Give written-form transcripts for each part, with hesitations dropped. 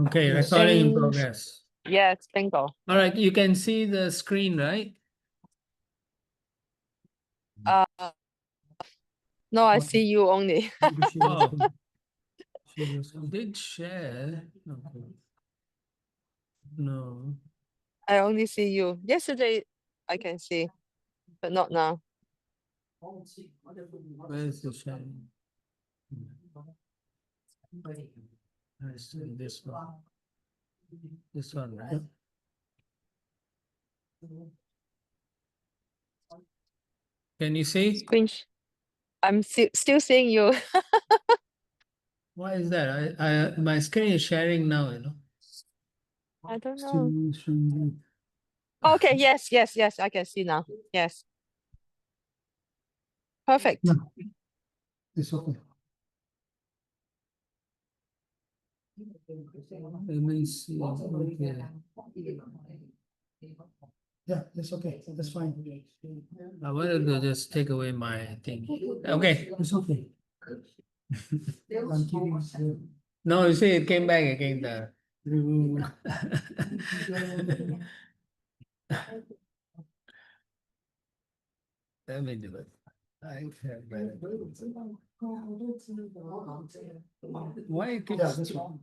Okay, recording in progress. Yes, bingo. All right, you can see the screen, right? No, I see you only. Oh, she did share. Okay. No. I only see you. Yesterday, I can see, but not now. Where's the sharing? I see this one. This one, right? Can you see? Screen. I'm still seeing you. Why is that? My screen is sharing now, you know. I don't know. Okay, yes, I can see now. Yes. Perfect. No, it's okay. Let me see. Okay. Yeah, that's okay. That's fine. I wanted to just take away my thing. Okay. It's okay. I'm keeping No, you see, it came back again. Let me do it. Why it keeps... Yeah, that's fine.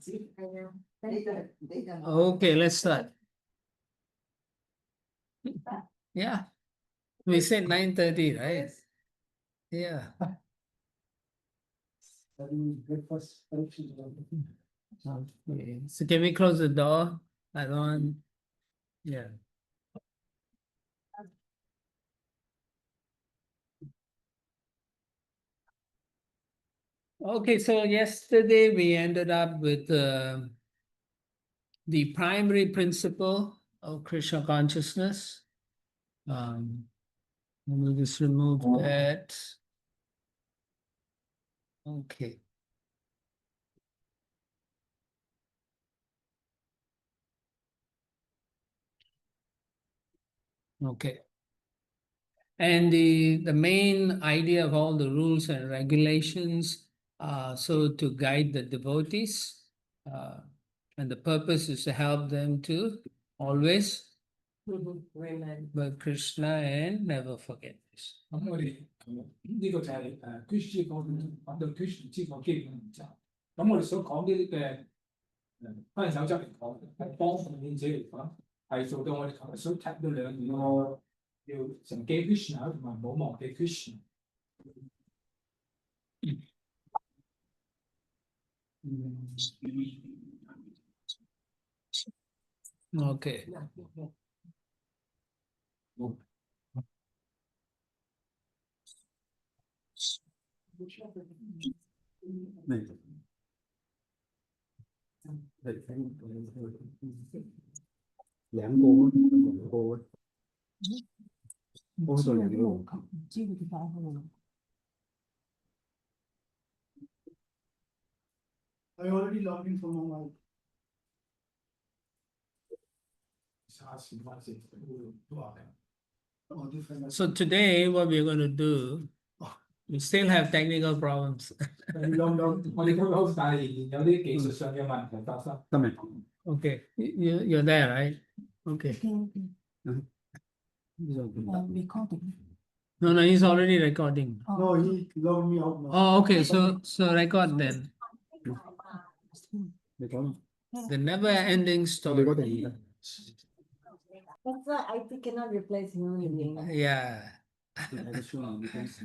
Okay, let's start. Yeah. We said 9:30, right? Yeah. Breakfast. Okay. So can we close the door? I don't want... Yeah. Okay, so yesterday we ended up with the primary principle of Krishna consciousness. We'll just remove that. Okay. Okay. And the main idea of all the rules and regulations, so to guide the devotees, and the purpose is to help them to always remember Krishna and never forget this. 咁我哋呢個就係居士講講到居士之個基本原則。咁我哋所講呢啲嘅分守則嚟講，係幫奉獻者嚟講，係做到我哋頭先所提到兩點咯，要承記 Krishna 同埋唔好忘記 Krishna。Okay. I already logged in from my wife. So today what we're going to do, we still have technical problems. 我哋今日好似但係仍然有啲技術上嘅問題發生。Okay, you're there, right? Okay. Recording. No, he's already recording. No, he logged me out now. Oh, okay, so record then. The never-ending story. That's why IT cannot replace human being. Yeah. IT cannot replace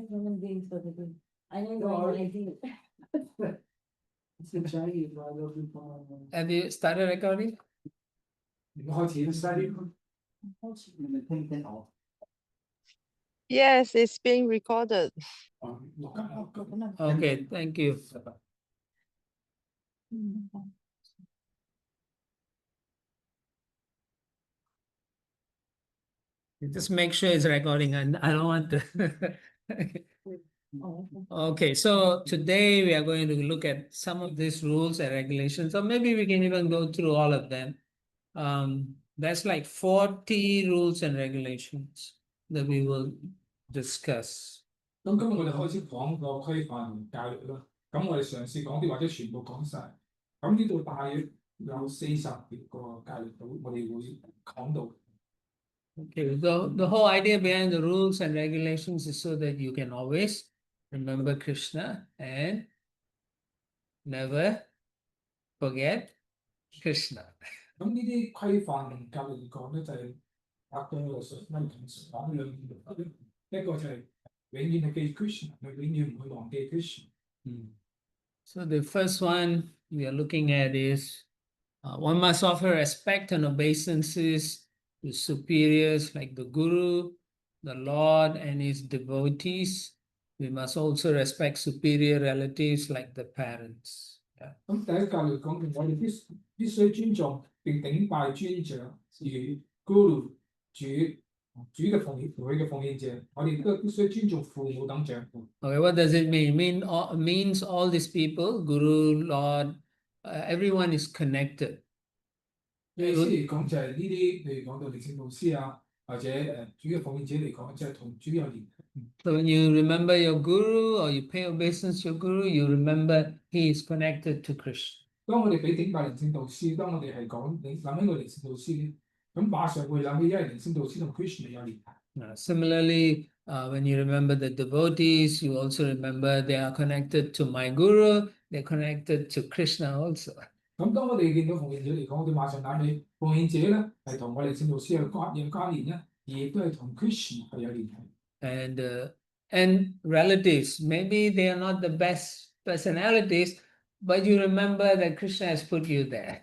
human beings for the good. I know No, your idea. It's in Chinese. I logged in from my wife. Have you started recording? 開始 study。 Yes, it's being recorded. Okay, thank you. Just make sure it's recording, and I don't want to. Okay, so today we are going to look at some of these rules and regulations, or maybe we can even go through all of them. That's like 40 rules and regulations that we will discuss. 咁今日我哋開始講個規範同教育啦。咁咁我哋嘗試講啲或者全部講晒。咁呢度大約有40個戒律組，我哋會講到。Okay, the whole idea behind the rules and regulations is so that you can always remember Krishna and never forget Krishna. 咁呢啲規範同教律嚟講咧，就係達到我哋上分同講兩件事，一個就係永遠係記 Krishna， 永遠唔會忘記 Krishna。So the first one we are looking at is one must offer respect and obeisances to superiors like the Guru, the Lord, and his devotees. We must also respect superior relatives like the parents. Yeah. 咁第一教律講嘅，我哋必須尊重並頂拜尊長，如 Guru 主嘅奉獻，佢嘅奉獻者，我哋都必須尊重父母等長輩。Okay, what does it mean? Means all these people, Guru, Lord, everyone is connected. 意思嚟講就係呢啲，譬如講到靈性導師啊，或者主嘅奉獻者嚟講，即係同主有聯繫。So when you remember your Guru or you pay obeisance to your Guru, you remember he is connected to Krishna. 當我哋俾頂拜靈性導師，當我哋係講諗起個靈性導師，咁馬上會諗起，因為靈性導師同 Krishna 有聯繫。Similarly, when you remember the devotees, you also remember they are connected to my Guru, they're connected to Krishna also. 咁當我哋見到奉獻者嚟講，我哋馬上諗起奉獻者咧係同我哋聖導師有關聯咧，而亦都係同 Krishna 係有聯繫。And relatives, maybe they are not the best personalities, but you remember that Krishna has put you there.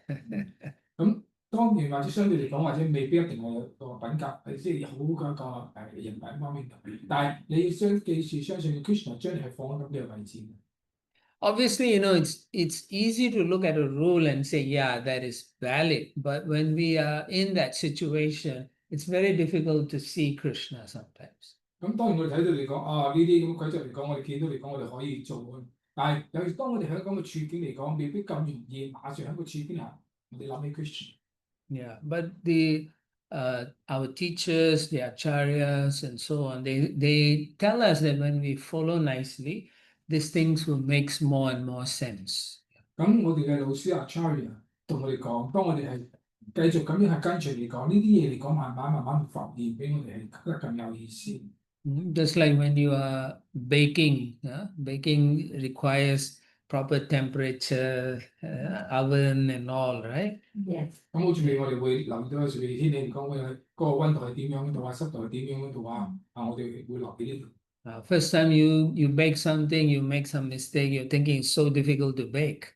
咁當然或者相對嚟講，或者未必一定係個品格係即係好嘅個人品方面，但係你要記住相信 Krishna 將你係放喺咁嘅位置。Obviously, it's easy to look at a rule and say, yeah, that is valid. But when we are in that situation, it's very difficult to see Krishna sometimes. 咁當然我哋睇到嚟講，呢啲咁規則嚟講，我哋見到嚟講，我哋可以做。但係有時當我哋喺咁嘅處境嚟講，未必咁容易馬上喺個處境下，我哋諗起 Krishna。Yeah, but our teachers, the acharyas, and so on, they tell us that when we follow nicely, these things will make more and more sense. 咁我哋嘅老師Acharya同我哋講，當我哋係繼續咁樣係跟隨嚟講，呢啲嘢嚟講，慢慢浮現俾我哋係得更有意思。Just like when you are baking, baking requires proper temperature, oven and all, right? Yes. 咁好似我哋會留意到有時天氣嚟講，嗰個溫度係點樣度啊，濕度係點樣度啊，我哋會留意呢度。First time you bake something, you make some mistake, you're thinking it's so difficult to bake.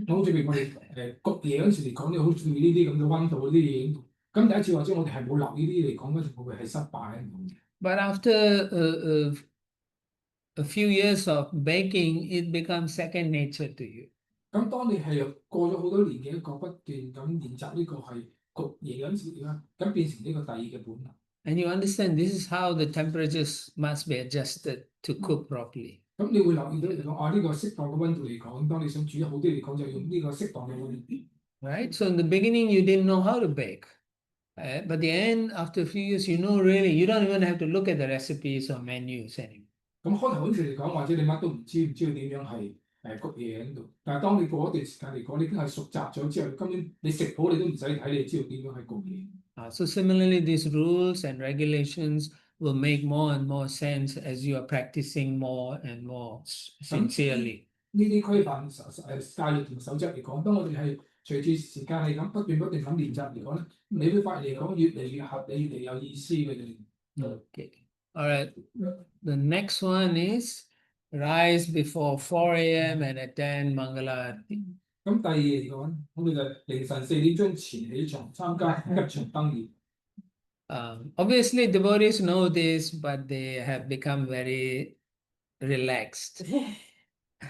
好似譬如我哋焗嘢嗰時嚟講，你好似呢啲咁嘅溫度呢啲嘢，咁第一次或者我哋係冇留意呢啲嚟講，嗰陣會唔會係失敗咧？ But after a few years of baking, it becomes second nature to you. 咁當你係過咗好多年嘅一個不斷咁練習呢個係焗嘢嗰陣時啦，咁變成呢個第二嘅本能。And you understand this is how the temperatures must be adjusted to cook properly. 咁你會留意到嚟講，呢個適當嘅溫度嚟講，當你想煮得好啲嚟講，就用呢個適當嘅溫度。Right? So in the beginning, you didn't know how to bake. But the end, after a few years, really, you don't even have to look at the recipes or menus anymore. 咁開頭嗰時嚟講，或者你乜都唔知道點樣係焗嘢喺度。但係當你過一段時間嚟講，你已經係熟習咗之後，根本你食譜你都唔使睇，你知道點樣係焗嘢。So similarly, these rules and regulations will make more and more sense as you are practicing more and more sincerely. 呢啲規範戒律同守則嚟講，當我哋係隨住時間係咁不斷咁練習嚟講咧，你會發現嚟講越嚟越合理，越嚟有意思嘅。Okay. All right. The next one is rise before 4 a.m. and attend Mangala Aarti. 咁第二嚟講，我哋就凌晨4點鐘前起床參加吉祥燈宴。Obviously, devotees know this, but they have become very relaxed.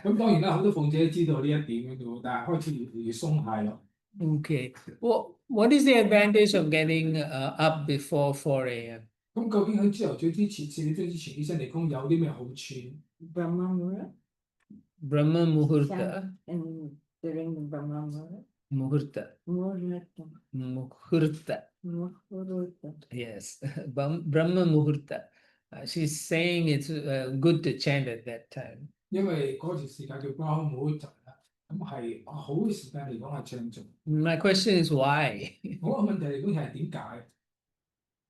咁當然啦，好多奉者都知道呢一點嘅，但係開始越嚟越鬆懈咯。Okay. Well, what is the advantage of getting up before 4 a.m.? 咁究竟喺朝頭早之前4點鐘之前起身嚟講有啲咩好處？ Brahma Brahma Muhurta. and during the Brahma Muhurta. Muhurta. Muhurta. Muhurta. Yes. Brahma Muhurta. She's saying it's good to chant at that time. 因為嗰段時間叫 brown mood 啦，咁係好嘅時間嚟講係暢順。My question is why? 我個問題嚟講係點解？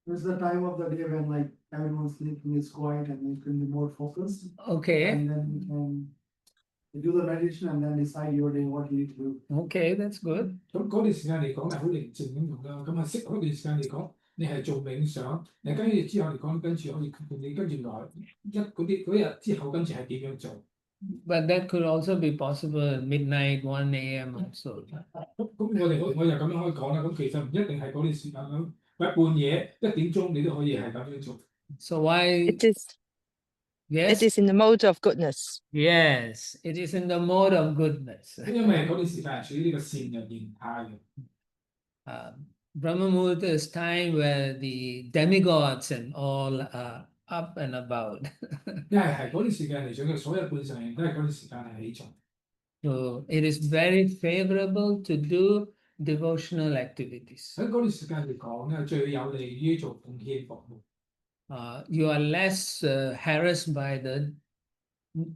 It's the time of the day when like everyone's sleeping is quiet and you can be more focused. Okay, And then you do the meditation and then decide your day what you need to do. okay, that's good. 咁嗰段時間嚟講係好寧靜咁用啦，咁係適合嗰段時間嚟講，你係做冥想，你跟住之後嚟講，跟住可以決定你跟住來嗰日之後跟住係點樣做。But that could also be possible at midnight, 1 a.m. also. 咁我就咁樣可以講啦，咁其實唔一定係嗰段時間咁，或者半夜1點鐘你都可以係咁樣做。So why? It is Yes, in the mode of goodness. yes, it is in the mode of goodness. 因為嗰段時間係屬於呢個善人形態嘅。Brahma Muhurta is time where the demigods and all are up and about. 因為係嗰段時間嚟講嘅所有半神人都係嗰段時間係起床。So it is very favorable to do devotional activities. 喺嗰段時間嚟講咧，最有利於做奉獻服務。You are less harassed by the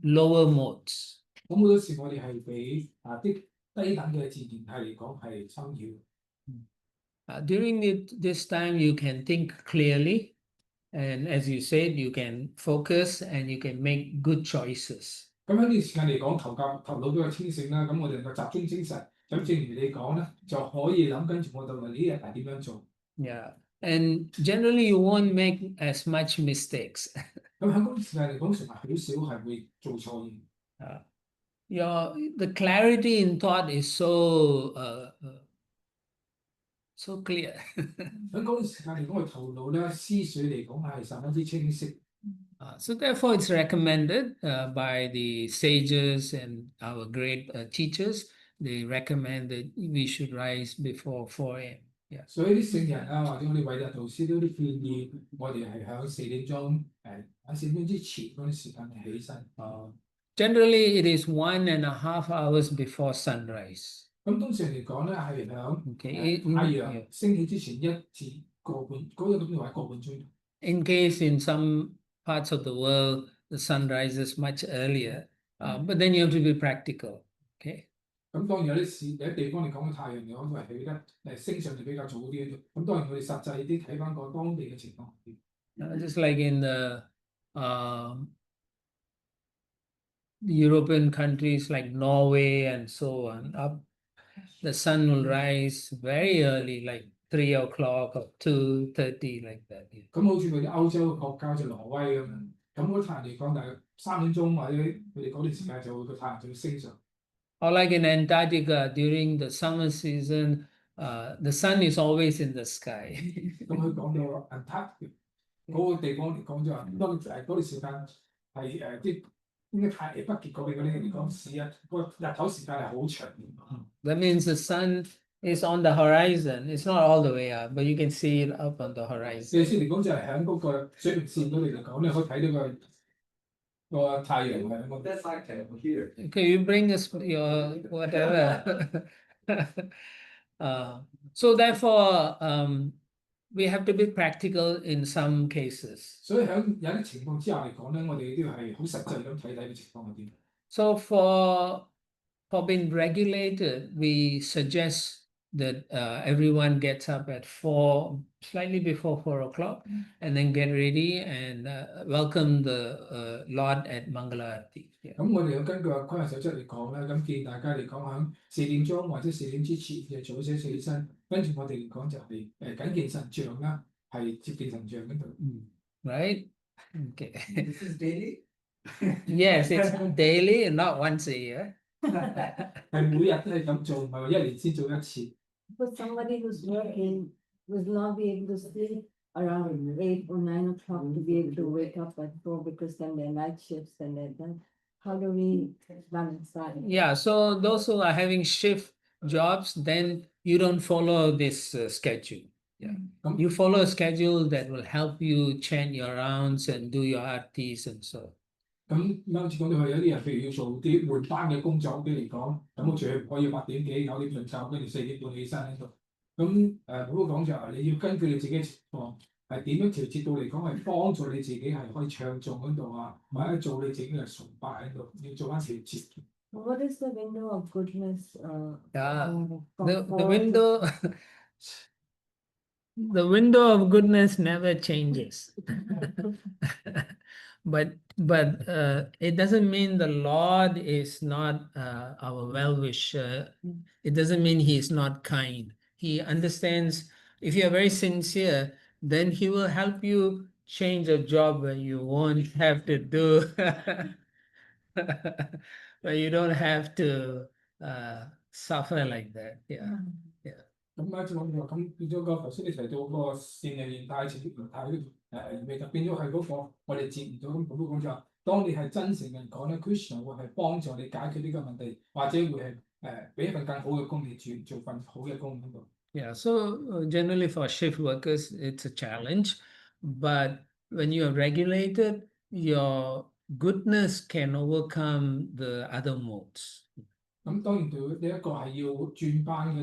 lower modes. 咁好多時我哋係俾啲低等嘅自然係嚟講係侵擾。During this time, you can think clearly, and as you said, you can focus and you can make good choices. 咁喺呢段時間嚟講，頭腦比較清醒啦，咁我哋能夠集中精神，咁正如你講咧，就可以諗跟住我哋呢日係點樣做。Yeah, and generally you won't make as much mistakes. 咁喺嗰段時間嚟講，常係好少係會做錯嘢。The clarity in thought is so clear. 喺嗰段時間嚟講，個頭腦咧思緒嚟講係十分之清晰。So therefore, it's recommended by the sages and our great teachers. They recommend that we should rise before 4 a.m. Yeah. 所以啲聖人啊，或者我哋偉大導師都建議我哋係喺4點鐘喺4點鐘之前嗰啲時間起身。Generally, it is 1.5 hours before sunrise. 咁通常嚟講咧，係響Okay. 太陽升起之前1至個半嗰個咁嘅話個半鐘。In case in some parts of the world the sun rises much earlier, but then you have to be practical. Okay. 咁當然有啲地方嚟講嘅太陽嚟講都係起得升上嚟比較早啲。咁當然我哋實際啲睇翻個當地嘅情況。Just like in the European countries like Norway and so on, the sun will rise very early, like 3 o'clock or 2:30, like that. 咁好似佢啲歐洲嘅國家，好似挪威咁樣，咁嗰太陽嚟講，大概3點鐘或者佢哋嗰段時間就會個太陽就會升上。Or like in Antarctica during the summer season, the sun is always in the sky. 咁佢講到 Antarctica 嗰個地方嚟講就話，嗰段時間係啲應該太北極嗰邊嗰啲嚟講，個日頭時間係好長。That means the sun is on the horizon. It's not all the way up, but you can see it up on the 意 horizon. 思嚟講就係喺嗰個水平線嗰度嚟講，你可以睇到個太陽係咁。That's like here. Okay, you bring us your whatever. So therefore, we have to be practical in some cases. 所以喺有啲情況之下嚟講咧，我哋都要係好實際咁睇睇嘅情況係點。So for being regulated, we suggest that everyone gets up at 4, slightly before 4 o'clock, and then get ready and welcome the Lord at Mangala Aarti. Yeah. 咁我哋要根據規劃守則嚟講咧，咁建議大家嚟講喺4點鐘或者4點之前嘅早些起身，跟住我哋嚟講就係緊見神像啦，係接見神像嗰度。Right? Okay. This is daily. Yes, it's daily and not once a year. 係每日都係咁做，唔係話1年先做一次。For somebody who's working, will not be able to sleep around 8 or 9 o'clock to be able to wake up at 4 because then they're night shifts and they're done. How do we balance that? Yeah, so those who are having shift jobs, then you don't follow this schedule. Yeah, you follow a schedule that will help you chant your rounds and do your artis and so. 咁啱先講到係有啲人，譬如要做啲換班嘅工作啲嚟講，咁我最可以8點幾9點瞓覺，跟住4點半起身喺度。咁好講就係你要根據你自己嘅情況，係係點樣調節到嚟講係幫助你自己係可以唱頌嗰度啊，或者做你自己嘅崇拜喺度，要做翻調節。What is the window of goodness? Yeah, from the 4 to- window, the window of goodness never changes. But it doesn't mean the Lord is not our well-wisher. It doesn't mean he is not kind. He understands. If you are very sincere, then he will help you change a job where you won't have to do, where you don't have to suffer like that. Yeah. 咁咧就咁變咗個頭先你提到嗰個善人形態、情形態嗰條味就變咗係嗰個我哋接唔到咁講就話，當你係真誠人講咧 ，Krishna 會係幫助你解決呢個問題，或者會係俾一份更好嘅工你做份好嘅工喺度。Yeah, so generally for shift workers, it's a challenge, but when you are regulated, your goodness can overcome the other modes. 咁當然對呢一個係要轉班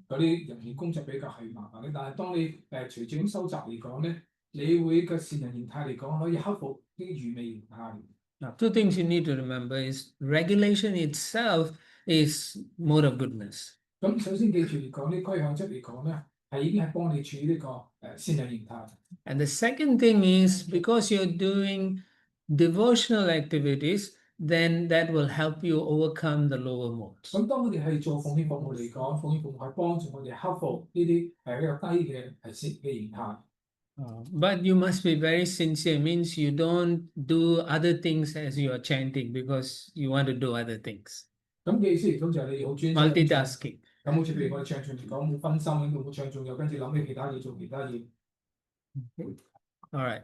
嗰啲人員工作比較係麻煩嘅，但係當你隨住咁收集嚟講咧，你會個善人形態嚟講可以克服啲愚昧形態。Now, two things you need to remember is regulation itself is mode of goodness. 咁首先記住嚟講，啲規向則嚟講咧，係已經係幫你處理呢個善人形態。And the second thing is because you're doing devotional activities, then that will help you overcome the lower modes. 咁當我哋係做奉獻服務嚟講，奉獻服務係幫助我哋克服呢啲比較低嘅形態。But you must be very sincere, means you don't do other things as you are chanting because you want to do other things. 咁嘅意思嚟講就係你好專心 Multitasking. 咁好似譬如我哋唱頌嚟講，冇分心喺度，冇唱頌又跟住諗起其他嘢做其他嘢。All right.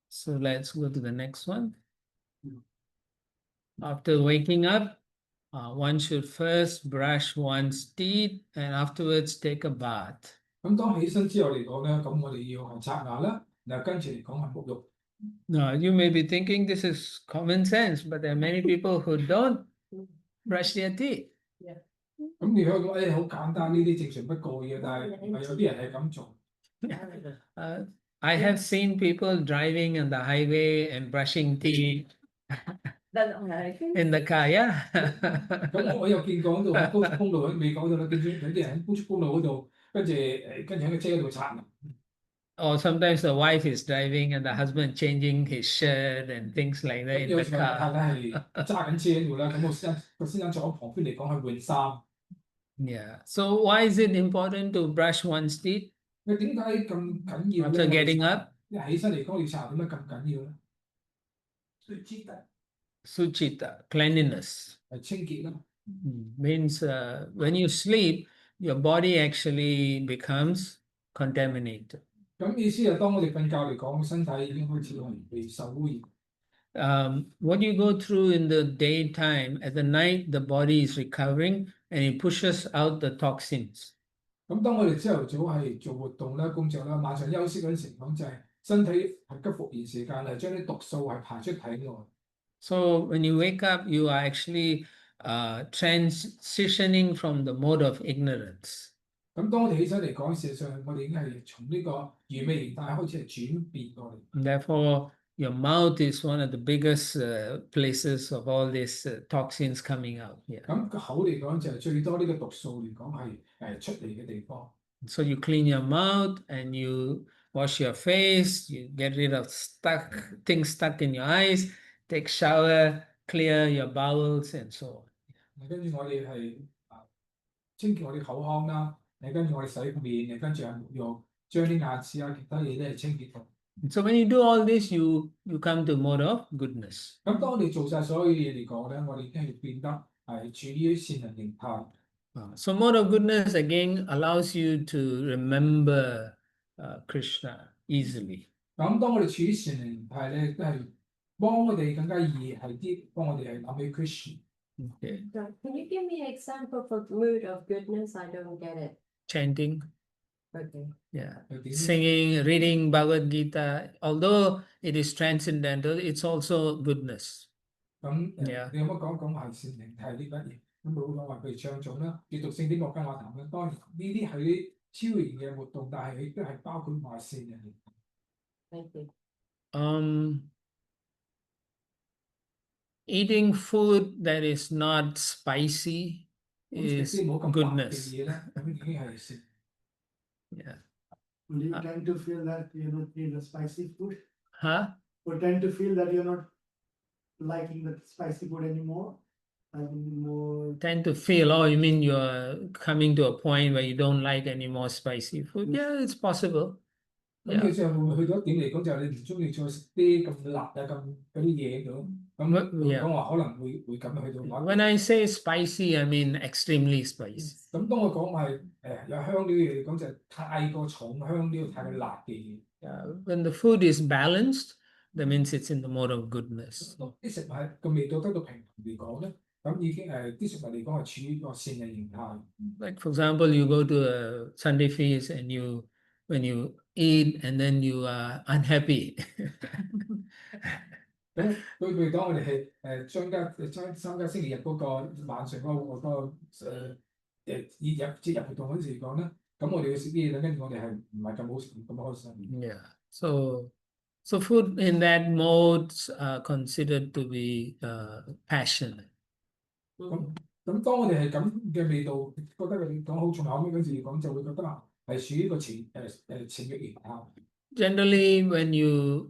So let's go to the next one. After waking up, one should first brush one's teeth and afterwards take a bath. 咁當起身之後嚟講咧，咁我哋要係刷牙啦，然後跟住嚟講係沐浴。Now, you may be thinking this is common sense, but there are many people who don't brush their teeth. 咁你可以講好簡單，呢啲正常不過嘅，但係有啲人係咁做。I have seen people driving on the highway and brushing teeth in the car, yeah. 咁我有見過喺度喺高速公路喺美國嗰度咧，見到有啲人喺高速公路嗰度，跟住喺個車嗰度刷牙。Or sometimes the wife is driving and the husband changing his shirt and things like that in 有 the 時候太 car. 太係揸緊車喺度啦，咁個先生坐喺旁邊嚟講係換衫。Yeah. So why is it important to brush one's teeth 你點解咁緊要 after 咧？ getting up? 一起身嚟講要刷牙，點解咁緊要咧？ Suchita, cleanliness. 係清潔啦。Means when you sleep, your body actually becomes contaminated. 咁意思係當我哋瞓覺嚟講，身體已經開始係被受污染。What you go through in the daytime, at the night, the body is recovering and it pushes out the toxins. 咁當我哋朝頭早係做活動啦、工作啦，晚上休息嗰陣情況就係身體係急復原時間，係將啲毒素係排出體外。So when you wake up, you are actually transitioning from the mode of ignorance. 咁當我哋起身嚟講，事實上我哋已經係從呢個愚昧形態開始係轉變過嚟。Therefore, your mouth is one of the biggest places of all these toxins coming out. Yeah. 咁個口嚟講就係最多呢個毒素嚟講係出嚟嘅地方。So you clean your mouth and you wash your face, you get rid of things stuck in your eyes, take shower, clear your bowels and so on. 跟住我哋係清潔我哋口腔啦，跟住我哋洗面，跟住係沐浴，將啲牙齒啊其他嘢咧係清潔到。So when you do all this, you come to mode of goodness. 咁當你做晒所有嘢嚟講咧，我哋已經係變得係處於善人形態。So mode of goodness again allows you to remember Krishna easily. 咁當我哋處於善人形態咧，都係幫我哋更加易係啲，幫我哋係諗起 Krishna。Okay. Can you give me an example for mood of goodness? I don't get it. Chanting, Okay. yeah, 係點？ singing, reading Bhagavad Gita. Although it is transcendental, it's also goodness. 咁 Yeah. 你有乜講係善形態啲乜嘢？咁冇講話譬如唱頌啦，閱讀聖經國家話談啦，當然呢啲係啲超然嘅活動，但係亦都係包括埋善人形態。Thank you. Eating food that is not spicy 咁食 is 啲冇咁辣嘅 goodness. 嘢咧，咁已經係善。Yeah. Do you tend to feel that you don't eat the spicy food? Huh? Or tend to feel that you're not liking the spicy food anymore? Having more. Tend to feel, oh, you mean you're coming to a point where you don't like any more spicy food? Yes. Yeah, it's possible. 咁你就會唔會去到一點嚟講，就係你唔中意再食啲咁辣啊、咁嗰啲嘢咁，咁會講話可能會咁樣去到某一 When I say spicy, I mean extremely spicy. 咁當我講係有香料嘢嚟講，就係太過重香料、太過辣嘅嘢。When the food is balanced, that means it's in the mode of goodness. 啲食物個味道得到平衡嚟講咧，咁已經啲食物嚟講係處於個善嘅形態。Like for example, you go to a Sunday feast and when you eat and then you are unhappy. 咁譬如當我哋係參加星期日嗰個晚上嗰個節日活動嗰陣時講咧，咁我哋要食啲嘢咧，跟住我哋係唔係咁好食咁開心。Yeah. So food in that mode are considered to be passionate. 咁當我哋係咁嘅味道，覺得佢講好重口味嗰陣時講，就會覺得係處於一個情慾形態。Generally,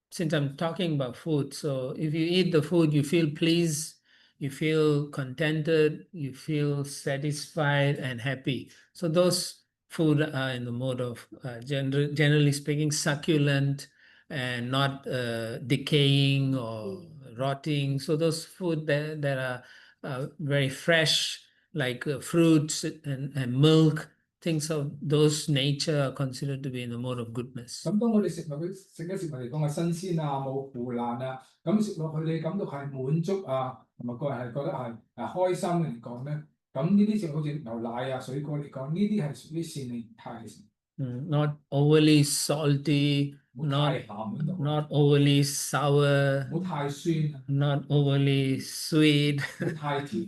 since I'm talking about food, so if you eat the food, you feel pleased, you feel contented, you feel satisfied and happy. So those food are in the mode of, generally speaking, succulent and not decaying or rotting. So those food that are very fresh, like fruits and milk, things of those nature are considered to be in the mode of goodness. 咁當我哋食嘅食物嚟講係新鮮啊，冇腐爛啊，咁食落去你感到係滿足啊，同埋個人係覺得係開心嚟講咧，咁呢啲就好似牛奶啊、水果嚟講，呢啲係屬於善嘅形態嘅。Not overly salty, 冇太鹹嗰度， not overly sour, 冇太酸啊， not overly sweet. 冇太甜。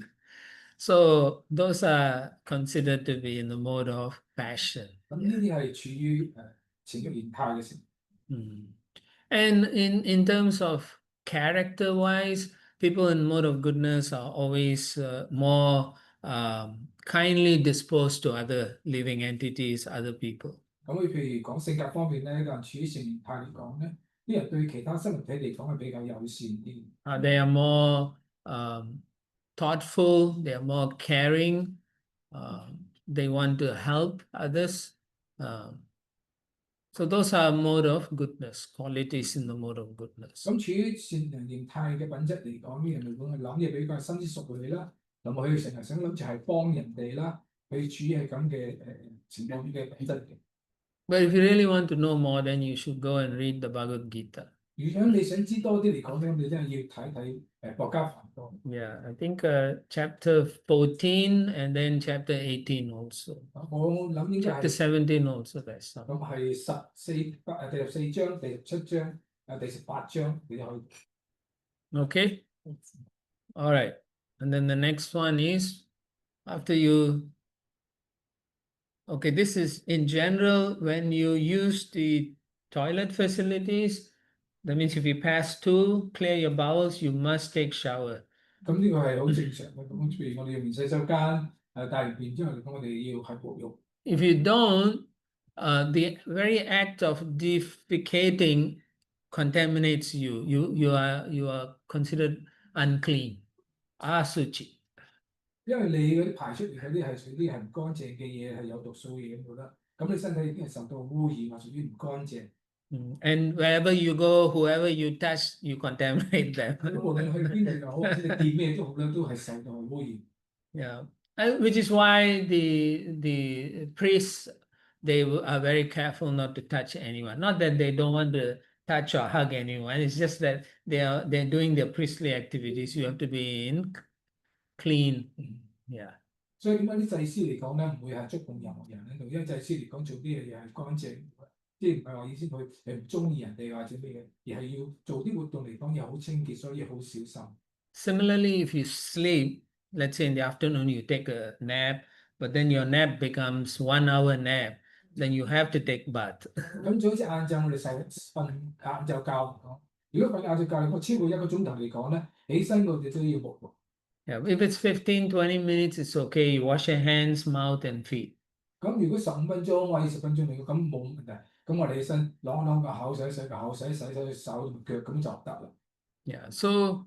So those are considered to be in the mode of passion. 咁呢啲係處於情慾形態嘅食。And in terms of character-wise, people in mode of goodness are always more kindly disposed to other living entities, other people. 咁譬如講性格方面咧，個人處於善形態嚟講咧，啲人對其他生命體嚟講係比較友善啲。They are more thoughtful, they are more caring, they want to help others. So those are mode of goodness, qualities in the mode of goodness. 咁處於善良形態嘅品質嚟講，啲人嚟講係諗嘢比較深思熟慮啦，同埋佢成日想諗住係幫人哋啦，佢處於係咁嘅情況嘅品質嘅。But if you really want to know more, then you should go and read the Bhagavad Gita. 如果你想知多啲嚟講咧，你真係要睇睇博家梵多。Yeah, I think chapter 14 and then chapter 18 also. 我諗應該 Chapter 係17 also there's some. 咁係第14章、第17章、第18章你就可以。 Okay? All right. And then the next one is after you. Okay, this is in general when you use the toilet facilities. That means if you pass to clear your bowels, you must take shower. 咁呢個係好正常嘅。咁譬如我哋用完洗手間大完便之後嚟講，我哋要係沐浴。If you don't, the very act of defecating contaminates you. You are considered unclean, asuchi. 因為你嗰啲排出嚟嗰啲係屬於啲係唔乾淨嘅嘢，係有毒素嘢咁覺得，咁你身體已經係受到污染或屬於唔乾淨。And wherever you go, whoever you touch, you contaminate them. 咁無論去邊度又好，或者你掂咩都好啦，都係受到污染。Yeah, which is why the priests they are very careful not to touch anyone. Not that they don't want to touch or hug anyone. It's just that they're doing their priestly activities. You have to be in clean. Yeah. 所以點解啲祭司嚟講咧，唔會係觸碰任何人喺度？因為祭司嚟講做啲嘢係乾淨，即係唔係話意思佢唔中意人哋或者咩嘅，而係要做啲活動嚟講又好清潔，所以好小心。Similarly, if you sleep, let's say in the afternoon you take a nap, but but then your nap becomes 1 hour nap, then you have to take bath. 咁就好似晏晝我哋瞓晏晝覺嚟講，如果瞓晏晝覺嚟講超過1個鐘頭嚟講咧，起身我哋都要沐浴。Yeah, if it's 15, 20 minutes, it's okay. You wash your hands, mouth, and feet. 咁如果15分鐘或20分鐘嚟講，咁冇問題。咁我哋起身啷啷個口洗個口，洗手同腳咁就得啦。Yeah, so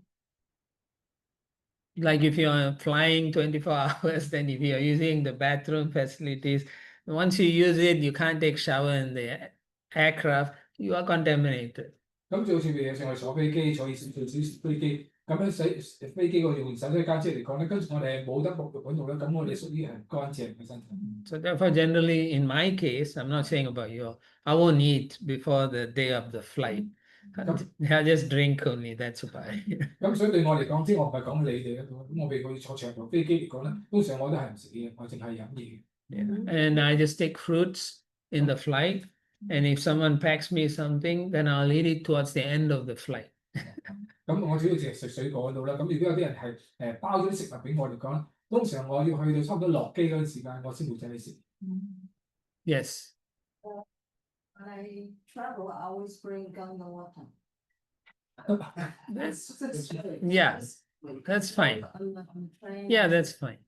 like if you're flying 24 hours, then if you're using the bathroom facilities, once you use it, you can't take shower in the aircraft, you are contaminated. 咁就好似譬如上去坐飛機，坐飛機咁樣洗飛機個用手洗間車嚟講咧，跟住我哋冇得沐浴嗰度咧，咁我哋屬於係乾淨嘅身體。So therefore, generally, in my case, I'm not saying about you, I won't eat before the day of the flight. I just drink only, that's about it. 咁所以對我嚟講，即係我唔係講你哋咁我譬如我坐長途飛機嚟講咧，通常我都係唔食嘢，我淨係飲嘢。Yeah. And I just take fruits in the flight. And if someone packs me something, then I'll eat it towards the end of the flight. 咁我主要淨係食水果嗰度啦。咁如果有啲人係包咗啲食物俾我嚟講，通常我要去到差唔多落機嗰陣時間，我先會請你食。Yes. When I travel, I always bring Ganga water. Yeah, that's fine. Yeah, that's fine.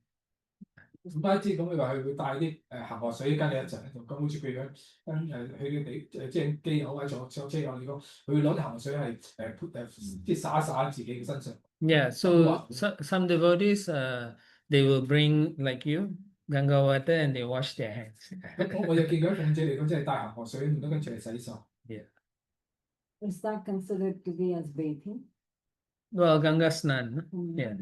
唔單止咁，佢話佢會帶啲恆河水跟你一齊喺度，咁好似譬如跟去嘅即係機友或者坐車友嚟講，佢會攞啲恆河水係即係灑自己嘅身上。Yeah, so some devotees, they will bring like you, Ganga water, and they wash their hands. 咁我又見過鳳姐嚟講，即係帶恆河水，唔得跟住嚟洗手。Yeah. Is that considered to be as bathing? Well, Ganga Snan, yeah.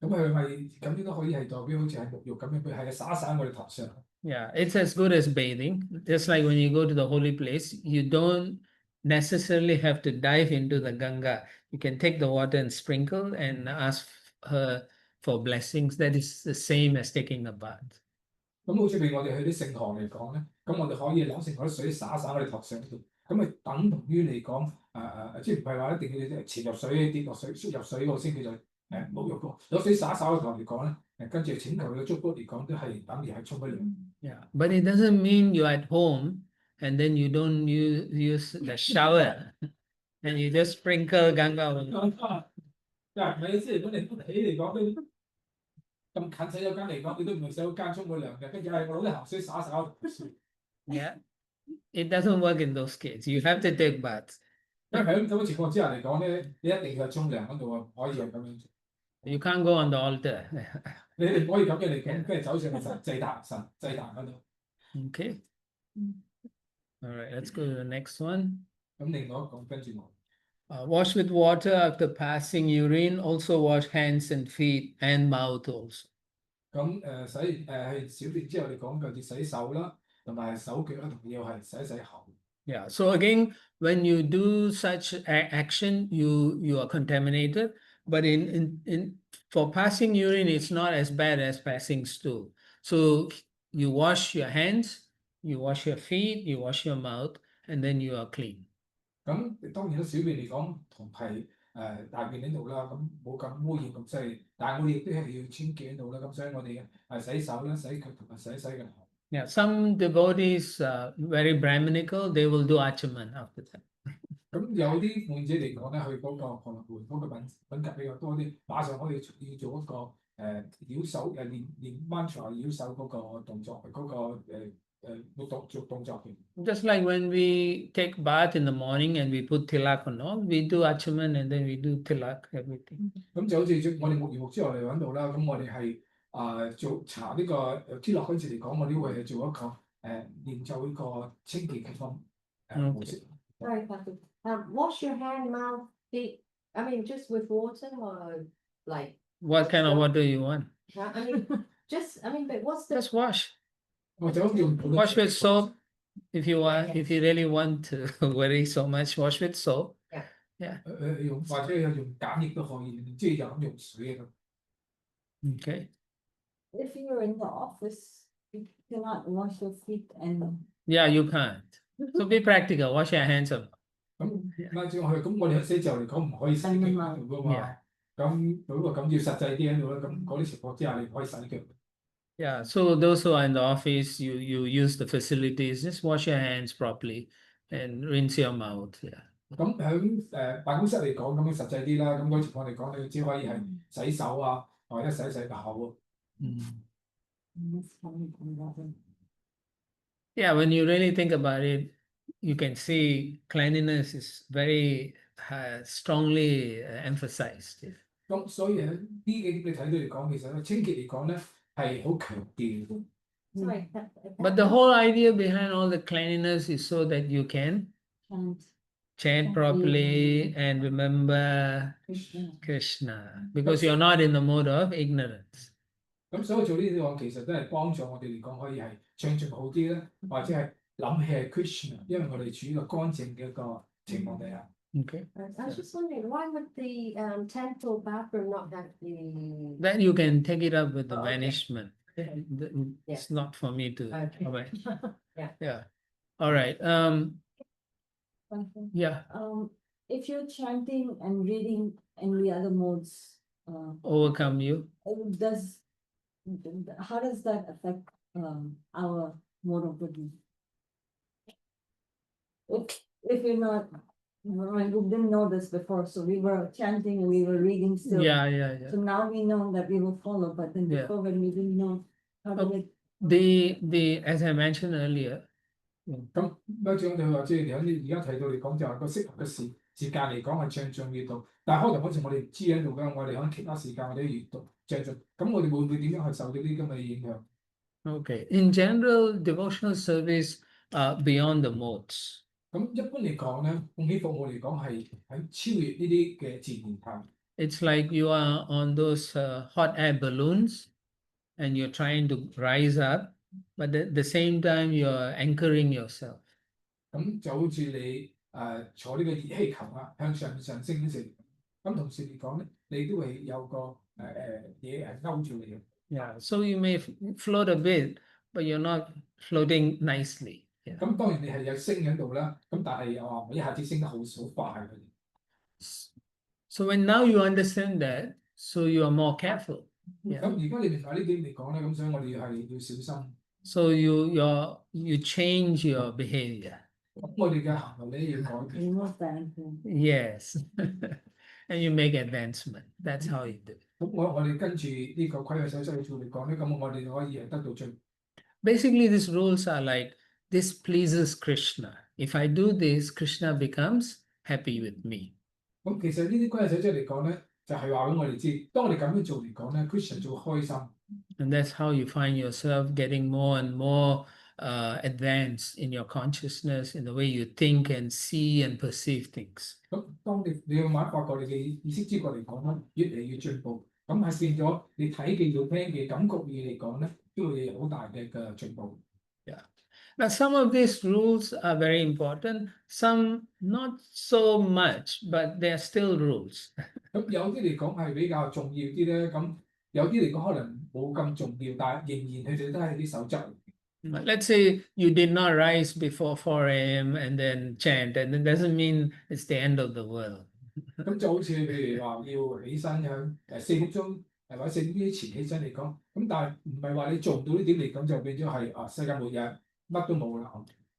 咁佢咪咁應該可以係代表好似係沐浴咁樣，佢係灑我哋頭上。Yeah, it's as good as bathing. Just like when you go to the holy place, you don't necessarily have to dive into the Ganga. You can take the water and sprinkle and ask her for blessings. That is the same as taking a bath. 咁好似譬如我哋去啲聖堂嚟講咧，咁我哋可以攞聖堂啲水灑我哋頭上度，咁咪等同於嚟講即係唔係話一定要潛入水跌落水縮入水嗰個先叫做沐浴過，攞水灑個頭嚟講咧，跟住請求佢嘅祝福嚟講都係等於係沖一樣。Yeah, but it doesn't mean you're at home and then you don't use the shower and you just sprinkle Ganga water. 嗱，唔係即係如果你屋企嚟講都咁近洗手間嚟講，你都唔係洗手間沖個涼嘅，跟住我攞啲鹹水灑。Yeah, it doesn't work in those cases. You have to take baths. 因為喺咁嘅情況之下嚟講咧，你一定要沖涼嗰度啊，可以係咁樣做。You can't go on the altar. 你哋可以咁嘅嚟講，跟住走上去祭壇嗰度。Okay. All right, let's go to the next one. 咁另外一個跟住我。Wash with water after passing urine. Also wash hands and feet and mouth also. 咁洗小便之後，你講嘅要洗手啦，同埋手腳啦，同要係洗口。Yeah. So again, when you do such action, you are contaminated. But for passing urine, it's not as bad as passing stool. So you wash your hands, you wash your feet, you wash your mouth, and then you are clean. 咁當然啦，小便嚟講同係大便呢度啦，咁冇咁污染咁犀利，但係我哋亦都係要清潔喺度啦，咁所以我哋洗手啦、洗腳同埋洗嘅口。Yeah, some devotees, very Brahminical, they will do achaman after that. 咁有啲滿者嚟講咧，佢嗰個婆羅門嗰個品格比較多啲，馬上我哋要做一個繞手練 mantra 繞手嗰個動作，嗰個動作嘅。Just like when we take bath in the morning and we put tilak and all, we do achaman and then we do tilak everything. 咁就好似我哋沐浴之後嚟揾到啦，咁我哋係做搽呢個天落嗰陣時嚟講，我哋會係做一個練就呢個清潔嘅模式。Sorry, Patrick. Wash your hand, mouth, feet. I mean, just with water or like. What kind of water you want? I mean, but what's the? Just wash. 或者用 Wash with soap. If you really want to worry so much, wash with soap. Yeah. 或者用鹼液都可以，即係飲用水咁。Okay. If you're in the office, you cannot wash your feet and. Yeah, you can't. So be practical. Wash your hands up. 咁拉住我去，咁我哋喺寫字樓嚟講唔可以洗腳喺度噶嘛。咁要實際啲喺度啦。咁嗰啲情況之下，你唔可以洗腳。Yeah, so those who are in the office, you use the facilities, just wash your hands properly and rinse your mouth. Yeah. 咁喺辦公室嚟講，咁樣實際啲啦。咁嗰個情況嚟講，你只可以係洗手啊，或者洗個口。That's coming from that one. Yeah, when you really think about it, you can see cleanliness is very strongly emphasized. 咁所以喺呢幾點你睇到嚟講，其實清潔嚟講咧係好強調。Sorry. But the whole idea behind all the cleanliness is so that you can Chant chant properly and remember Krishna, because you're not in the mode of ignorance. 咁所以做呢啲講其實都係幫助我哋嚟講，可以係唱唱好啲咧，或者係諗起係 Krishna，因為我哋處於一個乾淨嘅一個情況底下。Okay. I was just wondering, why would the temple bathroom not have the? Then you can take it up with the Oh, okay. management. Okay. It's not for me to. Okay. All right. Yeah. Yeah. All right. one thing. Yeah. If you're chanting and reading in the other modes, Overcome you. does how does that affect our mode of living? If you're not, we didn't know this before, so we were chanting and we were reading still. Yeah, yeah, yeah. So now we know that we will follow, but then Yeah. before when we didn't know how to Oh. make. The as I mentioned earlier, 咁乜將佢話即係你而家提到嚟講，就係個適合嘅時間嚟講係唱誦閱讀，但係開頭好似我哋知喺度嘅，我哋可能其他時間我哋都閱讀唱誦，咁我哋會唔會點樣去受到呢啲咁嘅影響？ okay. In general, devotional service beyond the modes. 咁一般嚟講咧，奉獻服務嚟講係喺超越呢啲嘅自然態。It's like you are on those hot air balloons and you're trying to rise up, but at the same time you're anchoring yourself. 咁就好似你坐呢個熱氣球啊，向上升嗰時，咁同時嚟講咧，你都會有個嘢係勾住你嘅。Yeah, so you may float a bit, but you're not floating nicely. Yeah. 咁當然你係有升喺度啦，咁但係又話唔係一下子升得好快嘅。 So when now you understand that, so you are more careful. 咁而家你明白呢點嚟講咧，咁所以我哋係要小心。 So you change your behavior. 咁我哋嘅行為咧要改變。 Remove that. Yes. And you make advancement. That's how you do it. 咁我哋跟住呢個規劃手冊去做嚟講咧，咁我哋可以係得到進。 Basically, these rules are like, this pleases Krishna. If I do this, Krishna becomes happy with me. 咁其實呢啲規劃手冊嚟講咧，就係話俾我哋知，當我哋咁樣做嚟講咧 ，Krishna 就會開心。 And that's how you find yourself getting more and more advanced in your consciousness, in the way you think and see and perceive things. 咁當你要慢慢發覺你嘅意識知覺嚟講咧，越嚟越進步。咁係變咗你睇嘅、要聽嘅、感覺嘢嚟講咧，都會有好大嘅進步。 Now, some of these rules are very important, some not so much, but they are still rules. 咁有啲嚟講係比較重要啲咧，咁有啲嚟講可能冇咁重要，但係仍然佢哋都係啲守則。 Let's say you did not rise before 4 a.m. and then chant, and it doesn't mean it's the end of the world. 咁就好似譬如話要起身響4點鐘，或者4點之前起身嚟講，咁但係唔係話你做唔到呢點嚟講就變咗係世界末日，乜都冇啦。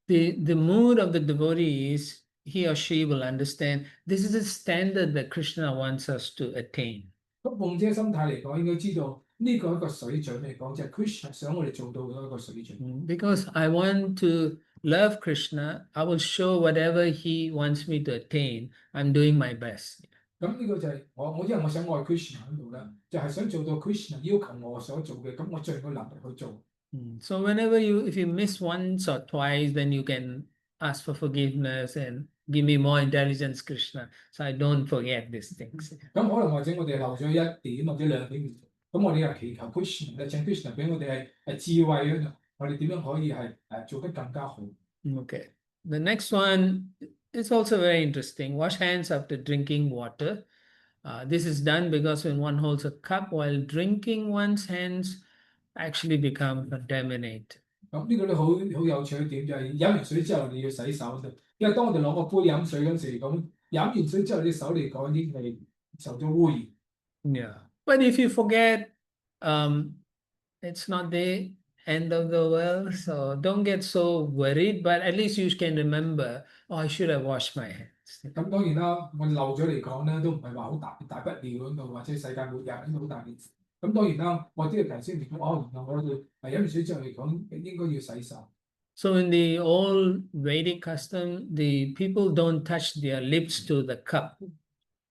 The mood of the devotee is he or she will understand this is a standard that Krishna wants us to attain. 咁奉者心態嚟講，應該知道呢個一個水準嚟講，就係 Krishna 想我哋做到嘅一個水準。 Because I want to love Krishna, I will show whatever he wants me to attain. I'm doing my best. 咁呢個就係我因為我想愛 Krishna 喺度啦，就係想做到 Krishna 要求我所做嘅，咁我盡個能力去做。 So whenever if you miss once or twice, then you can ask for forgiveness and give me more intelligence, Krishna, so I don't forget these things. 咁可能或者我哋漏咗1點或者2點，咁我哋又祈求 Krishna 咧，請 Krishna 俾我哋係智慧咧，我哋點樣可以係做得更加好。 Okay. The next one is also very interesting. Wash hands after drinking water. This is done because when one holds a cup while drinking, one's hands actually become contaminated. 咁呢個咧好有趣嘅點就係飲完水之後你要洗手嘅，因為當我哋攞個杯飲水嗰陣時咁，飲完水之後你手嚟講已經係受咗污染。 Yeah. But if you forget, it's not the end of the world. So don't get so worried, but at least you can remember, oh, I should have washed my hands. 咁當然啦，我哋漏咗嚟講咧，都唔係話好大不了嗰度，或者世界末日呢個好大件事。咁當然啦，我都要提醒佢，哦，原來我哋飲完水之後嚟講，應該要洗手。So in the old Vedic custom, the people don't touch their lips to the cup.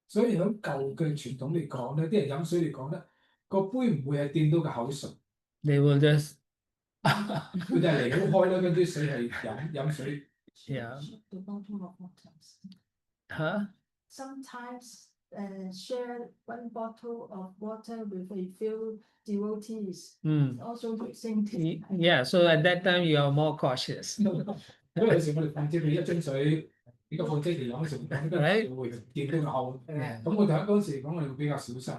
所以喺舊嘅傳統嚟講咧，啲人飲水嚟講咧，個杯唔會係掂到個口唇， They will just 佢就係離好開啦，跟住水係飲水。yeah. The bottom of water. Huh? Sometimes share one bottle of water with a few devotees. Mm. Also the same thing. Yeah, so at that time you are more cautious. 因為有時我哋放置佢一樽水，呢個放置嚟飲嘅時候，咁跟住會掂到個口。Yeah. 咁我哋喺嗰陣時嚟講，我哋會比較小心。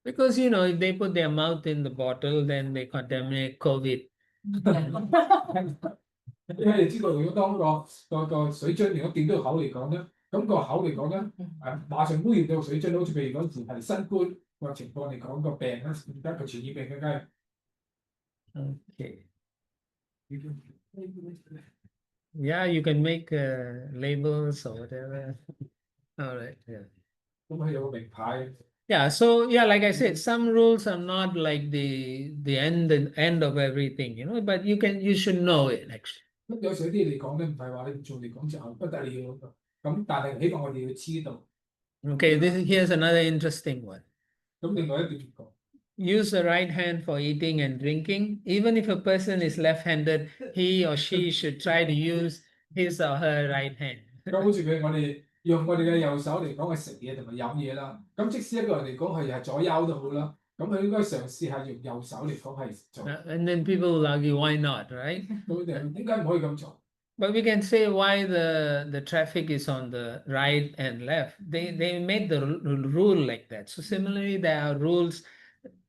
Because you know, if they put their mouth in the bottle, then they contaminate COVID. 因為你知道，如果當個水樽如果掂到個口嚟講咧，咁個口嚟講咧，馬上污染到水樽，好似譬如嗰時係新冠個情況嚟講個病咧，而家個傳染病更加。Okay. Yeah, you can make labels or whatever. All right. Yeah. 咁佢有個名牌。 Yeah. So yeah, like I said, some rules are not like the end of everything, you know. But you should know it actually. 咁有時啲嚟講咧，唔係話你唔做嚟講就不得了咁，但係希望我哋要知道。Okay. Here's another interesting one. 咁另外一段講。 Use the right hand for eating and drinking. Even if a person is left-handed, he or she should try to use his or her right hand. 咁好似我哋用我哋嘅右手嚟講係食嘢同埋飲嘢啦。咁即使一個人嚟講係左右都好啦，咁佢應該嘗試下用右手嚟講係做。And then people will argue, why not, right? 咁點解唔可以咁做？ But we can say why the traffic is on the right and left. They made the rule like that. So similarly, there are rules.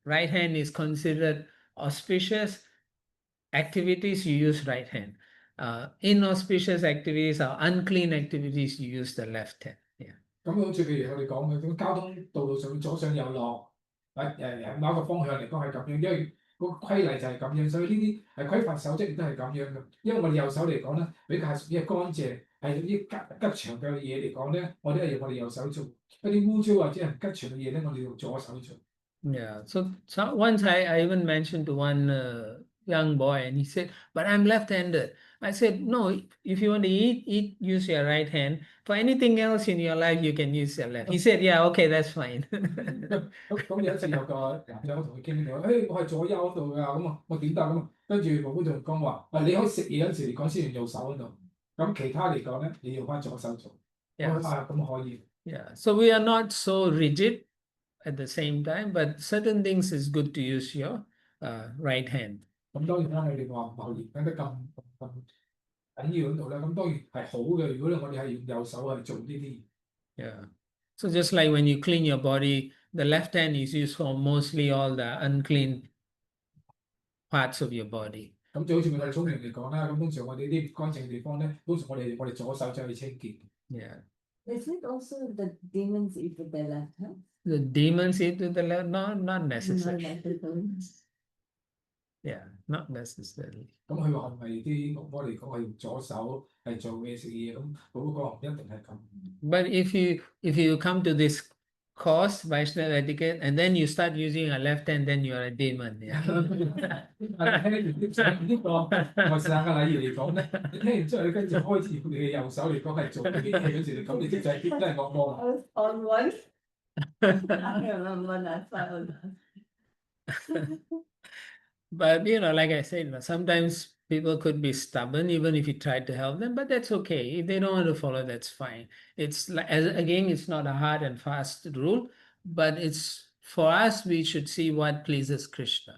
Right hand is considered auspicious activities, you use right hand. Inauspicious activities or unclean activities, you use the left hand. Yeah. 咁好似譬如我哋講嘅咁交通道路上左上右落，某一個方向嚟講係咁樣，因為個規例就係咁樣，所以呢啲係規範守則亦都係咁樣嘅。因為我哋右手嚟講咧，比較係屬於係乾淨，係啲吉祥嘅嘢嚟講咧，我哋係用我哋右手做；一啲污糟或者係吉祥嘅嘢咧，我哋用左手做。 Yeah. So once I even mentioned to one young boy, and he said, "But I'm left-handed." I said, "No. If you want to eat, use your right hand. For anything else in your life, you can use your left." He said, "Yeah, okay, that's fine." 咁有一次有個男仔我同佢傾到，我係左右嗰度㗎，咁啊我點得咁啊？跟住哥哥就講話，你可以食嘢嗰陣時嚟講先用右手嗰度，咁其他嚟講咧，你要翻左手做。咁可以。Yeah. So we are not so rigid at the same time, but certain things is good to use your right hand. 咁當然啦，你哋話唔係嚴謹得咁緊要嗰度咧，咁當然係好嘅。如果我哋係用右手去做呢啲。Yeah. So just like when you clean your body, the left hand is used for mostly all the unclean parts of your body. 咁就好似我哋聰明嚟講啦，咁通常我哋啲乾淨嘅地方咧，通常我哋左手就去清潔。Yeah. Is it also the demons eat with their left hand? The demons eat with the left? No, not Not necessarily. necessarily. Yeah, not necessarily. 咁佢話係咪啲惡魔嚟講係用左手係做嘅食嘢？咁嗰個唔一定係咁。But if you come to this course, Vaishnava etiquette, and then you start using a left hand, then you are a demon. Yeah. 呢個我上個禮儀嚟講咧，你聽完之後，你跟住開始你嘅右手嚟講係做呢啲嘢嗰時，咁你就係都係惡魔。I was on one. I remember that sound. But like I said, sometimes people could be stubborn even if you try to help them, but that's okay. If they don't want to follow, that's fine. It's like, again, it's not a hard and fast rule, but it's for us, we should see what pleases Krishna.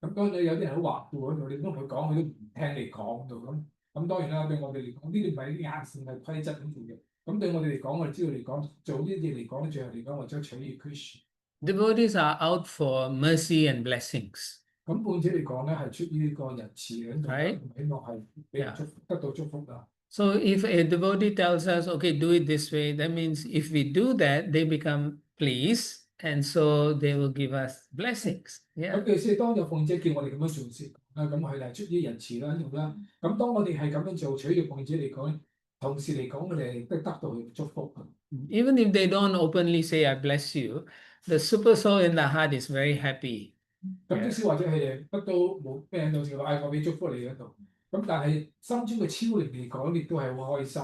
咁當然有啲人好頑固嗰度，你都同佢講，佢都唔聽你講到咁。咁當然啦，對我哋嚟講，呢啲唔係啲硬性嘅規則咁做嘅。咁對我哋嚟講，我哋知道嚟講，做呢啲嘢嚟講，最後嚟講，我將取悦 Krishna。Devotees are out for mercy and blessings. 咁半者嚟講咧，係出於呢個仁慈喺度，係希望係俾人得到祝福啦。So if a devotee tells us, okay, do it this way, that means if we do that, they become pleased and so they will give us blessings. 咁 Yeah. 嘅先，當有奉獻者叫我哋咁樣做先，咁佢係出於仁慈啦，用啦。咁當我哋係咁樣做，取於奉獻者嚟講，同時嚟講，我哋都得到佢祝福。 Even if they don't openly say, I bless you, the super soul in the heart is very happy. 咁即使或者係乜都冇咩人到時話，我俾祝福你嗰度。咁但係心中嘅超靈嚟講，亦都係好開心。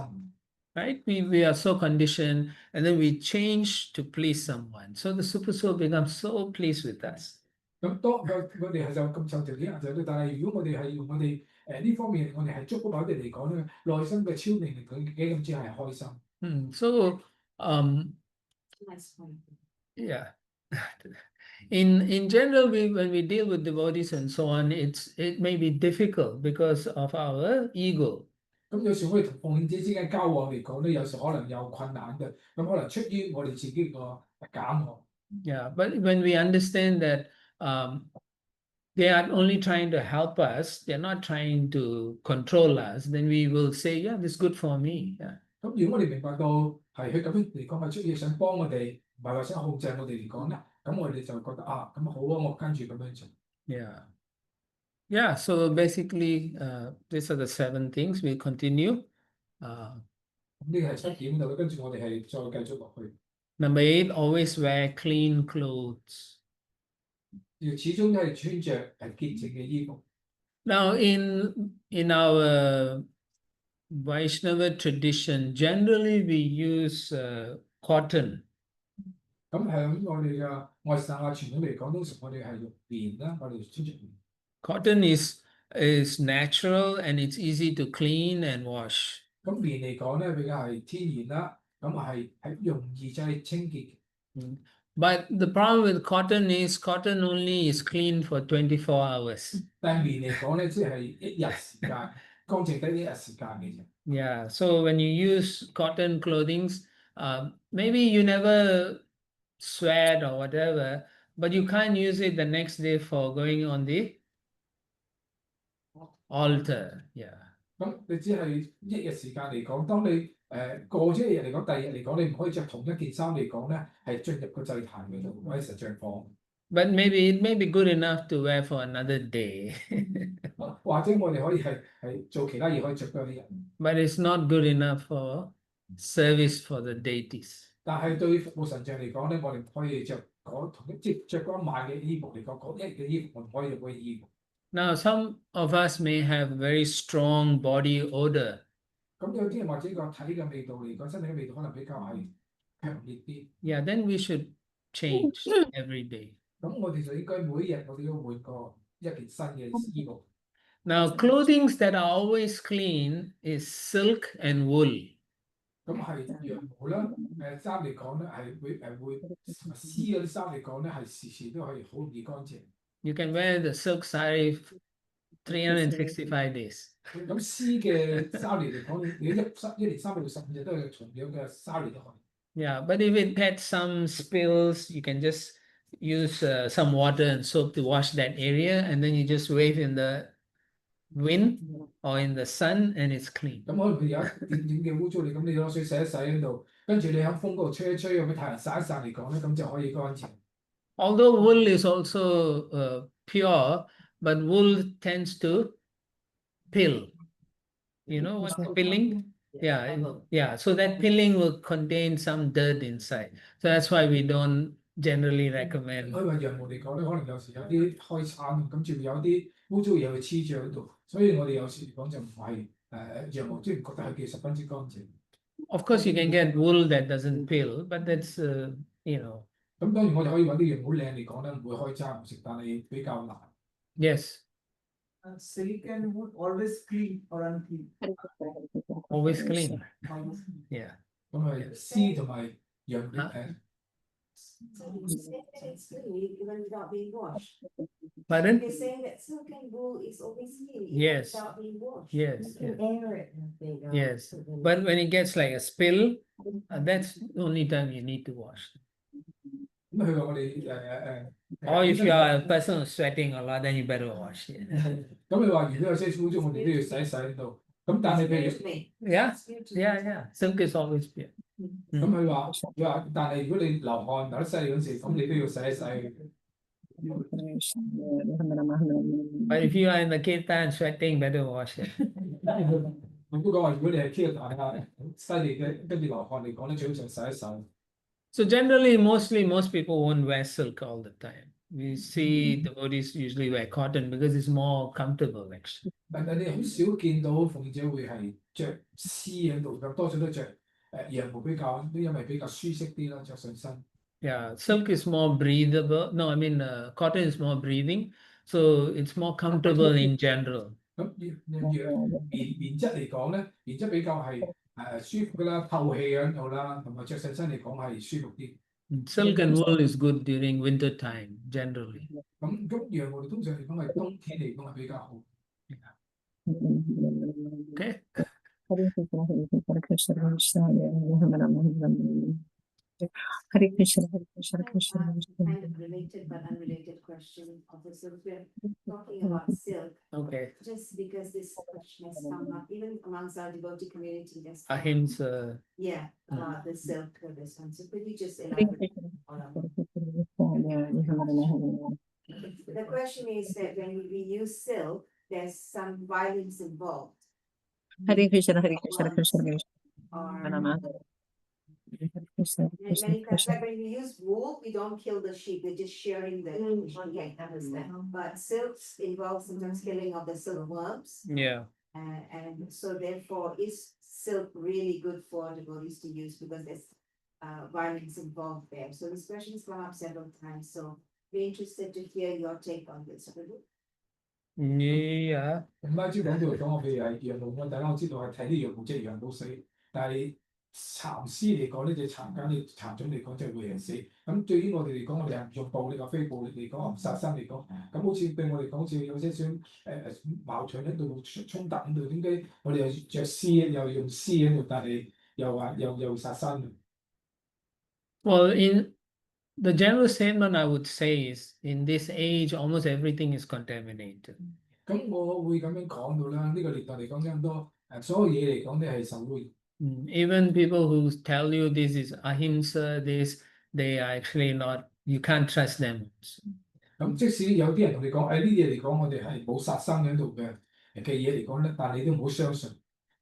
Right? We are so conditioned, and then we change to please someone. So the super soul becomes so pleased with us. 咁當我哋係就咁受條件限制，但係如果我哋係用我哋呢方面，我哋係祝福我哋嚟講咧，內心嘅超靈嚟講幾咁之係開心。So, Nice point. yeah. In general, when we deal with devotees and so on, it may be difficult because of our ego. 咁有時我哋同奉獻者之間交往嚟講咧，有時可能有困難嘅，咁可能出於我哋自己個減學。 Yeah, but when we understand that they are only trying to help us, they're not trying to control us, then we will say, yeah, this is good for me. Yeah. 咁如果我哋明白到係佢咁樣嚟講係出於想幫我哋，唔係話想控制我哋嚟講咧，咁我哋就覺得啊，咁好啊，我跟住咁樣做。 Yeah. Yeah, so basically, these are the 7 things. We continue. 咁呢個係7點度，跟住我哋係再繼續落去。 Number 8, always wear clean clothes. 要始終都係穿着係潔淨嘅衣服。 Now, in our Vaishnava tradition, generally we use cotton. 咁喺我哋嘅外省啊傳統嚟講，通常我哋係用棉啦，我哋穿着棉。 Cotton is natural and it's easy to clean and wash. 咁棉嚟講咧比較係天然啦，咁係容易就係清潔。 But the problem with cotton is cotton only is clean for 24 hours. 但係棉嚟講咧，即係一日時間，乾淨得一日時間嘅啫。 Yeah, so when you use cotton clothing, maybe you never sweat or whatever, but you can't use it the next day for going on the altar. Yeah. 咁你只係一日時間嚟講，當你過咗一日嚟講，第二日嚟講，你唔可以着同一件衫嚟講咧，係進入個祭壇嗰度或者實像房。 But maybe it may be good enough to wear for another day. 或者我哋可以係做其他嘢可以着多啲日。 But it's not good enough for service for the deities. 但係對服務神像嚟講咧，我哋唔可以着即係着嗰一晚嘅衣服嚟講，嗰一日嘅衣服我唔可以用嗰啲衣服。 Now, some of us may have very strong body odor. 咁有啲人或者個體嘅味道嚟講，身體嘅味道可能比較係強烈啲。 Yeah, then we should change every day. 咁我哋就應該每日我哋要換過一件新嘅衣服。 Now, clothing that are always clean is silk and wool. 咁係羊毛啦，衫嚟講咧係會絲嗰啲衫嚟講咧係時時都可以好容易乾淨。 You can wear the silk saree 365 days. 咁絲嘅衫嚟講，你一年365日都係同樣嘅衫嚟都可以。 Yeah, but if it had some spills, you can just use some water and soap to wash that area, and then you just wave in the wind or in the sun, and it's clean. 咁可能佢有一點點嘅污糟嚟，咁你攞水洗一洗喺度，跟住你喺風嗰度吹一吹，咁太陽曬一曬嚟講咧，咁就可以乾淨。 Although wool is also pure, but wool tends to pill. You know what pilling? Yeah. So that pilling will contain some dirt inside. So that's why we don't generally recommend. 因為羊毛嚟講咧，可能有時有啲開餐，咁就會有啲污糟嘢會黐住喺度，所以我哋有時嚟講就唔係羊毛，即係唔覺得係幾十分之乾淨。 Of course, you can get wool that doesn't pill, but that's you know. 咁當然我哋可以揾啲羊好靚嚟講咧，唔會開餐唔食，但係比較難。 Yes, Silk and wood always clean or unclean. always clean. Always clean. Yeah. 咁係絲同埋羊So you're saying that it's clean even without being washed. Pardon? You're saying that silk and wool is always clean even Yes. without being washed. Yes. You can air it and thing, Yes. so then- But when it gets like a spill, that's the only time you need to wash. 咁佢話我哋Or if you are a person who's sweating a lot, then you better wash it. 咁你話如果有些污糟，我哋都要洗一洗喺度。咁但係譬 Excuse 如 me. Yeah, Excuse me. yeah. Silk is always pure. 咁佢話但係如果你流汗流得犀利嗰陣時，咁你都要洗一洗。But if you are in the kirtan sweating, better wash it. 咁都講話，如果你係 Q 大下犀利嘅，跟住流汗嚟講咧，最好就洗一洗。So generally, most people won't wear silk all the time. We see devotees usually wear cotton because it's more comfortable, actually. 但係你好少見到鳳姐會係着絲喺度，咁多數都着羊毛比較，都因為比較舒適啲啦，着上身。Yeah, silk is more breathable. No, I mean, cotton is more breathing, so it's more comfortable in general. 咁棉質嚟講咧，棉質比較係舒服噶啦，透氣喺度啦，同埋着上身嚟講係舒服啲。Silk and wool is good during winter time, generally. 咁羊毛通常嚟講係冬天嚟講係比較好。Okay. Hare Krishna, Hare Krishna, Krishna Kind of related but unrelated question of the silk. We're talking about silk, Okay. just because this question has come up, even amongst our devotee community, there's come up. Ahimsa. Yeah, about the silk for this one. So could you just elaborate on that? The question is that when we use silk, there's some violence involved. Hare Krishna, Hare Krishna, Krishna Or Krishna. many times, like when we use wool, we don't kill the sheep, we're just shearing the sheep. I understand. But silks involve sometimes killing of the silkworms. Yeah. And so therefore, is silk really good for devotees to use because there's violence involved there? So this question has come up several times. So be interested to hear your take on this. Yeah. 咁拉招講到嚟講，我譬如係羊毛咁，大家我知道係睇啲羊毛即係羊毛死，但係你蠶絲嚟講呢隻蠶繭你蠶種嚟講就係會人死。咁對於我哋嚟講，我哋係唔用暴力或非暴力嚟講，唔殺生嚟講，咁好似對我嚟講，好似有些少矛盾喺度衝突喺度。點解我哋又着絲又用絲喺度，但係又話又殺生？ Well, in the general statement, I would say is in this age, almost everything is contaminated. 咁我會咁樣講到啦，呢個年代嚟講差唔多所有嘢嚟講咧係受污染。Even people who tell you this is ahimsa, they are actually not, you can't trust them. 咁即使有啲人同你講，呢啲嘢嚟講，我哋係冇殺生喺度嘅嘢嚟講咧，但係你都唔好相信。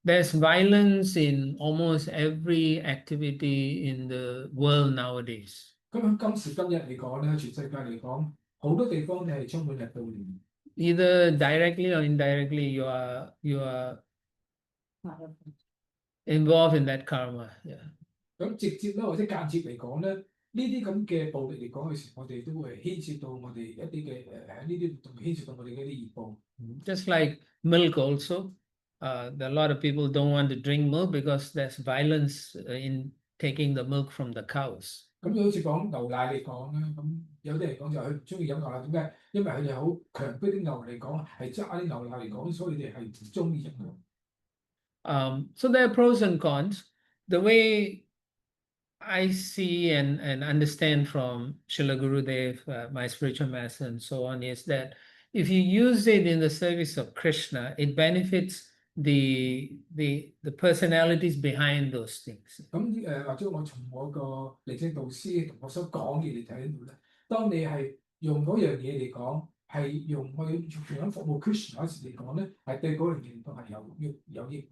There's violence in almost every activity in the world nowadays. 咁喺今時今日嚟講咧，全世界嚟講，好多地方你係充滿日暴亂。Either directly or indirectly, you are involved in that karma. Yeah. 咁直接咧或者間接嚟講咧，呢啲咁嘅暴力嚟講嘅時，我哋都會牽涉到我哋一啲嘅呢啲活動牽涉到我哋嘅啲業報。Just like milk also, there are a lot of people don't want to drink milk because there's violence in taking the milk from the cows. 咁好似講牛奶嚟講咧，咁有啲人講就係佢唔中意飲牛奶，點解？因為佢哋好強迫啲牛嚟講係揸啲牛奶嚟講，所以佢哋係唔中意飲嘅。So there are pros and cons. The way I see and understand from Srila Gurudev, my spiritual master, and so on, is that if you use it in the service of Krishna, it benefits the personalities behind those things. 咁或者我從我個靈性導師同我所講嘅嚟睇到咧，當你係用嗰樣嘢嚟講，係用去服務 Krishna 嗰時嚟講咧，係對嗰樣嘢嚟講係有益。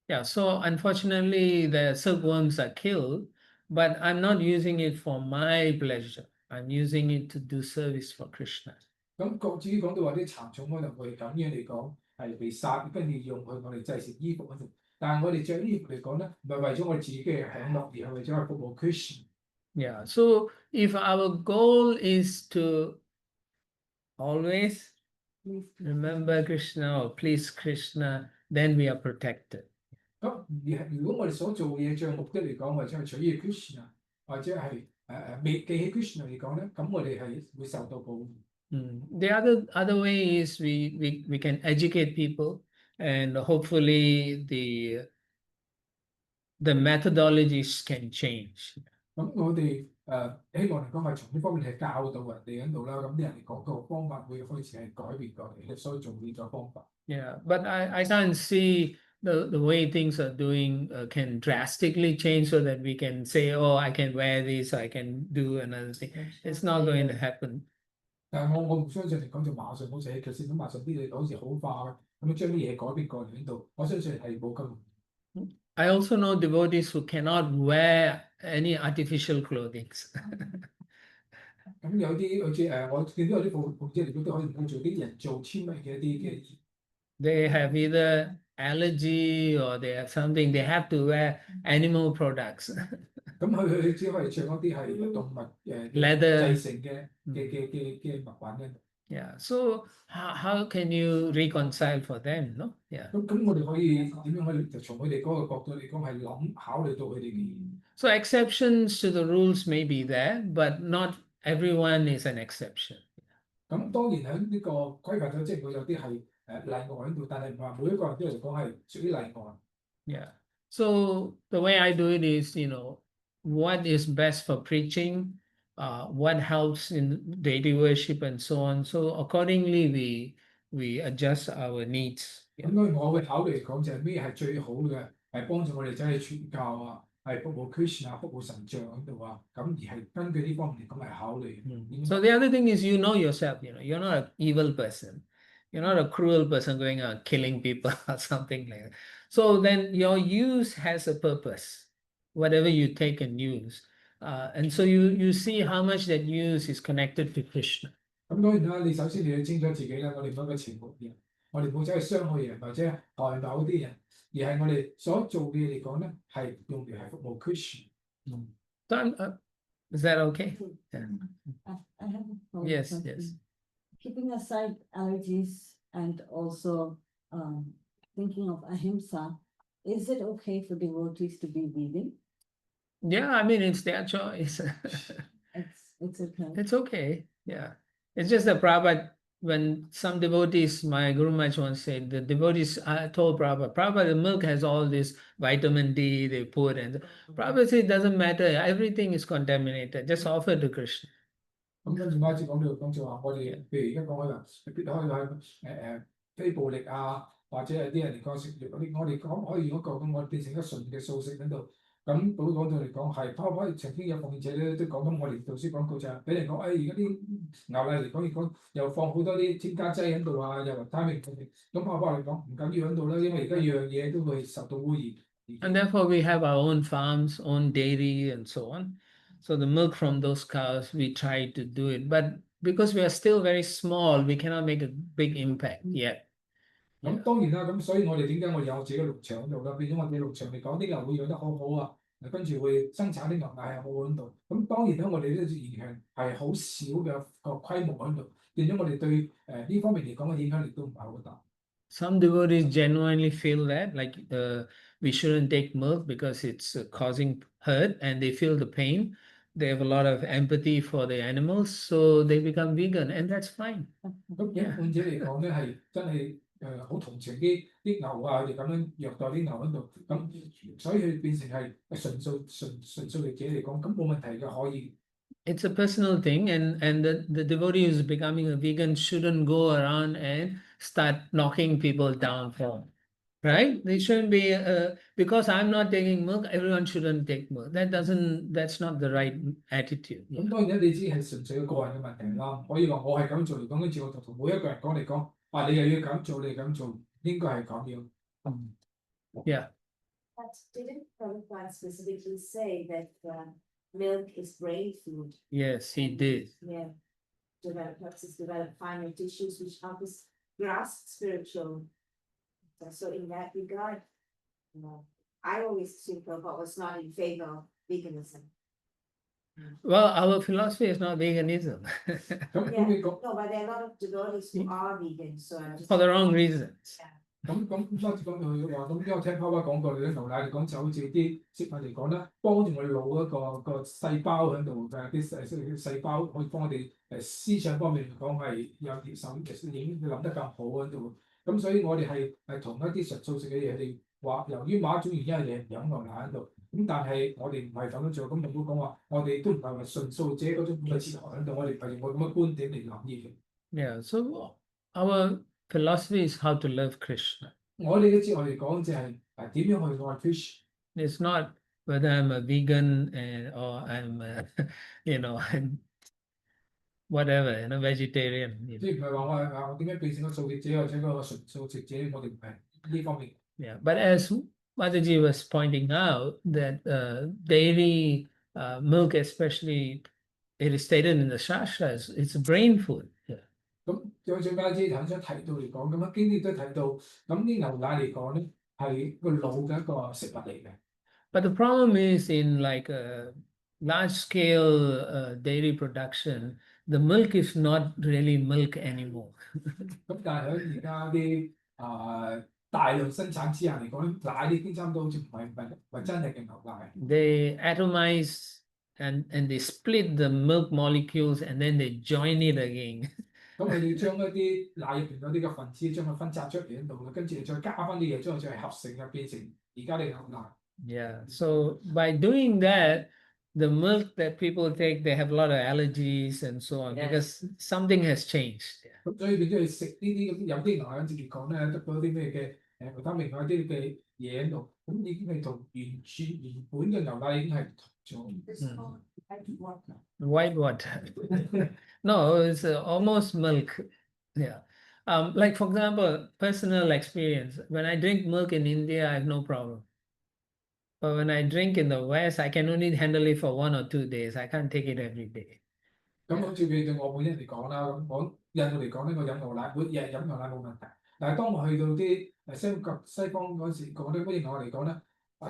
Yeah, so unfortunately, the silkworms are killed, but I'm not using it for my pleasure. I'm using it to do service for Krishna. 咁至於講到話啲蠶蟲可能會咁樣嚟講係被殺，跟住用去我哋製成衣服嗰度。但係我哋着衣服嚟講咧，唔係為咗我哋自己嘅享樂，而係為咗去服務 Krishna。Yeah, so if our goal is to always remember Krishna or please Krishna, then we are protected. 咁如果我哋所做嘅嘢，將目的嚟講，或者係取悅 Krishna，或者係未記起 Krishna 嚟講咧，咁我哋係會受到保護。The other way is we can educate people, and hopefully the methodologies can change. 咁我哋希望嚟講係從呢方面係教導人哋喺度啦，咁啲人嚟講個方法會開始係改變過嚟，所以做呢個方法。Yeah, but I can't see the way things are doing can drastically change so that we can say, oh, I can wear this, I can do another thing. It's not going to happen. 但係我唔相信嚟講就馬上好似喺佢先咁馬上啲嘢好似好化咁樣將啲嘢改變過嚟呢度，我相信係冇咁容易。I also know devotees who cannot wear any artificial clothing. 咁有啲好似我見到有啲奉者嚟講都可以唔做啲人造纖維嘅一啲嘅。They have either allergy or they have something, they have to wear animal products. 咁佢只可以着一啲係動物Leather 製成嘅物品咧。Yeah, so how can you reconcile for them? No, yeah. 咁我哋可以點樣可以就從佢哋嗰個角度嚟講係考慮到佢哋嘅。So exceptions to the rules may be there, but not everyone is an exception. 咁當然喺呢個規範咗，即係佢有啲係例外喺度，但係唔係話每一個人都嚟講係屬於例外。Yeah. So the way I do it is, what is best for preaching, what helps in daily worship and so on. So accordingly, we adjust our needs. 咁當然我會考慮嚟講就係咩係最好嘅，係幫助我哋走去傳教啊，係服務 Krishna 啊，服務神像喺度啊，咁而係根據呢方面嚟講係考慮。So the other thing is you know yourself, you're not an evil person. You're not a cruel person going out killing people or something like that. So then your use has a purpose, whatever you take and use. And so you see how much that use is connected to Krishna. 咁當然啦，你首先你要清楚自己啦，我哋唔係一個情目人，我哋冇走去傷害人或者害某啲人，而係我哋所做嘅嘢嚟講咧，係用嚟係服務 Krishna。So is that okay? Yeah. I have a follow-up Yes, question. yes. Keeping aside allergies and also thinking of ahimsa, is it okay for devotees to be vegan? Yeah, I mean, it's their choice. It's okay. It's okay. Yeah. It's just that Prabhupada, when some devotees, my Guru Maharaj once said, the devotees told Prabhupada, the milk has all this vitamin D they put, and Prabhupada said, it doesn't matter, everything is contaminated, just offer to Krishna. 咁跟住馬子講到講就話，我哋譬如而家講開話，可以喺非暴力啊，或者有啲人嚟講食藥嗰啲，我哋講可以嗰個咁，我變成一個純嘅素食喺度。咁到講到嚟講係，可以曾經有奉者咧都講緊，我哋導師廣告就係俾人講，而家啲牛奶嚟講又放好多啲添加劑喺度啊，又維他命嗰啲，咁嚟講唔緊要喺度啦，因為而家樣嘢都會受到污染。And therefore we have our own farms, own dairy and so on. So the milk from those cows, we try to do it. But because we are still very small, we cannot make a big impact yet. 咁當然啦，咁所以我哋點解我哋有自己嘅農場喺度啦？變咗我哋農場嚟講，啲牛會養得好好啊，跟住會生產啲牛奶係好喺度。咁當然啦，我哋呢個影響係好少嘅個規模喺度，變咗我哋對呢方面嚟講嘅影響力都唔係好大。Some devotees genuinely feel that, like we shouldn't take milk because it's causing hurt, and they feel the pain. They have a lot of empathy for the animals, so they become vegan, and that's fine. 咁有患者嚟講咧，係真係好同情啲牛啊，佢哋咁樣虐待啲牛喺度，咁所以佢變成係純素食者嚟講，咁冇問題嘅，可以。It's a personal thing, and the devotee who's becoming a vegan shouldn't go around and start knocking people down for, right? They shouldn't be because I'm not taking milk, everyone shouldn't take milk. That's not the right attitude. 咁當然咧，你知係純粹個人嘅問題啦，可以話我係咁做嚟講，跟住我就同每一個人講嚟講，你又要咁做，你咁做，應該係咁樣。Yeah. But didn't Prabhupada specifically say that milk is brain food? Yes, he did. Yeah. Helps us develop finer tissues which help us grasp spiritual. So in that regard, I always think Prabhupada was not in favor of veganism. Well, our philosophy is not veganism. Yeah. No, but there are a lot of devotees who are vegan, so I'm just For the wrong reasons. 咁多次講到佢話，咁因為我聽爸爸講過，你啲牛奶嚟講就好似啲食物嚟講啦，幫助我哋腦一個細胞喺度嘅啲細胞，可以幫我哋思想方面嚟講係有啲手，其實已經諗得更好喺度。咁所以我哋係同一啲純素食嘅嘢，你話由於某一種原因你唔飲牛奶喺度，咁但係我哋唔係咁樣做，咁唔好講話我哋都唔係話純素者嗰種咁嘅哲學喺度，我哋係用我咁嘅觀點嚟諗嘢嘅。Yeah, so our philosophy is how to love Krishna. 我哋都知我哋講就係點樣去愛 fish。 It's not whether I'm a vegan and or I'm you know I'm whatever, vegetarian. 即係唔係話我點樣變成個素食者或者個純素食者，我哋唔係呢方面。Yeah, but as Mataji was pointing out that dairy milk, especially it is stated in the Shastras, it's brain food. Yeah. 咁再加之頭先提到嚟講，咁樣經典都提到，咁啲牛奶嚟講咧係個腦嘅一個食物嚟嘅。But the problem is in like a large scale dairy production, the milk is not really milk anymore. 咁但係喺而家啲大量生產之下嚟講，奶已經差唔多好似唔係真係嘅牛奶。They atomize and they split the milk molecules and then they join it again. 咁佢哋將一啲奶入邊嗰啲嘅分子將佢分拆出嚟喺度啦，跟住再加翻啲嘢，將佢再合成啊，變成而家嘅牛奶。Yeah, so by doing that, the milk that people take, they have a lot of allergies and so on because something has changed. 咁所以變咗你食呢啲咁有啲牛奶直接講咧，得到啲咩嘅維他命啊啲嘅嘢喺度，咁已經係同原本嘅牛奶已經係唔同咗。White water. No, it's almost milk. Yeah. Like for example, personal experience. When I drink milk in India, I have no problem. But when I drink in the West, I can only handle it for 1 or 2 days. I can't take it every day. 咁好似對我本人嚟講啦，咁我印度嚟講咧，我飲牛奶，每日飲牛奶冇問題。但係當我去到啲西方嗰時講咧，嗰啲我嚟講咧，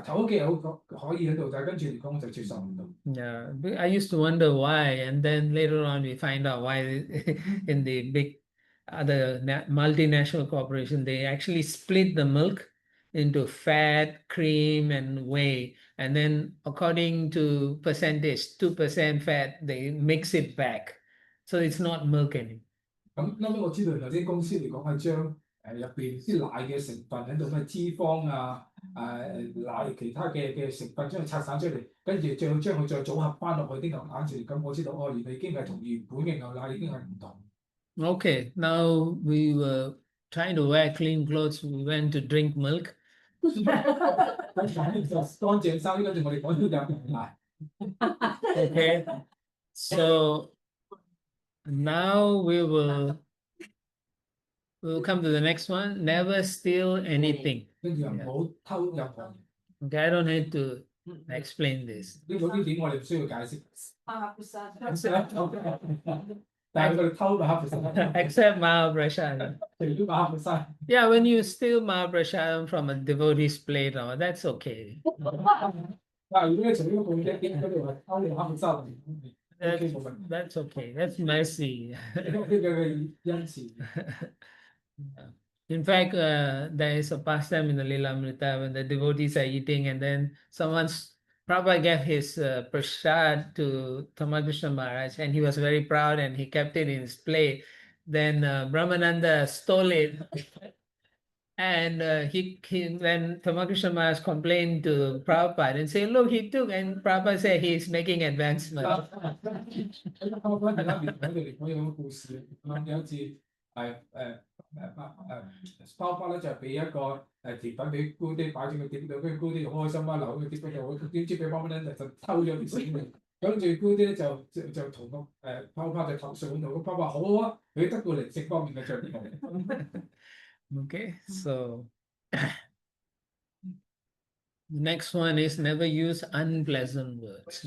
頭嗰幾日可以喺度，但係跟住嚟講我就接受唔到。Yeah, I used to wonder why, and then later on we find out why in the big other multinational corporation, they actually split the milk into fat, cream, and whey. And then according to percentage, 2% fat, they mix it back. So it's not milk anymore. 咁後尾我知道有啲公司嚟講係將入邊啲奶嘅成分喺度咩脂肪啊、奶其他嘅成分將佢拆散出嚟，跟住再將佢再組合翻落去啲牛奶住，咁我知道哦，原來已經係同原本嘅牛奶已經係唔同。Okay, now we were trying to wear clean clothes. We went to drink milk. 咁乾淨衫，跟住我哋講咗飲牛奶。Okay, so now we'll come to the next one. Never steal anything. 跟住又唔好偷任何嘢。Okay, I don't need to explain this. 呢點我哋唔需要解釋。100%. 但係佢哋偷100%。Except Mahaprasad. 除咗100%。Yeah, when you steal Mahaprasad from a devotee's plate, oh, that's okay. 但係如果你除咗半隻點，佢哋話偷你100%。That's okay. That's mercy. 呢嘅恩慈。In fact, there is a pastime in the Lilamrita when the devotees are eating and then Prabhupada gave his prasad to Ramakrishna Maharaj and he was very proud and he kept it in his plate. Then Brahmananda stole it. And when Ramakrishna Maharaj complained to Prabhupada and said, look, he took, and Prabhupada said he's making advancement. 包包咧就係俾一個甜品俾姑爹擺住個碟度，跟住姑爹好開心啊，留個碟喺度，點知俾包包咧就偷咗啲錢，跟住姑爹就同個包包就投訴嗰度，個包包好啊，佢得到零食方面嘅獎勵。Okay, so the next one is never use unpleasant words.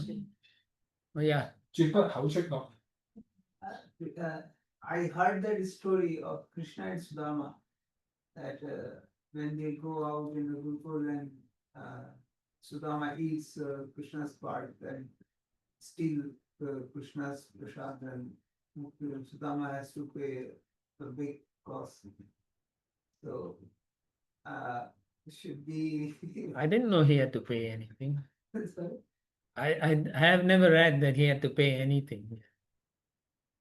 Oh yeah. 絕不口出惡。I heard that story of Krishna and Sudama that when they go out in the Gurukul and Sudama eats Krishna's part and steal Krishna's prasad and Sudama has to pay a big cost. So should be. I didn't know he had to pay anything. I have never read that he had to pay anything.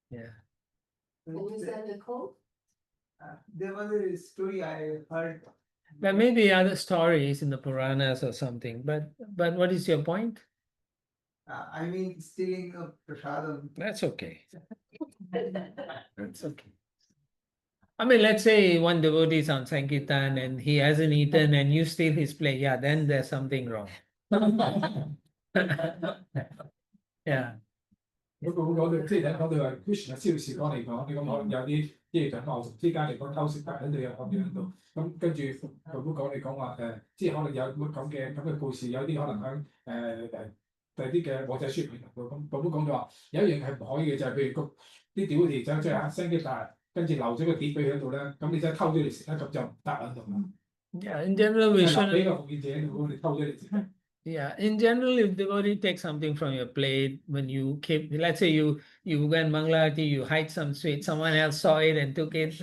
Yeah. And is that the quote? There was a story I heard. There may be other stories in the Puranas or something, but what is your point? I mean, stealing a prasadam. That's okay. That's okay. I mean, let's say one devotee is on Sankirtan and he hasn't eaten and you steal his plate. Yeah, then there's something wrong. Yeah. 不過講到即係講到話 Krishna 燒時講嚟講，你咁可能有啲即係同外族之間嚟講偷食但喺度有咁樣喺度，咁跟住佢都講你講話即係可能有咁嘅故事，有啲可能喺第啲嘅國際書評度，咁佢都講咗話有一樣係唔可以嘅，就係譬如啲屌條仔即係聲機大，跟住留咗個碟俾佢喺度咧，咁你真係偷咗嚟食咧，咁就唔得喺度啦。Yeah, in general, we 俾 shouldn't. 個奉獻者喺度，你偷咗嚟食。Yeah, in general, if devotee takes something from your plate, when you keep, let's say you went Mangalati, you hide some sweet, someone else saw it and took it.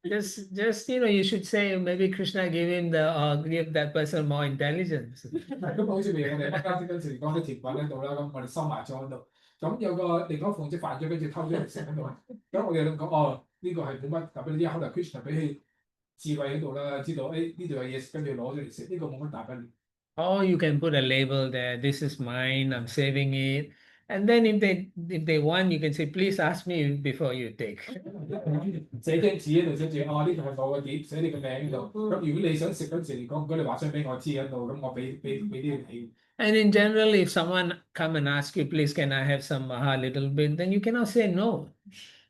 Just you should say maybe Krishna gave him give that person more intelligence. 咁好似譬如我哋啱先嗰時講啲甜品喺度啦，咁我哋收埋咗喺度，咁有個另一奉即犯咗，跟住偷咗嚟食喺度，咁我哋咁講呢個係冇乜特別，啲可能 Krishna 俾佢智慧喺度啦，知道呢度有嘢，跟住攞咗嚟食，呢個冇乜大不了。Or you can put a label there, this is mine, I'm saving it. And then if they want, you can say, please ask me before you take. 寫張紙喺度寫住呢個係我個碟，寫你個名喺度。咁如果你想食嗰時嚟講，如果你話想俾我知喺度，咁我俾啲你。And in general, if someone come and ask you, please can I have some maha little bit, then you cannot say no.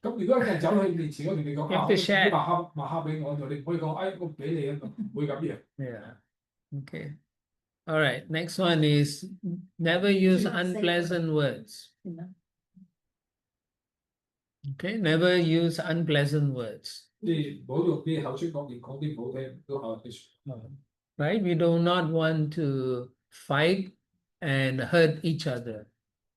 咁如果有人走去面前嗰度，你講你麻蝦俾我度，你唔可以講我俾你喺度，唔會咁樣。Yeah. Okay. All right. Next one is never use unpleasant words. Okay. Never use unpleasant words. 即係唔好用啲口出惡言，講啲唔好聽都口啲説話。Right? We do not want to fight and hurt each other.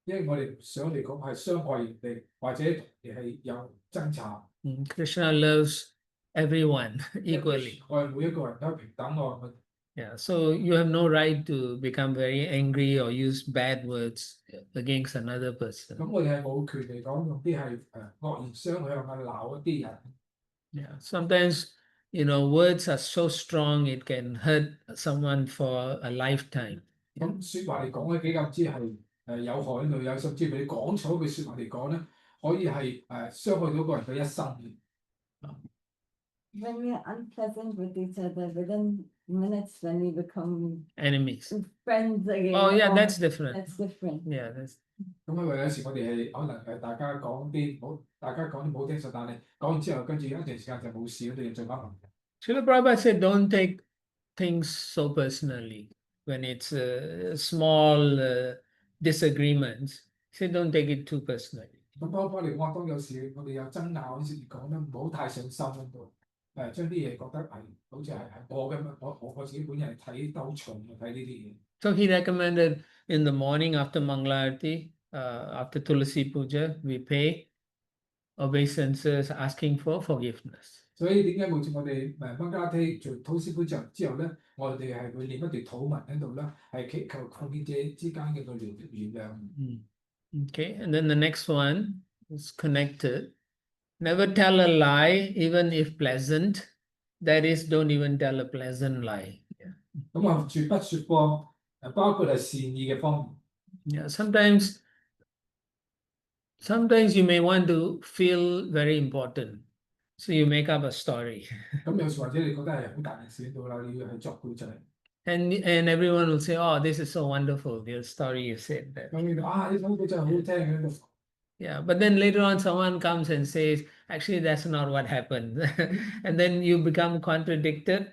因為我哋唔想嚟講係傷害人哋，或者同人哋係有爭吵。Krishna loves everyone equally. 我哋每一個人都係平等愛。Yeah, so you have no right to become very angry or use bad words against another person. 咁我哋係冇權嚟講用啲係惡言相向啊鬧一啲人。Yeah, sometimes words are so strong it can hurt someone for a lifetime. 咁説話嚟講咧，比較之係有害女友，甚至乎你講錯句説話嚟講咧，可以係傷害到個人嘅一生嘅。When we are unpleasant with each other, within minutes when we become enemies, friends again. Oh yeah, that's different. That's different. Yeah, that's. 咁因為有時我哋係可能大家講啲唔好聽實，但係講完之後，跟住一段時間就冇事，嗰啲人再翻嚟。Srila Prabhupada said, don't take things so personally when it's small disagreements. He said, don't take it too personally. 咁幫嚟講，當有時我哋有爭拗嗰時嚟講咧，唔好太上心喺度。將啲嘢覺得係好似係我咁樣，我自己本人睇得好重睇呢啲嘢。So he recommended in the morning after Mangalarti, after Tulasi Puja, we pay obeisances asking for forgiveness. 所以點解每次我哋孟加拉做土司杯之後咧，我哋係會念一段土文喺度啦，係祈求奉獻者之間嘅個原諒。Okay, and then the next one is connected. Never tell a lie, even if pleasant. That is, don't even tell a pleasant lie. 咁啊，絕不説謊，包括係善意嘅方面。Yeah, sometimes you may want to feel very important, so you make up a story. 咁有時或者你覺得係好大件事到啦，你要係作故仔。And everyone will say, "Oh, this is so wonderful, the story you said that." 咁你呢首歌真係好聽嘅。Yeah, but then later on someone comes and says, actually, that's not what happened. And then you become contradicted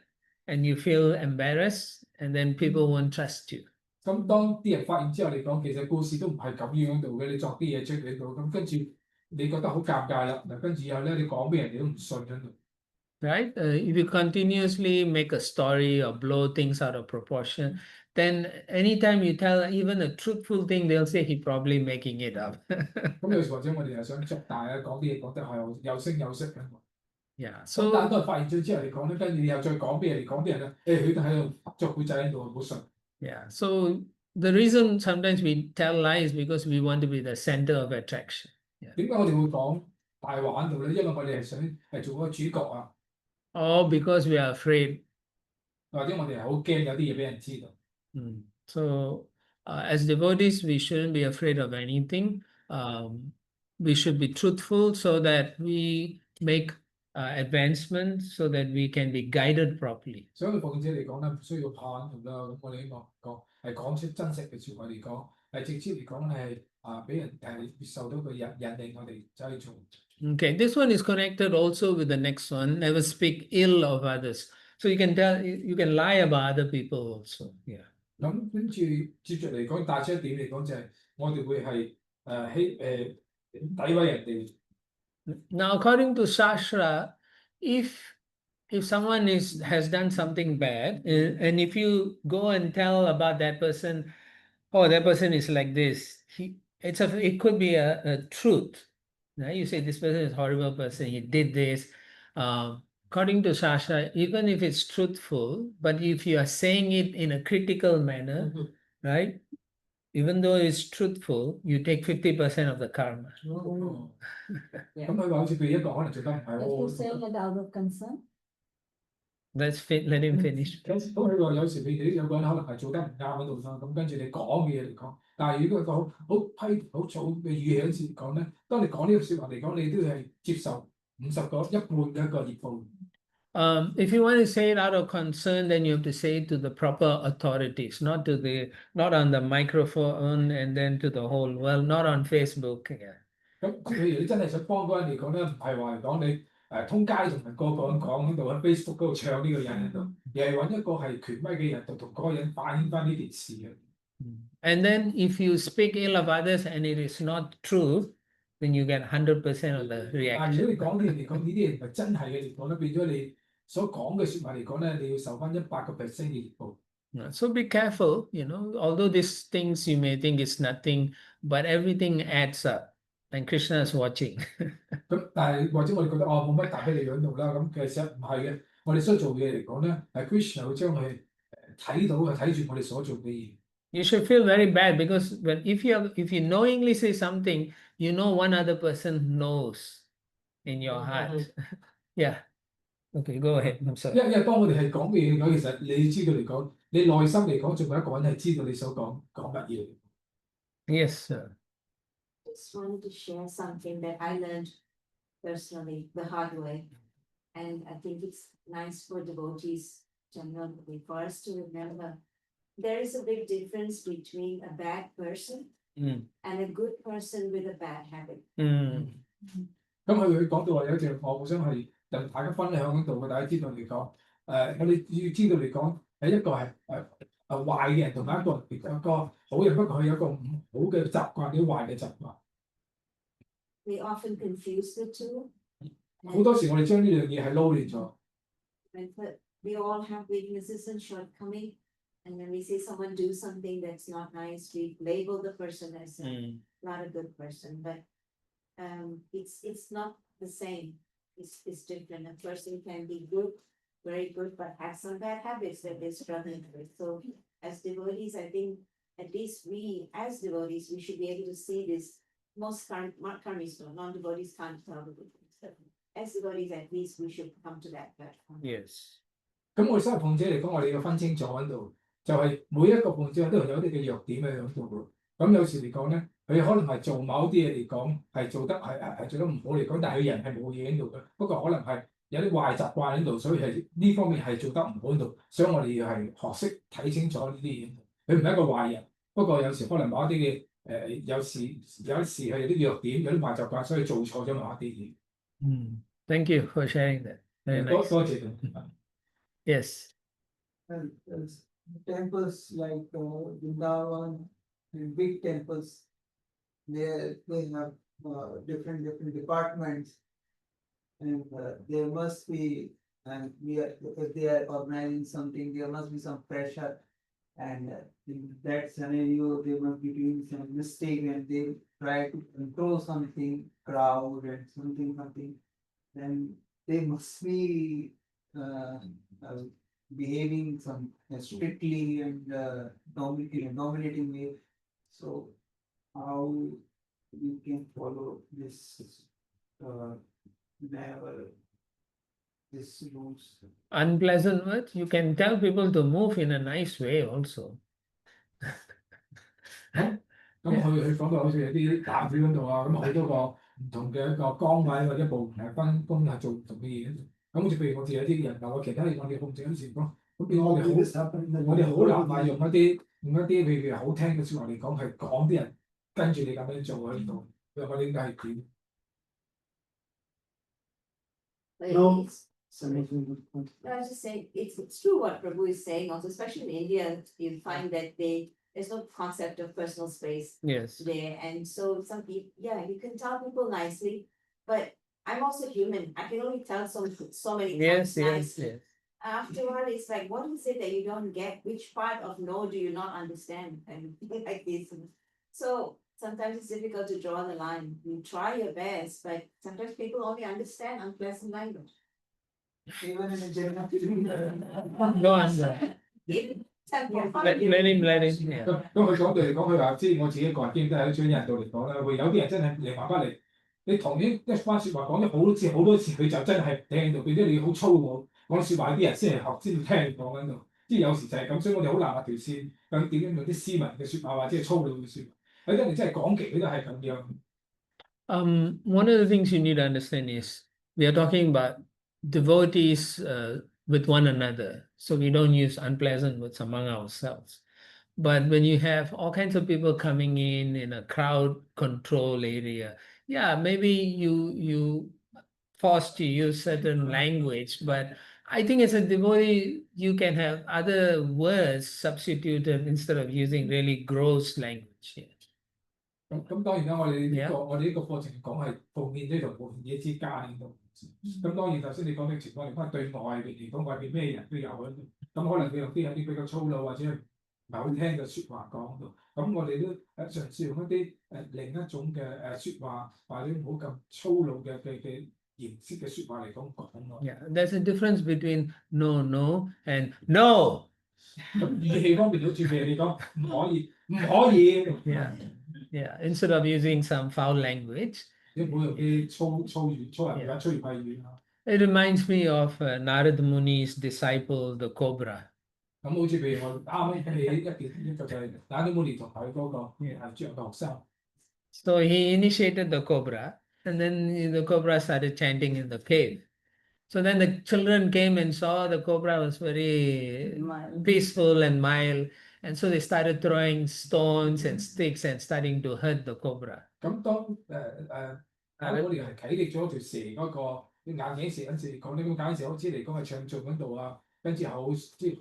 and you feel embarrassed and then people won't trust you. 咁當啲人發現之後嚟講，其實故事都唔係咁樣度嘅，你作啲嘢出嚟度，咁跟住你覺得好尷尬啦。嗱，跟住以後咧，你講俾人哋都唔信喺度。Right? If you continuously make a story or blow things out of proportion, then anytime you tell even a truthful thing, they'll say he probably making it up. 咁有時或者我哋係想作大啊，講啲嘢講得係有聲有色嘅。Yeah. So 但係當人發現咗之後嚟講咧，跟住又再講俾人哋講啲人咧，佢都喺度作故仔喺度，唔好信。Yeah. So the reason sometimes we tell lies because we want to be the center of attraction. 點解我哋會講大話喺度咧？因為我哋係想係做個主角啊。Or because we are afraid. 或者我哋係好驚有啲嘢俾人知道。So as devotees, we shouldn't be afraid of anything. We should be truthful so that we make advancement so that we can be guided properly. 所以對奉者嚟講咧，唔需要怕同啦。咁我哋希望講出真實嘅説話嚟講，直接嚟講係俾人受到佢引領我哋走去做。Okay, this one is connected also with the next one. Never speak ill of others. So you can tell, you can lie about other people also. Yeah. 咁跟住接住嚟講，帶出一點嚟講就係我哋會係詆毀人哋。Now, according to Shastra, if someone has done something bad, and if you go and tell about that person, oh, that person is like this, it could be a truth. Right? You say this person is a horrible person, he did this. According to Shastra, even if it's truthful, but if you are saying it in a critical manner, right? Even though it's truthful, you take 50% of the karma. 咁佢話好似譬如一個可能做得唔係 If you say it out of concern, Let him finish. 咁佢話有時譬如有個人可能係做得唔啱嗰度啦，咁跟住你講嘅嘢嚟講，但係如果一個好批好燥嘅語氣好似講咧，當你講呢個説話嚟講，你都係接受50個一半嘅一個業報。If you want to say it out of concern, then you have to say it to the proper authorities, not on the microphone and then to the whole world, not on Facebook. Yeah. 咁譬如你真係想幫嗰人嚟講咧，唔係話嚟講你通街同人個人講喺度喺 Facebook 嗰度唱呢個人喺度，而係揾一個係權威嘅人同嗰個人反映翻呢件事嘅。And then if you speak ill of others and it is not true, then you get 100% of the 但係如 reaction. 果你講啲嚟講呢啲嘢唔係真係嘅嚟講咧，變咗你所講嘅説話嚟講咧，你要受翻100%嘅業報。So be careful, although these things you may think it's nothing, but everything adds up. And Krishna is watching. 咁但係或者我哋覺得冇乜大嘅利喺度啦，咁其實唔係嘅。我哋所做嘅嘢嚟講咧，係 Krishna 會將佢睇到嘅，睇住我哋所做嘅嘢。You should feel very bad because if you knowingly say something, one other person knows in your heart. Yeah. Okay, go ahead. I'm sorry. 因為當我哋係講嘅嘢嚟講，其實你知道嚟講，你內心嚟講，仲有一個人係知道你所講乜嘢。Yes, sir. Just wanted to share something that I learned personally the hard way. And I think it's nice for devotees generally for us to remember. There is a big difference between a bad person and a good person with a bad habit. 咁佢講到話有一樣我好想係同大家分享喺度嘅，大家知道嚟講，我哋要知道嚟講，係一個係壞嘅人同埋一個好人，不過佢有一個唔好嘅習慣，啲壞嘅習慣。We often confuse the two. 好多時我哋將呢樣嘢係撈亂咗。But we all have weaknesses and shortcomings. And when we see someone do something that's not nice, we label the person as not a good person. But it's not the same. It's different. A person can be good, very good, but have some bad habits that they're struggling with. So as devotees, I think at least we, as devotees, we should be able to see this. Most karmis don't, non-devotees can't tell the difference. As devotees, at least we should come to that platform. Yes. 咁我哋身為奉者嚟講，我哋要分清楚喺度，就係每一個奉者都有啲嘅弱點喺度。咁有時嚟講咧，佢可能係做某啲嘢嚟講係做得唔好嚟講，但係佢人係冇嘢喺度嘅。不過可能係有啲壞習慣喺度，所以係呢方面係做得唔好喺度。所以我哋要係學識睇清楚呢啲嘢。佢唔係一個壞人，不過有時可能某一啲嘅有時係有啲弱點，有啲壞習慣，所以做錯咗某一啲嘢。Thank you for sharing that. Very nice. 多謝你。Yes. And temples like Vrindavan and big temples, they have different departments, and there must be, and if they are organizing something, there must be some pressure, and in that scenario, they must be doing some mistake, and they try to control something, crowd and something, then they must be behaving some strictly and dominating way. So how you can follow this rules? Unpleasant words. You can tell people to move in a nice way also. 咁佢講到好似有啲大會嗰度啊，咁好多個唔同嘅一個崗位或者部門係分工係做唔同嘅嘢。咁好似譬如我哋有啲人流啊，其他嘢我哋控制緊情況，咁變我哋好難話用一啲譬如好聽嘅説話嚟講，係講啲人跟住你咁樣做喺度，佢話你應該係點？ No. No, I was just saying, it's true what Prabhu is saying also, especially in India, you find that there's no concept of personal space Yes. there. And so some people, yeah, you can tell people nicely, but I'm also human. I can only tell so many Yes, times yes, nicely. yes. After a while, it's like, what is it that you don't get? Which part of no do you not understand? And like this. So sometimes it's difficult to draw the line. You try your best, but sometimes people only understand unpleasant language. Even in a general. Go on. Even temple. Let him, yeah. 咁佢講到嚟講，佢話即係我自己個人經驗都係喺專人度嚟講啦。會有啲人真係嚟話不嚟，你同一番説話講咗好多次，佢就真係聽到，變咗你好粗魯講説話啲人先係學先要聽講緊度。即係有時就係咁，所以我哋好難畫條線，究竟點樣用啲斯文嘅説話或者係粗魯嘅説話。有啲人真係講極佢都係咁樣。One of the things you need to understand is we are talking about devotees with one another, so we don't use unpleasant words among ourselves. But when you have all kinds of people coming in a crowd control area, yeah, maybe you forced to use certain language, but I think as a devotee, you can have other words substituted instead of using really gross language. Yeah. 咁當然啦，我哋呢個課程講係奉獻呢同奉獻者之間呢度。咁當然頭先你講嘅情況嚟講，對外邊嚟講，外邊咩人都有喺度。咁可能佢有啲有啲比較粗魯或者唔係好聽嘅説話講到。咁我哋都嘗試用一啲另一種嘅説話，或者唔好咁粗魯嘅形式嘅説話嚟講咯。Yeah, there's a difference between no, no and no. 咁語氣方面好似譬如你講唔可以。Yeah. Yeah, instead of using some foul language. It reminds me of Narada Muni's disciple, the cobra. So he initiated the cobra, and then the cobra started chanting in the cave. So then the children came and saw the cobra was very peaceful and mild. And so they started throwing stones and sticks and starting to hurt the cobra. 咁當我哋係啟迪咗條蛇嗰個眼鏡蛇嗰陣時講呢個眼鏡蛇，好似嚟講係唱頌嗰度啊，跟住好即係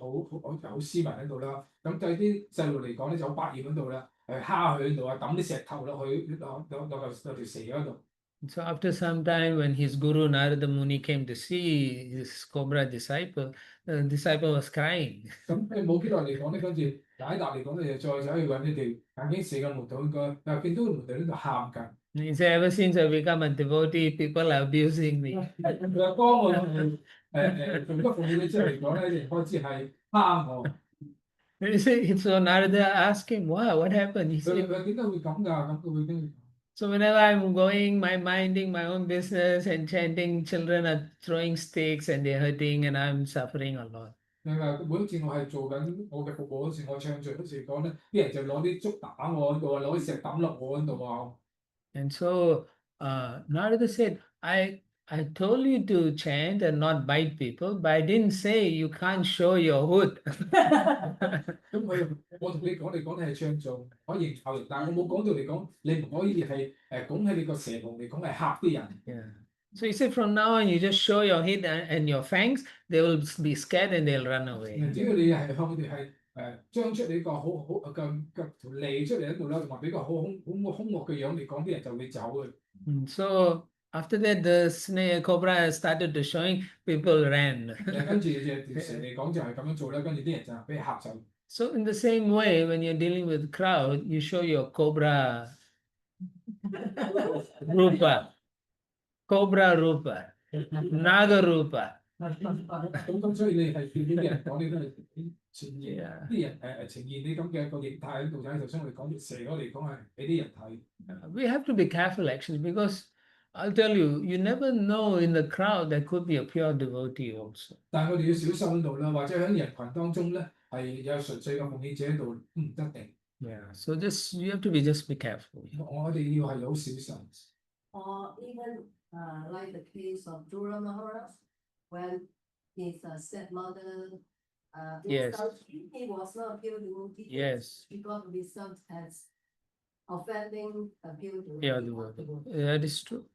好斯文喺度啦。咁對啲細路嚟講咧就好百厭喺度啦，蝦佢喺度啊，抌啲石頭落去落條蛇嗰度。So after some time, when his guru Narada Muni came to see his cobra disciple, the disciple was crying. 咁冇幾耐嚟講咧，跟住解答嚟講咧，就再走去揾呢條眼鏡蛇嘅門徒，應該又見到門徒喺度喊緊。He said, ever since I become a devotee, people are abusing me. 佢話當我從咗奉獻你出嚟講咧，你開始係蝦我。So Narada asked him, wow, what happened? He said, 佢點解會咁㗎？咁佢會點？ So whenever I'm going, minding my own business and chanting, children are throwing sticks and they're hurting and I'm suffering a lot. 你話每一次我係做緊我嘅服務嗰時，我唱罪嗰時講咧，啲人就攞啲竹打我喺度啊，攞啲石抌落我喺度啊。And so Narada said, I told you to chant and not bite people, but I didn't say you can't show your hood. 咁我同你講你係唱頌，可以教人，但係我冇講到你講，你唔可以係拱起你個蛇籠嚟講係嚇啲人。Yeah. So he said, from now on, you just show your head and your fangs, they will be scared and they'll run away. 只要你係向佢哋係張出你個好嘅條脷出嚟喺度啦，同埋比較好兇惡嘅樣嚟講，啲人就會走嘅。So after that, the snake cobra started to showing, people ran. 跟住條蛇嚟講就係咁樣做啦，跟住啲人就俾嚇走。So in the same way, when you're dealing with crowd, you show your cobra rupa, cobra rupa, naga rupa. 咁所以你係見啲人講，你都係呈現啲人呈現啲咁嘅個形態喺度，就係頭先我哋講蛇嗰嚟講係俾啲人睇。We have to be careful actually, because I'll tell you, you never know in the crowd there could be a pure devotee also. 但係我哋要小心喺度啦，或者喺人群當中咧係有純粹嘅奉獻者喺度，唔一定。Yeah, so you have to be just be careful. 我哋要係好小心。Or even like the case of Dhruva Maharaj, when his stepmother Yes. he was not a pure devotee. Yes. Because of his son as offending a pure devotee. Yeah, that is true.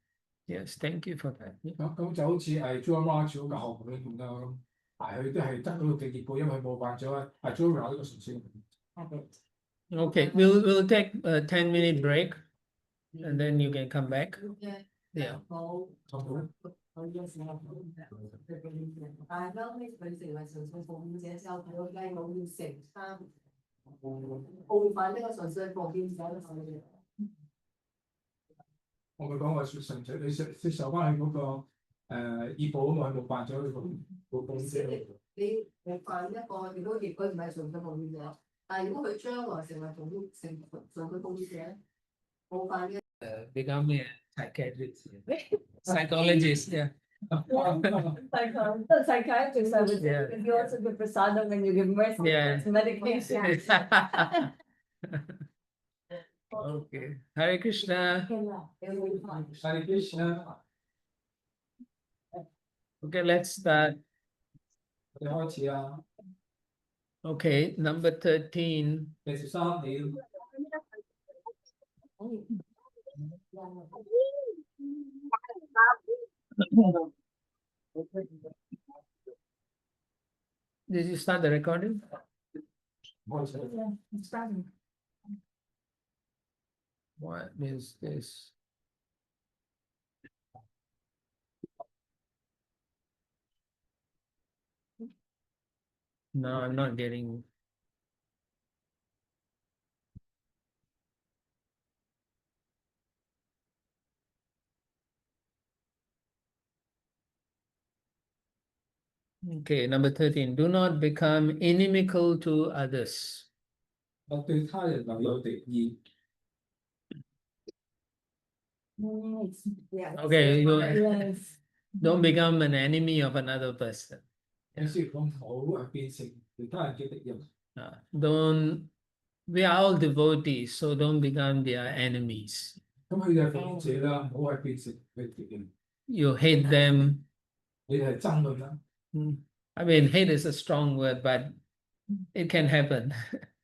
Yes, thank you for that. Yeah. 咁就好似係 Joe March 嗰個後母咁啦，咁佢都係得到嘅結果，因為佢冒犯咗Joe 呢個純粹嘅。 Okay, we'll take a 10-minute break, and then you can come back. Yeah. 但係後尾佢成為純粹奉獻者之後，佢個雞母要承擔冒犯呢個純粹奉獻者嘅罪業。我咪講話純粹你接受翻佢嗰個義報啊嘛，佢冒犯咗佢個奉獻者。你冒犯一個如果佢唔係純粹奉獻者，但係如果佢將來成為純粹奉獻者，冒犯嘅。Become a psychiatrist, psychologist. Yeah. Psychiatrist, I would say, Yeah. because you also give prasadam when you give mercy, Yeah. it's medication. Okay. Hare Krishna. Hare Krishna， Okay, let's start. 我哋開始啊， Okay, number 13. 第13條。 Did you start the recording? 開始。 What is this? No, I'm not getting. Okay, number 13. Do not become inimical to others. 我對他人留有敵意。 Okay, you Yes. don't become an enemy of another person. 有時講唔好變成其他人嘅敵人。 Don't. We are all devotees, so don't become their enemies. 咁佢哋係奉獻者啦，唔好係變成佢敵人。 You hate them. 你哋係憎佢啦。 I mean, hate is a strong word, but it can happen.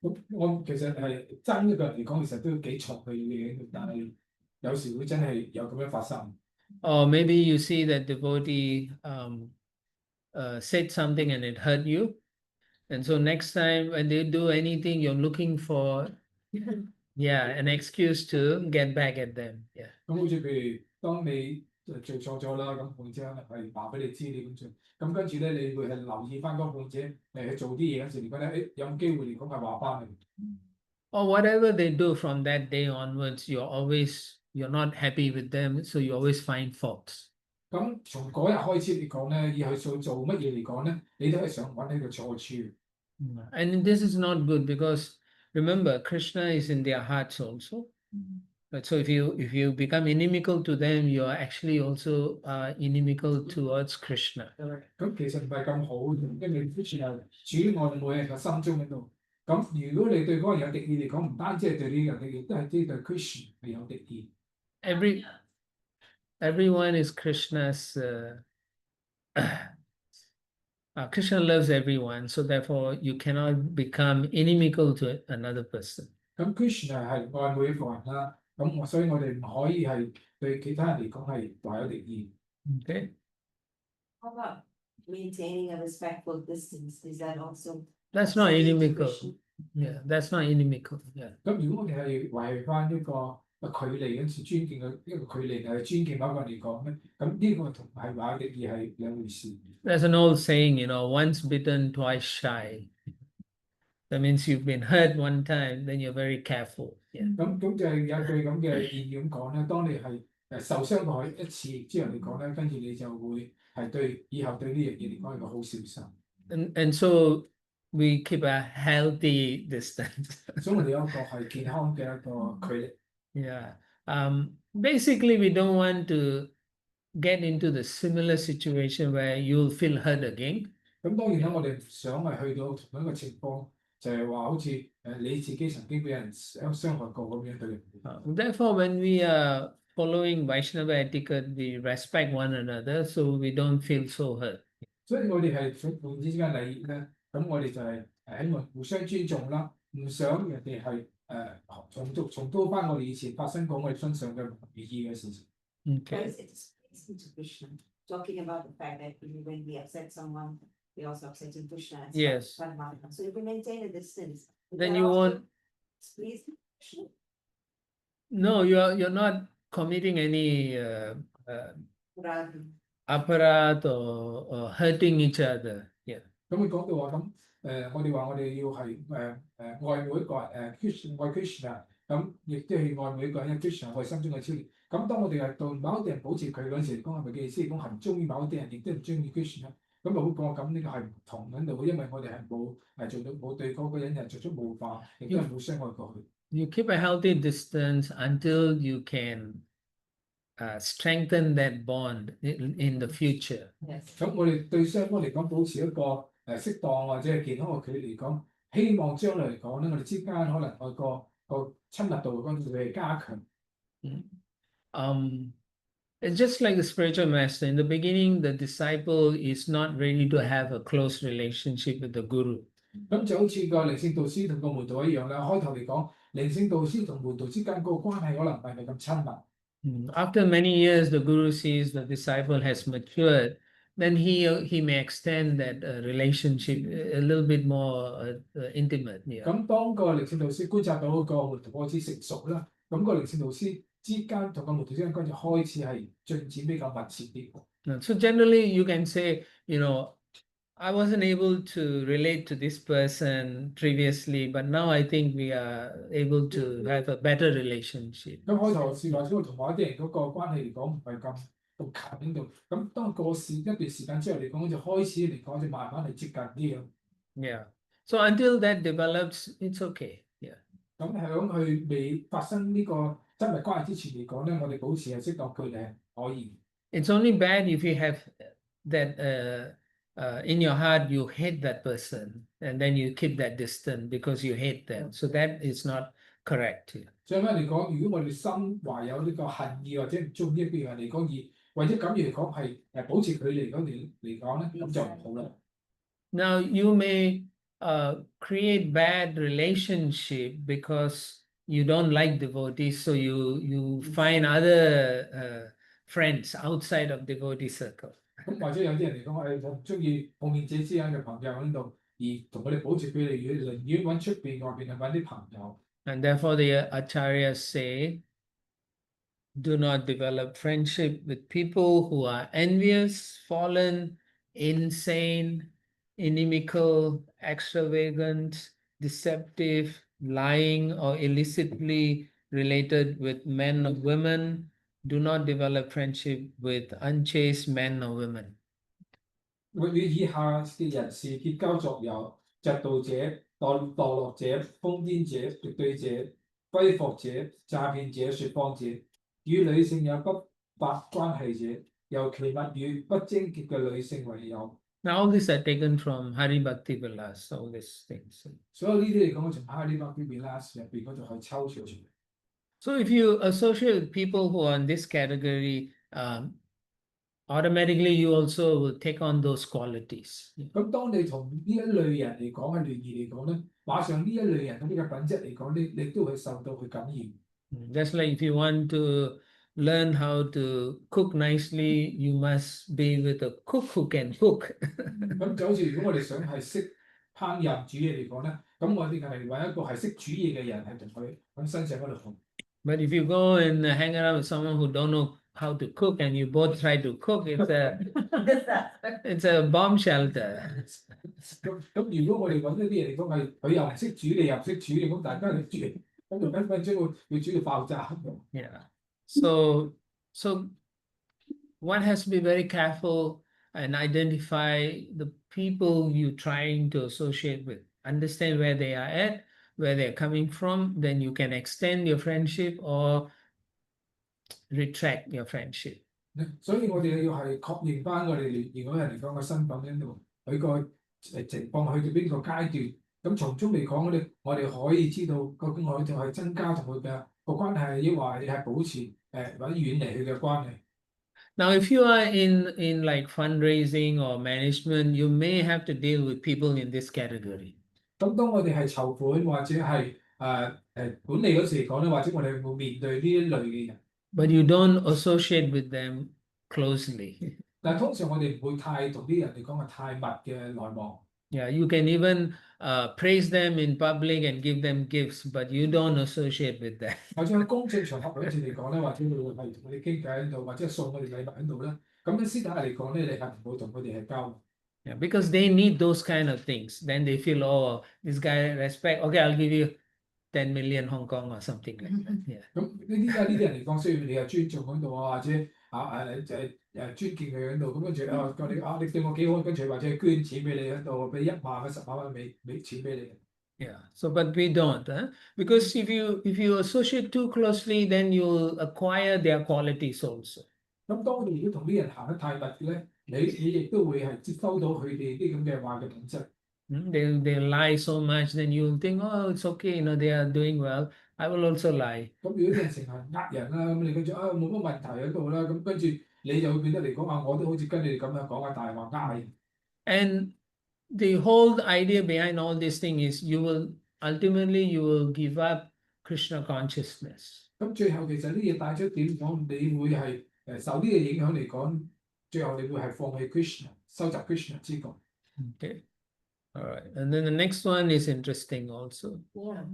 咁我其實係憎一個人嚟講，其實都幾重嘅嘢，但係有時會真係有咁樣發生。 Or maybe you see that devotee said something and it hurt you. And so next time when they do anything, you're looking for an excuse to get back at them. Yeah. 咁好似譬如當你做錯咗啦，咁奉者係話俾你知你咁做，咁跟住咧你會係留意翻嗰個奉者去做啲嘢嗰時，你覺得有冇機會嚟講係話翻你。 Or whatever they do from that day onwards, you're not happy with them, so you always find faults. 咁從嗰日開始嚟講咧，要去做乜嘢嚟講咧，你都係想揾呢個錯處。 And this is not good because remember, Krishna is in their hearts also. But so if you become inimical to them, you are actually also inimical towards Krishna. 咁其實唔係咁好，因為 Krishna 係主我哋每人嘅心中喺度。咁如果你對嗰個人有敵意嚟講，唔單止係對呢個人，亦都係對 Krishna 係有敵意。 Everyone is Krishna's. Krishna loves everyone, so therefore you cannot become inimical to another person. 咁 Krishna 係愛每一個人啦，咁所以我哋唔可以係對其他人嚟講係懷有敵意。 Okay. How about maintaining a respectful distance? Is that also? That's not inimical. Krishna? Yeah, that's not inimical. Yeah. 咁如果我哋係維翻一個距離嗰時尊敬嘅一個距離係尊敬某個人嚟講咧，咁呢個同係懷有敵意係兩回事。 There's an old saying, once bitten, twice shy. That means you've been hurt one time, then you're very careful. Yeah. 咁就係有句咁嘅諺語咁講咧，當你係受傷害一次之後嚟講咧，跟住你就會係對以後對呢樣嘢嚟講係個好小心。And so we keep a healthy distance. 所以我哋有一個係健康嘅一個距離。 Yeah. Basically, we don't want to get into the similar situation where you'll feel hurt again. 咁當然啦，我哋唔想係去到同一個情況，就係話好似你自己曾經俾人傷害過咁樣對人。Therefore, when we are following Vaishnava etiquette, we respect one another, so we don't feel so hurt. 所以我哋係互之間禮儀咧，咁我哋就係希望互相尊重啦，唔想人哋係重蹈翻我哋以前發生過我哋身上嘅唔如意嘅事情。Okay. It's to Krishna, talking about the fact that when we upset someone, we also upsetting Krishna. Yes. So if we maintain a distance. Then you won't. Please. Krishna. No, you're not committing any Rather. aparat or hurting each other. Yeah. 咁佢講到話咁我哋話我哋要係愛每一個人Krishna 愛 Krishna， 咁亦都係愛每一個人，因為 Krishna 我哋心中嘅超越。咁當我哋係對某一啲人保持佢嗰陣時嚟講，係咪嘅意思嚟講係唔中意某一啲人，亦都唔中意 Krishna？ 咁就會講咁呢個係唔同喺度，因為我哋係冇對嗰個人作出冒犯，亦都係冇傷害過佢。You keep a healthy distance until you can strengthen that bond in the future. 咁我哋對雙方嚟講保持一個適當或者係健康嘅距離嚟講，希望將來嚟講咧，我哋之間可能個親密度嗰陣會加強。It's just like the spiritual master. In the beginning, the disciple is not ready to have a close relationship with the guru. 咁就好似個靈性導師同個門徒一樣啦。開頭嚟講，靈性導師同門徒之間個關係可能唔係咁親密。After many years, the guru sees the disciple has matured. Then he may extend that relationship a little bit more intimate. Yeah. 咁當個靈性導師觀察到個門徒開始成熟啦，咁個靈性導師之間同個門徒之間關係開始係進展比較密切啲。So generally, you can say, I wasn't able to relate to this person previously, but now I think we are able to have a better relationship. 咁開頭是話，同某一啲人嗰個關係嚟講唔係咁近喺度，咁當過一段時間之後嚟講，就開始嚟講就慢慢嚟接近啲咁。Yeah. So until that develops, it's okay. Yeah. 咁喺佢未發生呢個親密關係之前嚟講咧，我哋保持係適當距離可以。It's only bad if you have that in your heart you hate that person and then you keep that distance because you hate them. So that is not correct. 相反嚟講，如果我哋心懷有呢個恨意或者唔中意一個人嚟講，而為咗咁嚟講係保持距離嗰嚟講咧，咁就唔好啦。Now you may create bad relationship because you don't like devotees, so you find other friends outside of devotee circle. 咁或者有啲人嚟講，我唔中意奉獻者之間嘅朋友喺度，而同佢哋保持距離，寧願揾出邊外邊係揾啲朋友。And therefore the acharyas say, do not develop friendship with people who are envious, fallen, insane, inimical, extravagant, deceptive, lying, or illicitly related with men or women. Do not develop friendship with unchaste men or women. 與以下嘅人士結交作友、嫉妒者、墮落者、瘋癲者、敵對者、揮霍者、詐騙者、說謊者，與女性有不法關係者，尤其勿與不貞潔嘅女性為友。Now all these are taken from Hari Bhakti Vilas, all these things. 所有呢啲嚟講，從 Hari Bhakti Vilas 入邊嗰度係抽取出嚟。So if you associate with people who are in this category, automatically you also will take on those qualities. 咁當你同呢一類人嚟講嘅聯誼嚟講咧，馬上呢一類人咁呢個品質嚟講，你都會受到佢感染。Just like if you want to learn how to cook nicely, you must be with a cook who can cook. 咁就好似如果我哋想係識烹飪煮嘢嚟講咧，咁我哋係揾一個係識煮嘢嘅人係同佢喺身上嗰度學。But if you go and hang around with someone who don't know how to cook and you both try to cook, it's a bomb shelter. 咁如果我哋揾一啲嘢嚟講係佢又唔識煮，你又唔識煮，咁大家嚟煮，咁就分分鐘會煮到爆炸。Yeah. So one has to be very careful and identify the people you're trying to associate with. Understand where they are at, where they're coming from, then you can extend your friendship or retract your friendship. 所以我哋要係確認翻我哋如果人嚟講嘅身份喺度，佢個情況去到邊個階段，咁從中嚟講，我哋可以知道究竟我哋係增加同佢嘅個關係，抑或你係保持或者遠離佢嘅關係。Now, if you are in like fundraising or management, you may have to deal with people in this category. 咁當我哋係籌款或者係管理嗰時嚟講咧，或者我哋會面對呢一類嘅人。But you don't associate with them closely. 但係通常我哋唔會太同啲人嚟講係太密嘅來往。Yeah, you can even praise them in public and give them gifts, but you don't associate with them. 或者喺公眾場合好似嚟講咧，或者佢會係同佢哋傾偈喺度，或者送我哋禮物喺度咧，咁樣私底下嚟講咧，你係唔會同佢哋係交流。Yeah, because they need those kind of things. Then they feel, oh, this guy respect. Okay, I'll give you 10 million Hong Kong or something like that. Yeah. 咁呢啲人嚟講，需要你係尊重喺度啊，或者尊敬佢喺度，咁跟住你對我幾好，跟住或者捐錢俾你喺度，俾1萬、10萬美錢俾你。Yeah. So, but we don't, because if you associate too closely, then you'll acquire their qualities also. 咁當你如果同啲人行得太密咧，你亦都會係接收到佢哋啲咁嘅壞嘅品質。They lie so much, then you'll think, oh, it's okay, they are doing well. I will also lie. 咁如果啲人成日呃人啦，咁你跟住冇乜問題喺度啦，咁跟住你就會變得嚟講我都好似跟你哋咁樣講下大話呃人。And the whole idea behind all this thing is you will give up Krishna consciousness. 咁最後其實呢嘢帶出點講，你會係受呢個影響嚟講，最後你會係放棄 Krishna，收集 Krishna 之覺。Okay. All right. And then the next one is interesting also. Yeah.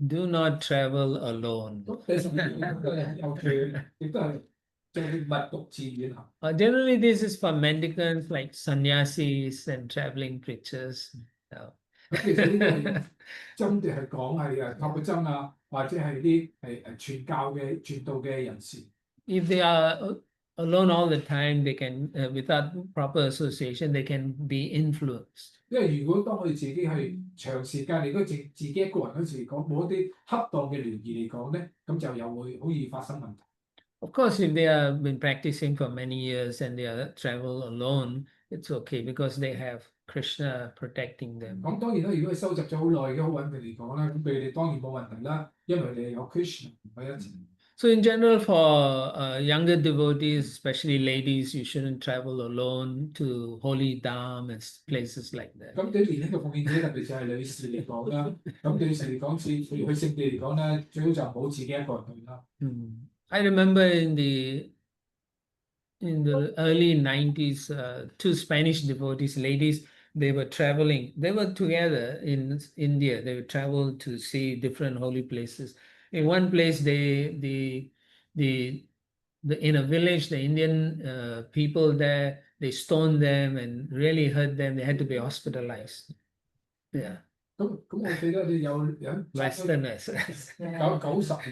Do not travel alone. 第十年都係有趣，亦都係即係勿獨自遠行。Generally, this is for mendicants like sannyasis and traveling preachers. 咁其實呢個係針對係講係托個針啊，或者係啲傳教嘅傳道嘅人士。If they are alone all the time, they can, without proper association, they can be influenced. 因為如果當我哋自己係長時間，如果自己一個人嗰時嚟講，冇一啲恰當嘅聯誼嚟講咧，咁就又會好易發生問題。Of course, if they have been practicing for many years and they are travel alone, it's okay because they have Krishna protecting them. 咁當然啦，如果係收集咗好耐嘅好穩定嚟講啦，咁佢哋當然冇問題啦，因為你有 Krishna 喺一齊。So in general, for younger devotees, especially ladies, you shouldn't travel alone to holy dham and places like that. 咁對年輕嘅奉獻者，特別就係女士嚟講啦，咁女士嚟講，去聖地嚟講咧，最好就唔好自己一個人去啦。I remember in the early 90s, two Spanish devotees, ladies, they were traveling. They were together in India. They would travel to see different holy places. In one place, in a village, the Indian people there, they stoned them and really hurt them. They had to be hospitalized. Yeah. 咁我記得你有Westerners. 90年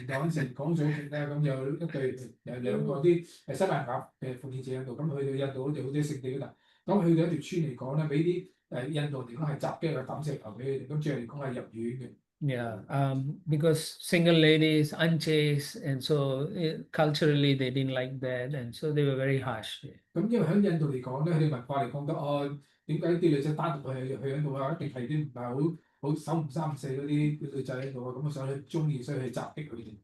代嗰陣時講咗咧，咁有一對兩個啲西班牙嘅奉獻者喺度，咁去到印度嗰度好多聖地嗰度，咁去到一條村嚟講咧，俾啲印度嚟講係襲擊啊抌石頭俾佢哋，咁最後嚟講係入院嘅。Yeah, because single ladies unchaste, and so culturally they didn't like that, and so they were very harsh. 咁因為喺印度嚟講咧，佢哋文化嚟講得點解啲女仔單獨去喺度啊？一定係啲唔係好守唔三唔四嗰啲女仔喺度啊，咁所以佢中意，所以去襲擊佢哋。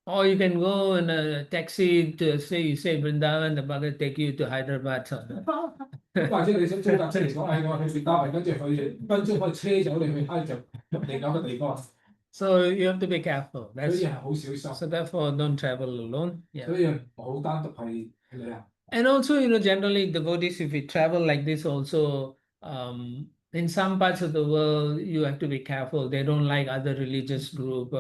Or you can go in a taxi to say Vrindavan, the bugger take you to Hyderabad. 或者你想租架車嚟講，我去Vrindavan，跟住佢分鐘可以車走你去就入另外一個地方。So you have to be careful. 所以係好小心。So therefore, don't travel alone. Yeah. 所以唔好單獨係旅行。And also, generally devotees, if you travel like this, also in some parts of the world, you have to be careful. They don't like other religious group,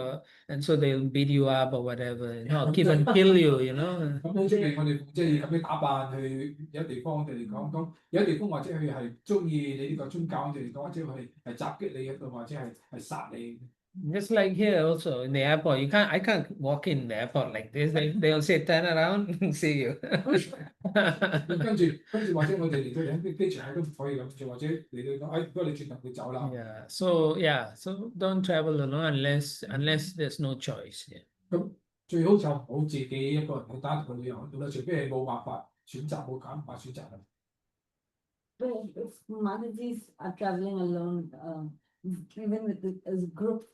and so they'll beat you up or whatever, keep and kill you. 咁好出嚟，我哋即係咁樣打扮去有地方，我哋嚟講，咁有地方或者佢係中意你呢個宗教，我哋嚟講，或者佢係襲擊你喺度，或者係殺你。Just like here also in the airport, I can't walk in the airport like this. They'll say turn around and see you. 跟住或者我哋嚟到喺機場都唔可以咁做，或者嚟到講，不過你轉頭會走啦。So don't travel alone unless there's no choice. 咁最好就唔好自己一個人去單獨去旅遊去到啦，除非係冇辦法選擇，冇揀法選擇啦。Well, if Mataji's are traveling alone, even with as a group,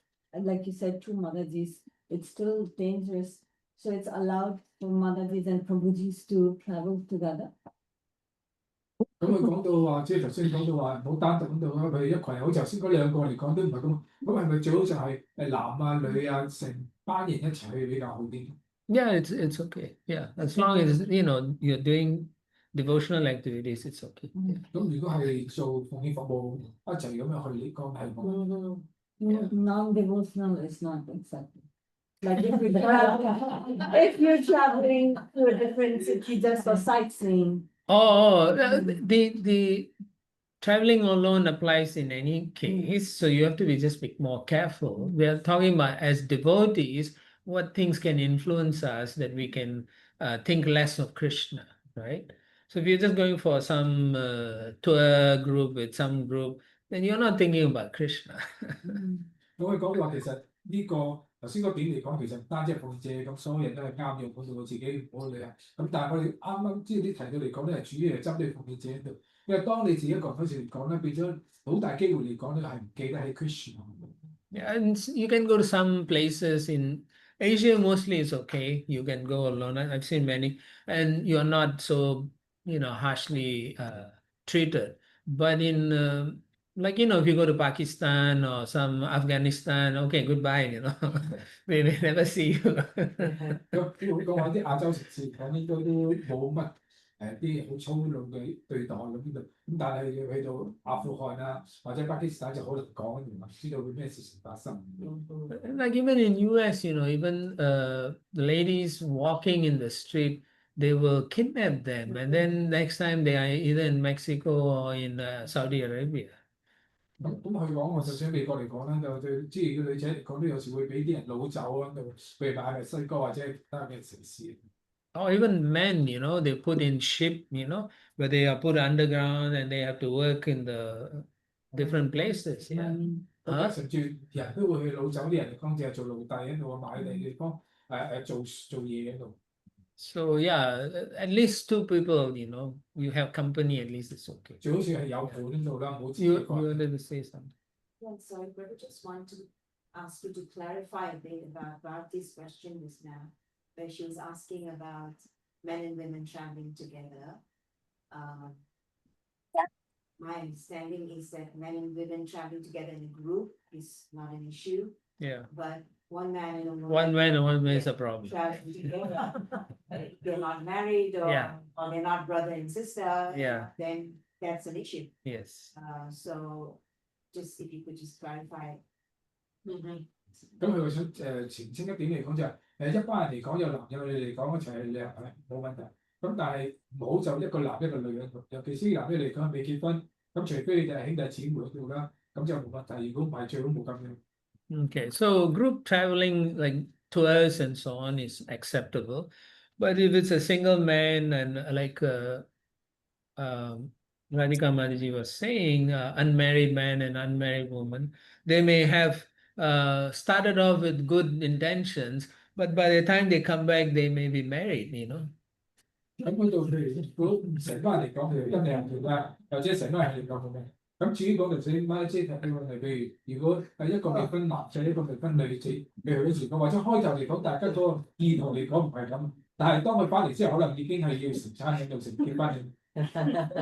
like you said, two Madhajis, it's still dangerous. So it's allowed for Madhajis and Prabhujis to travel together. 咁佢講到話，即係頭先講到話，唔好單獨咁度啦。佢一群人，好似頭先嗰兩個嚟講都唔係咁。咁係咪最好就係男啊、女啊，成班人一齊去比較好啲？ Yeah, it's okay. Yeah, as long as you're doing devotional activities, it's okay. Yeah. 咁如果係做奉獻服務一齊咁樣去，呢個係冇。Non-devotional is not accepted. Like if you're traveling to a different city just for sightseeing. The traveling alone applies in any case, so you have to be just be more careful. We are talking about as devotees, what things can influence us that we can think less of Krishna, right? So if you're just going for some tour group with some group, then you're not thinking about Krishna. 咁佢講到話，其實呢個頭先嗰點嚟講，其實唔單止係奉獻，咁所有人都係啱用嗰度，自己唔好去旅行。咁但係我哋啱啱即係啲提到嚟講咧，係主要係針對奉獻者喺度，因為當你自己一個人嗰時嚟講咧，變咗好大機會嚟講咧係唔記得起 Krishna。Yeah, and you can go to some places in Asia, mostly it's okay. You can go alone. I've seen many, and you're not so, harshly treated. But in, if you go to Pakistan or some Afghanistan, okay, goodbye, we may never see you. 咁講話啲亞洲城市嚟講，應該都冇乜啲好粗魯嘅對待咁呢度。咁但係要去到阿富汗啊或者巴基斯坦就好難講，唔知道會咩事情發生。Like even in US, even the ladies walking in the street, they will kidnap them, and then next time they are either in Mexico or in Saudi Arabia. 咁佢講，我就算美國嚟講咧，就對即係個女仔嚟講，都有時會俾啲人擄走啊，譬如話係西哥或者其他嘅城市。Or even men, they put in ship, where they are put underground and they have to work in the different places. Yeah. 咁甚至人都會去擄走啲人嚟講，淨係做奴隸喺度買地方做嘢喺度。So yeah, at least two people, you have company, at least it's okay. 最好似係有伴喺度啦，唔好自己 You 一個人。 wanted to say something. Yeah, sorry, but I just want to ask you to clarify a bit about this question just now, where she was asking about men and women traveling together. My understanding is that men and women traveling together in a group is not an issue, Yeah. but one man and a woman. One man and one man is a problem. Traveling together, they're not married or, Yeah. or they're not brother and sister. Yeah. Then that's an issue. Yes. So just if you could just clarify. 咁佢想澄清一點嚟講就係一班人嚟講有男有女嚟講一齊去旅行係冇問題。咁但係唔好就一個男一個女喺度，尤其是男嘅嚟講未結婚，咁除非你哋係兄弟姊妹喺度啦，咁就冇問題。如果唔係，最好冇咁樣。Okay, so group traveling like tours and so on is acceptable, but if it's a single man and like Radhika Mataji was saying, unmarried man and unmarried woman, they may have started off with good intentions, but by the time they come back, they may be married, 咁嗰度譬如如果成班人嚟講，譬如一定係啦，或者成班人嚟講咁樣。咁至於講頭先乜即係譬如如果係一個未婚男仔，一個未婚女仔，譬如嗰時講，或者開頭嚟講，大家嗰個意圖嚟講唔係咁，但係當佢翻嚟之後，可能已經係要成餐喺度成結婚。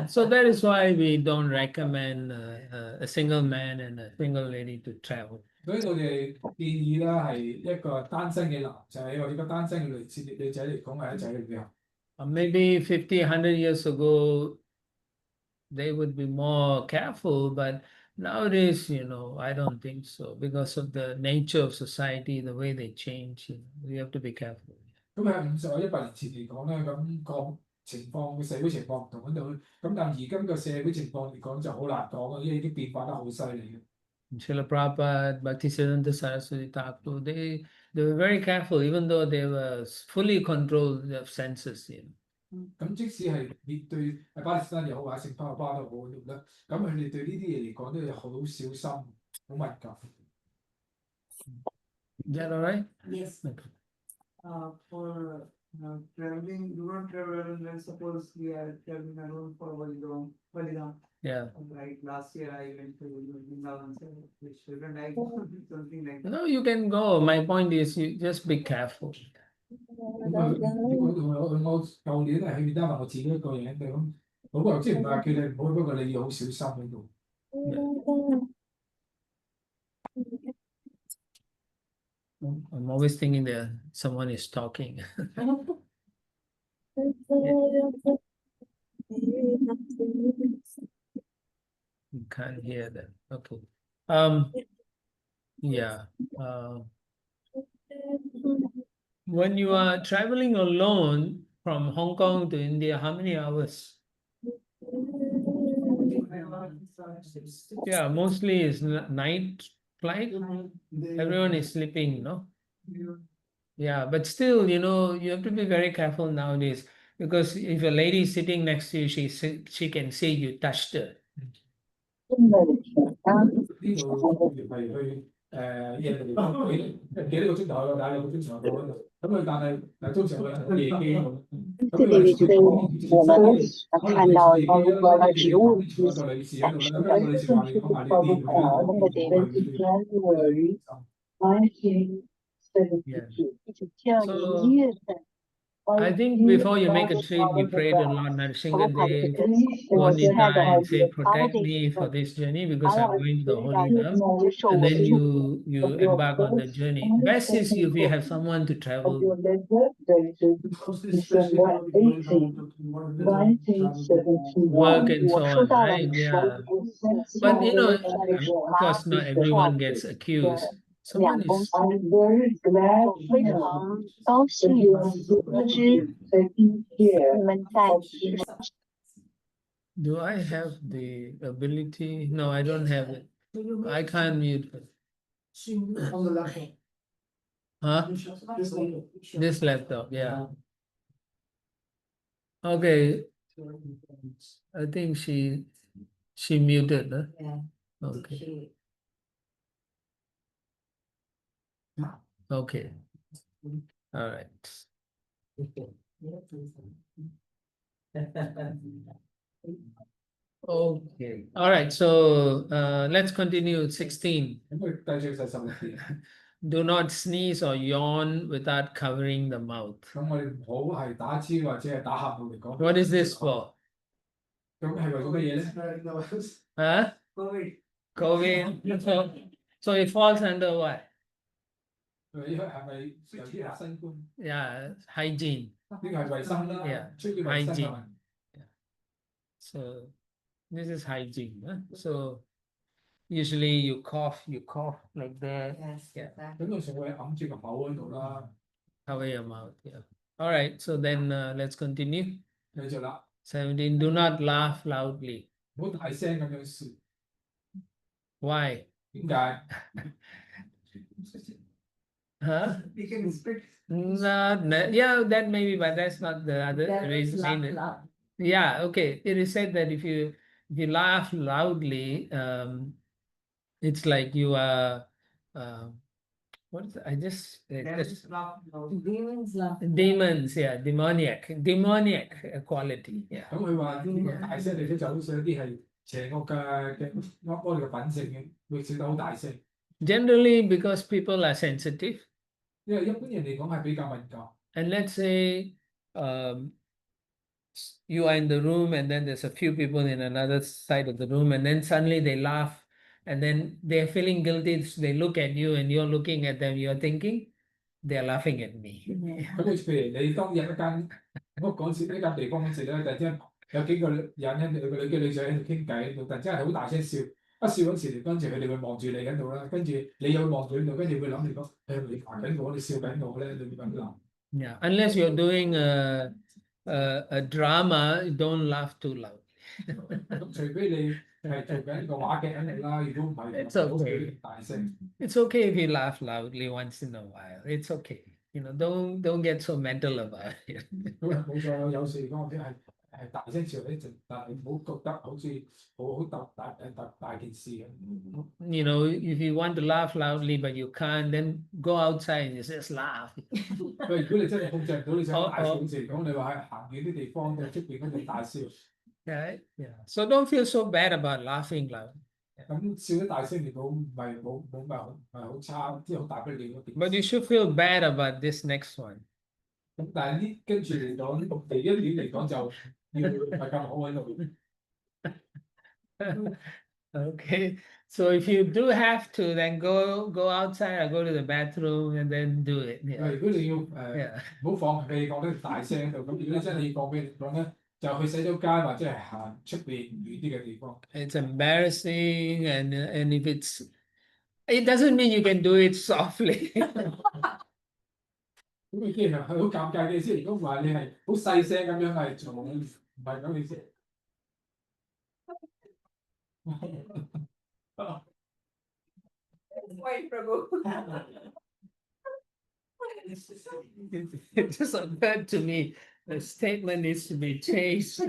So that is why we don't recommend a single man and a single lady to travel. 所以我哋建議啦，係一個單身嘅男仔或者一個單身嘅女仔嚟講係一齊去旅行。Maybe 50, 100 years ago, they would be more careful, but nowadays, I don't think so because of the nature of society, the way they change, you have to be careful. 咁喺50或100年前嚟講咧，咁個情況嘅社會情況唔同喺度，咁但係而今個社會情況嚟講就好難講啊，因為已經變化得好犀利嘅。Srila Prabhupada, Bhaktisiddhanta Saraswati Thakur, they were very careful, even though they were fully controlled their senses. 咁即使係面對巴勒斯坦又好，或者聖巴巴都好啦，咁佢哋對呢啲嘢嚟講都有好小心、好敏感。Is that all right? Yes. For traveling, do not travel unless suppose we are traveling alone for Validam. Yeah. Like last year I went to Vrindavan, which shouldn't I something like that. No, you can go. My point is, you just be careful. 我舊年係去得我自己一個人嘅咁，我即係唔係話叫你唔好，不過你要好小心喺度。I'm always thinking that someone is talking. You can't hear them. Okay. Yeah. When you are traveling alone from Hong Kong to India, how many hours? Yeah, mostly is night flight. Everyone is sleeping, no? Yeah, but still, you have to be very careful nowadays, because if a lady is sitting next to you, she can say you touched her. 呢度係去印度幾多個鐘頭，大2個鐘頭到嗰度。咁但係通常佢夜機咁。这里就是我们看到高如果的植物之展示的正是高如那个地方。I think before you make a trip, you pray to Lord Narasimhadev, Bonita, and say, protect me for this journey, because I'm going to the holy land. And then you embark on the journey. Best is if you have someone to travel. Work and so on, right? Yeah. But of course, not everyone gets accused. Someone is. 非常高兴得知你们在 Do I have the ability? No, I don't have it. I can't mute it. On the laptop. Huh? This laptop, yeah. Okay. I think she muted, huh? Yeah. Okay. Okay. All right. Okay. All right. So let's continue. 16. 咁佢繼續細心啲。 Do not sneeze or yawn without covering the mouth. 咁我哋唔好係打招或者係打喊路嚟講。What is this for? 咁係為咗乜嘢咧？ Huh? COVID. So it falls under what? 因為係咪有啲係新冠？ Yeah, hygiene. 呢個係衞生啦， Yeah, 需要衞生 hygiene. 啊。 So this is hygiene. Huh? So usually you cough like that. Yes, Yeah. 咁通常會揞住個口嗰度啦。 Cover your mouth. Yeah. All right. So then let's continue. 繼續啦， 17. Do not laugh loudly. 唔好大聲咁樣笑。 Why? 點解？ Huh? You can expect. Yeah, that maybe, but that's not the other That is reason. not loud. Yeah, okay. It is said that if you laugh loudly, it's like you are what is it? I just Demons laugh loud. Demons laugh. demons, yeah, demoniac quality. Yeah. 咁佢話啲大聲嚟咧，就好似有啲係邪惡嘅惡嘅品性嘅，會笑得好大聲。 Generally, because people are sensitive. 因為一般人嚟講係比較敏感。 And let's say you are in the room and then there's a few people in another side of the room, and then suddenly they laugh, and then they're feeling guilty. So they look at you and you're looking at them. You're thinking, they're laughing at me. 咁好似譬如你當入一間屋嗰時，呢間地方嗰時咧，突然之間有幾個人有個女仔喺度傾偈，突然之間係好大聲笑。 一笑嗰時，跟住佢哋會望住你喺度啦，跟住你又會望住喺度，跟住會諗你講，你煩緊我，你笑緊我咧，你會咁諗。 Yeah, unless you're doing a drama, don't laugh too loud. 咁除非你係做緊個話劇喺度啦，如果唔係， It's 唔好 okay. 叫大聲。 It's okay if you laugh loudly once in a while. It's okay. Don't get so mental about it. 咁冇錯，有時講啲係大聲笑一陣，但係唔好覺得好似好大件事咁。If you want to laugh loudly but you can't, then go outside and just laugh. 如果你真係控制唔到，你想大笑嗰時，咁你話喺行遠啲地方，喺出邊嗰度大笑。right? Yeah. So don't feel so bad about laughing loud. 咁笑得大聲嚟講，唔係好差，即係好大不了嗰件 But you 事。 should feel bad about this next one. 咁但係呢跟住嚟講，第一點嚟講就要唔係咁好喺度。Okay. So if you do have to, then go outside or go to the bathroom and then do it. 如 Yeah. 果你要 Yeah. 唔好放屁講得大聲喺度，咁如果你真係要放屁嚟講咧，就去洗手間或者係行出邊遠啲嘅地方。 It's embarrassing, and if it doesn't mean you can do it softly. 咁你既然係好尷尬嘅意思，如果話你係好細聲咁樣係做，唔係咁意思。Wait, Prabhu. It just occurred to me, the statement needs to be changed.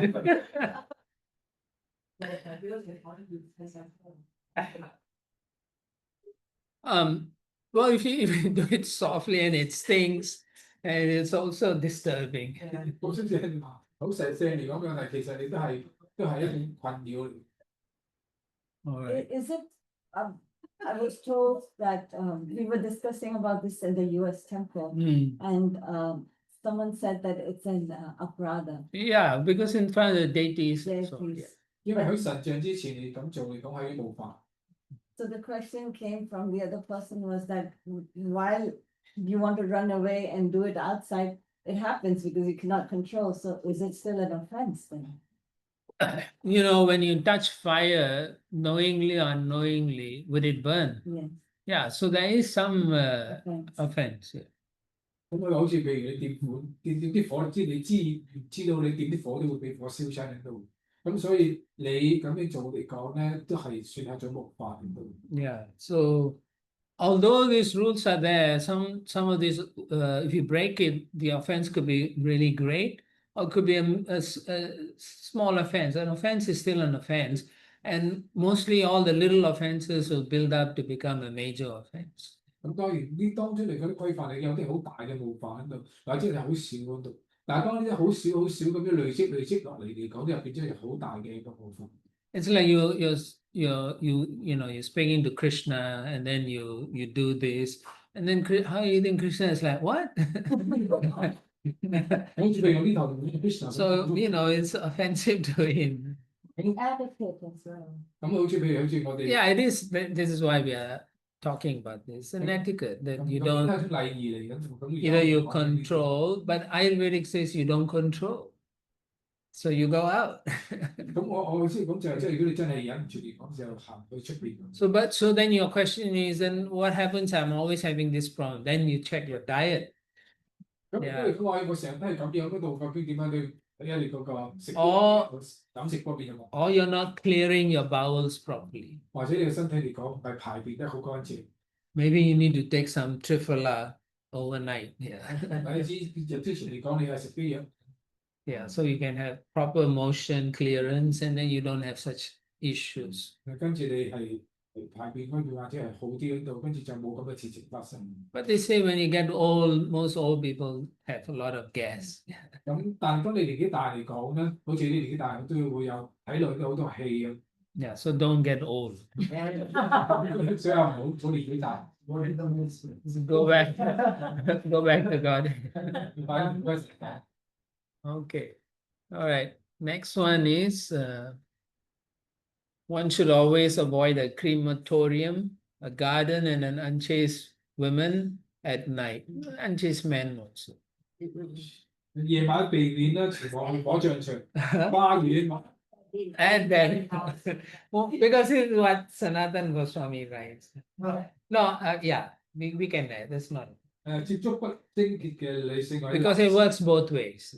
Well, if you do it softly and it stings, and it's also disturbing. 好似係好細聲嚟講嘅，但係其實你都係一種困擾嚟。 All right. Is it, I was told that, we were discussing about this in the US temple, Mm. and, someone said that it's an aparada. Yeah, because in front of the deities. Yes, So, please. yeah. 因為喺神像之前你咁做嚟講係冒犯。 So the question came from the other person was that while you want to run away and do it outside, it happens because you cannot control. So is it still an offense then? You know, when you touch fire, knowingly or unknowingly, would it burn? Yes, Yeah, so there is some offense. offense. Yeah. 咁佢好似譬如你掂啲火，知道你掂啲火都會俾火燒親喺度。咁所以你咁樣做嚟講咧，都係算係一種冒犯嚟到。 Yeah. So although these rules are there, some of these, if you break it, the offense could be really great, or could be a small offense. An offense is still an offense, and mostly all the little offenses will build up to become a major offense. 咁當然呢當中嚟嗰啲規範，你有啲好大嘅冒犯喺度，或者係好少嗰度。但係當呢啲好少咁樣累積落嚟嚟講，就變咗係好大嘅一個冒犯。 It's like you're speaking to Krishna, and then you do this, and then how you think Krishna is like, what? 好似譬如用呢頭同 Krishna So it's offensive to him. Etiquette as well. 咁好似我哋 Yeah, it is. This is why we are talking about this. An etiquette that you 咁 don't 係一種禮儀嚟嘅。咁 either you control, but Ayurvedic says you don't control. So you go out. 咁我先講就係即係如果你真係忍唔住嚟講，就行去出邊。 So then your question is, then what happens? I'm always having this problem. Then you check your diet. 咁因為佢話我成日都係咁樣嗰度，究竟點樣去睇下你嗰個食哦飲食方面有冇？ Or you're not clearing your bowels properly. 或者你個身體嚟講唔係排便得好乾淨。 Maybe you need to take some triphala overnight. Yeah. 或者之前嚟講，你係食啲嘢。 Yeah, so you can have proper motion clearance, and then you don't have such issues. 跟住你係排便嗰邊或者係好啲嗰度，跟住就冇咁嘅事情發生。 But they say when you get old, most old people have a lot of gas. 咁但係當你年紀大嚟講咧，好似你年紀大都會有體內都好多氣咁。 Yeah, so don't get old. 所以唔好年紀大。 Go back, go back to God. Okay, all right. Next one is one should always avoid a crematorium, a garden, and an unchaste women at night. Unchaste men also. 夜晚避免啦，前往火葬場、花園。 And then, well, because it's what Sanatan Goswami writes. No, yeah, we can add. That's not. 接觸不貞潔嘅女性或者 Because it works both ways.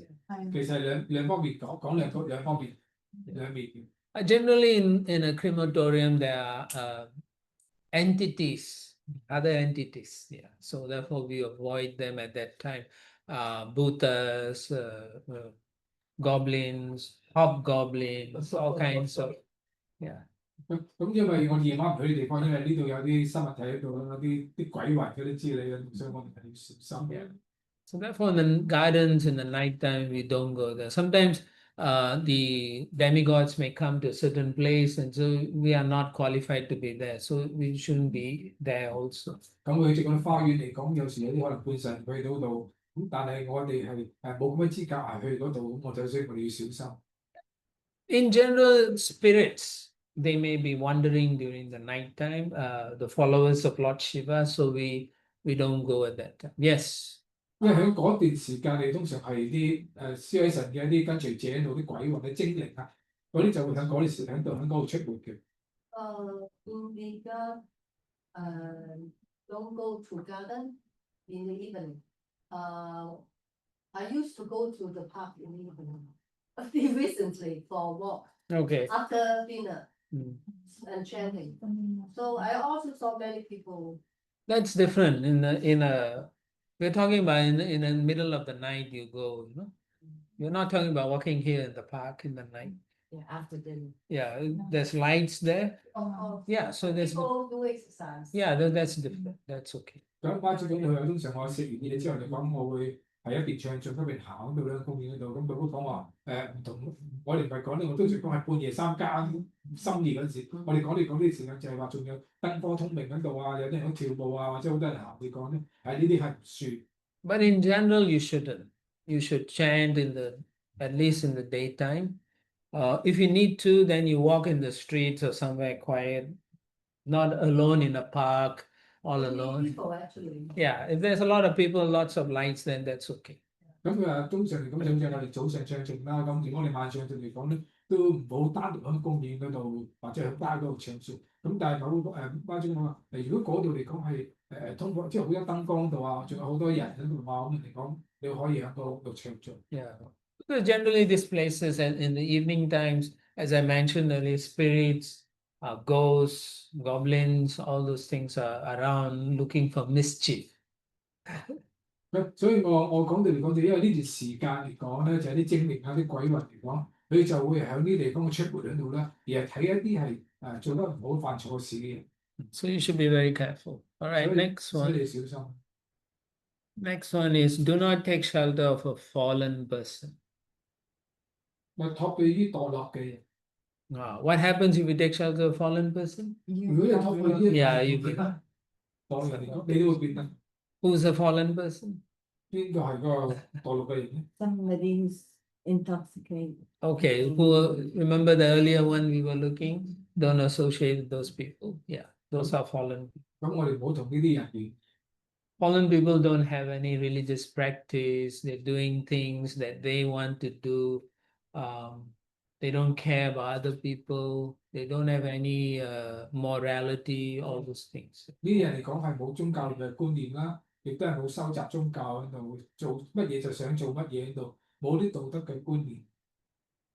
其實兩方面講兩方面兩面嘅。 Generally, in a crematorium, there are entities, other entities. Yeah, so therefore we avoid them at that time. Bhutas, goblins, hobgoblins, all kinds of. Yeah. 咁因為我夜晚唔去啲地方，因為呢度有啲生物體喺度啦，啲鬼魂嗰啲之類嘅，所以我哋係要小心嘅。 So therefore, in the gardens in the night time, we don't go there. Sometimes the demigods may come to a certain place, and so we are not qualified to be there. So we shouldn't be there also. 咁佢直講花園嚟講，有時有啲可能半神去到度，咁但係我哋係冇咁嘅資格係去嗰度，咁我就所以我哋要小心。In general, spirits, they may be wandering during the night time, the followers of Lord Shiva, so we don't go at that time. Yes. 因為喺嗰段時間，你通常係啲燒毀神嘅一啲跟隨者喺度啲鬼魂嘅精靈啊，嗰啲就會喺嗰啲時喺嗰度出沒嘅。In the don't go to garden in the evening. I used to go to the park in the evening recently for a walk. Okay. After dinner and chanting. So I also saw many people. That's different. We're talking about in the middle of the night you go, you know. You're not talking about walking here in the park in the night. Yeah, after dinner. Yeah, there's lights there. Yeah, so there's people do exercise. Yeah, that's different. That's okay. 咁巴主講佢通常我食完嘢之後，你講我會係一邊唱一邊行到兩公園嗰度，咁佢都講話唔同，我哋唔係講呢，我通常講係半夜3更深夜嗰陣時，我哋講啲時間就係話仲有燈火通明喺度啊，有啲人喺跳舞啊，或者好多人行，你講咧係呢啲係唔算。But in general, you shouldn't. You should chant at least in the daytime. If you need to, then you walk in the streets or somewhere quiet, not alone in a park, all alone. People actually. Yeah, if there's a lot of people, lots of lights, then that's okay. 咁佢話通常嚟講，就好似我哋早上唱誦啦，咁如果我哋晚上嚟講咧，都唔好單獨喺公園嗰度或者喺街嗰度唱誦。咁但係巴主講話，如果嗰度嚟講係通過即係好多燈光度啊，仲有好多人喺度啊，咁嚟講，你可以喺嗰度唱誦。Yeah. So generally, these places and in the evening times, as I mentioned earlier, spirits, ghosts, goblins, all those things are around looking for mischief. 所以我講到嚟講，就因為呢段時間嚟講咧，就係啲精靈啊、啲鬼魂嚟講，佢就會喺呢啲地方嘅出沒喺度啦，而係睇一啲係做得唔好、犯錯事嘅人。So you should be very careful. All right, next 所以 one. 你小心。Next one is do not take shelter of a fallen person. 咪託佢啲墮落嘅人。What happens if you take shelter of a fallen person? 如果你託佢啲 Yeah, you 變得墮人嚟講，你都會變得。Who's a fallen person? 邊個係個墮落嘅人咧？ Somebody who's intoxicated. Okay, remember the earlier one we were looking? Don't associate with those people. Yeah, those are fallen. 咁我哋唔好同呢啲人亂。Fallen people don't have any religious practice. They're doing things that they want to do. They don't care about other people. They don't have any morality, all those things. 呢啲人嚟講係冇宗教嘅觀念啦，亦都係冇收集宗教喺度，做乜嘢就想做乜嘢喺度，冇啲道德嘅觀念。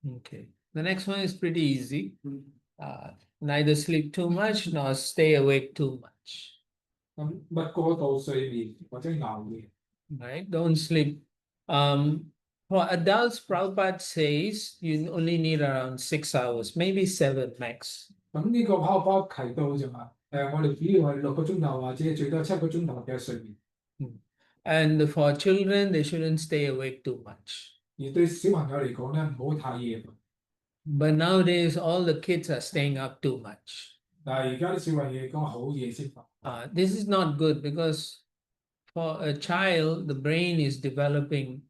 Okay, the next one is pretty easy. Neither sleep too much nor stay awake too much. 咁乜過度睡眠或者熬夜。Right? Don't sleep. For adults, Prabhupada says you only need around 6 hours, maybe 7 max. 咁呢個跑跑提到就話，我哋主要係6個鐘頭或者最多7個鐘頭嘅睡眠。And for children, they shouldn't stay awake too much. 而對小朋友嚟講咧，唔好太夜。But nowadays, all the kids are staying up too much. 但係而家啲小朋友嚟講好夜先瞓。This is not good because for a child, the brain is developing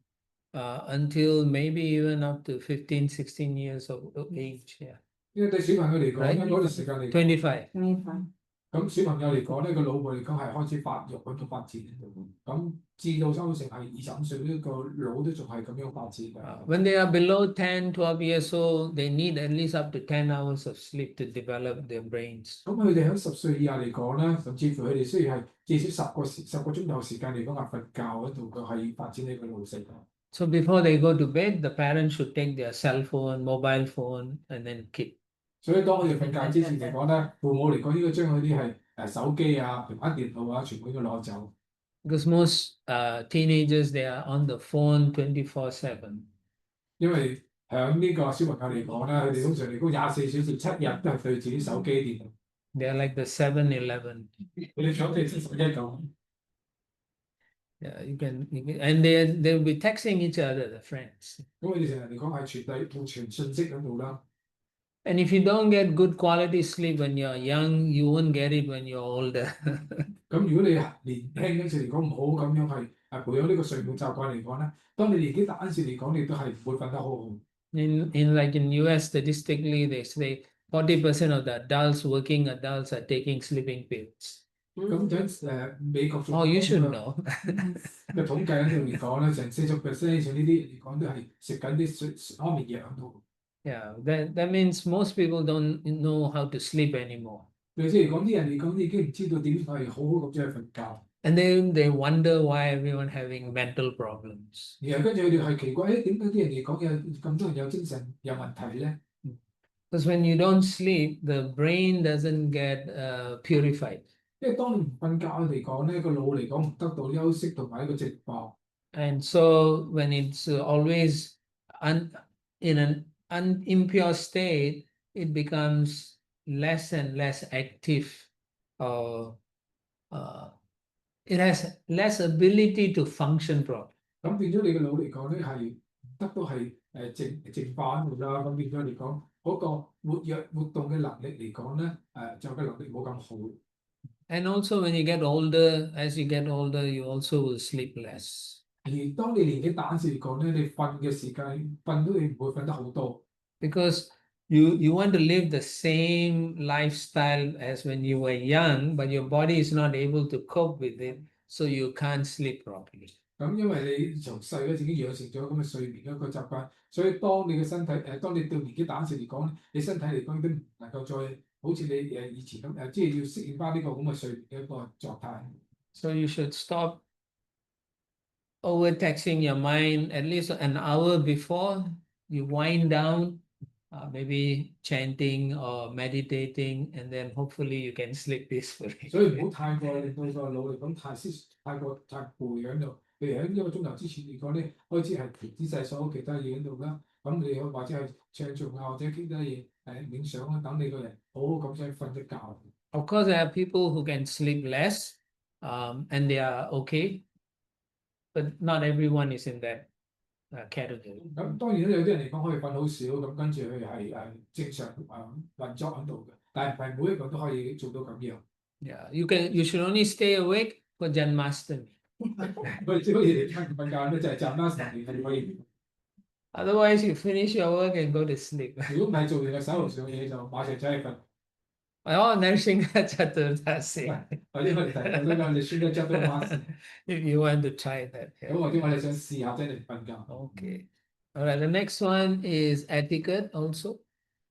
until maybe even up to 15, 16 years of age. Yeah. 因為對小朋友嚟講咧，嗰段時間嚟 25. 咁小朋友嚟講咧，個腦部嚟講係開始發育喺度發展喺度。咁至到收成係25歲呢個腦都仲係咁樣發展嘅。When they are below 10, 12 years old, they need at least up to 10 hours of sleep to develop their brains. 咁佢哋喺10歲以下嚟講咧，甚至乎佢哋需要係至少10個鐘頭時間嚟講係瞓覺喺度，佢係發展呢個腦細胞。So before they go to bed, the parents should take their cell phone, mobile phone, and then keep. 所以當佢哋瞓覺之前嚟講咧，父母嚟講應該將佢啲係手機啊、平板電腦啊，全部應該攞走。Because most teenagers, they are on the phone 24/7. 因為響呢個小朋友嚟講咧，佢哋通常嚟講24小時7日都係對住啲手機電腦。They are like the 7-Eleven. 佢哋想對11咁。Yeah, and they'll be texting each other, the friends. 咁佢哋成日嚟講係傳信息喺度啦。And if you don't get good quality sleep when you're young, you won't get it when you're older. 咁如果你年輕嗰時嚟講唔好咁樣係培養呢個睡眠習慣嚟講咧，當你年紀大嗰時嚟講，你都係唔會瞓得好好。In US, statistically, they say 40% of the working adults are taking sleeping pills. 咁喺美國做 Oh, you should know. 嘅統計喺度嚟講咧，成40%以上呢啲嚟講都係食緊啲安眠藥喺度。Yeah, that means most people don't know how to sleep anymore. 類似嚟講，啲人嚟講已經唔知道點係好好咁即係瞓覺。And then they wonder why everyone having mental problems. 然後跟住佢哋係奇怪，點解啲人嚟講有咁多人有精神有問題咧？ Because when you don't sleep, the brain doesn't get purified. 因為當你唔瞓覺嚟講咧，個腦嚟講唔得到休息同埋一個淨化。And so when it's always in an impure state, it becomes less and less active. It has less ability to function properly. 咁變咗你個腦嚟講咧係得到係淨化喺度啦，咁變咗嚟講嗰個活動嘅能力嚟講咧就嘅能力冇咁好。And also when you get older, as you get older, you also will sleep less. 而當你年紀大時嚟講咧，你瞓嘅時間瞓都你唔會瞓得好多。Because you want to live the same lifestyle as when you were young, but your body is not able to cope with it, so you can't sleep properly. 咁因為你從細嗰時已經養成咗咁嘅睡眠一個習慣，所以當你嘅身體當你到年紀大時嚟講，你身體嚟講都唔能夠再好似你以前咁即係要適應翻呢個咁嘅睡眠嘅一個狀態。So you should stop overtaxing your mind at least an hour before you wind down, maybe chanting or meditating, and then hopefully you can sleep peacefully. 所以唔好太過令到個腦嚟講太攰喺度。譬如喺1個鐘頭之前嚟講咧，開始係停止晒所有其他嘢喺度啦。咁你或者係唱誦或者其他嘢冥想啦，等你個人好好咁樣瞓一覺。Of course, there are people who can sleep less, and they are okay, but not everyone is in that category. 咁當然咧，有啲人嚟講可以瞓好少，咁跟住佢係正常運作喺度嘅，但係唔係每一個都可以做到咁樣。Yeah, you should only stay awake for Janmashtami. 我哋只可以嚟瞓覺咧，就係賺翻成年係可以。Otherwise, you finish your work and go to sleep. 如果唔係做完嘅手頭上嘅嘢，就馬上走去瞓。Oh, Narsingha Chaturdasi. 或者我哋提到呢個你宣咗執到馬。If you want to try that. 咁或者我哋想試下真係瞓覺。Okay. All right. The next one is etiquette also.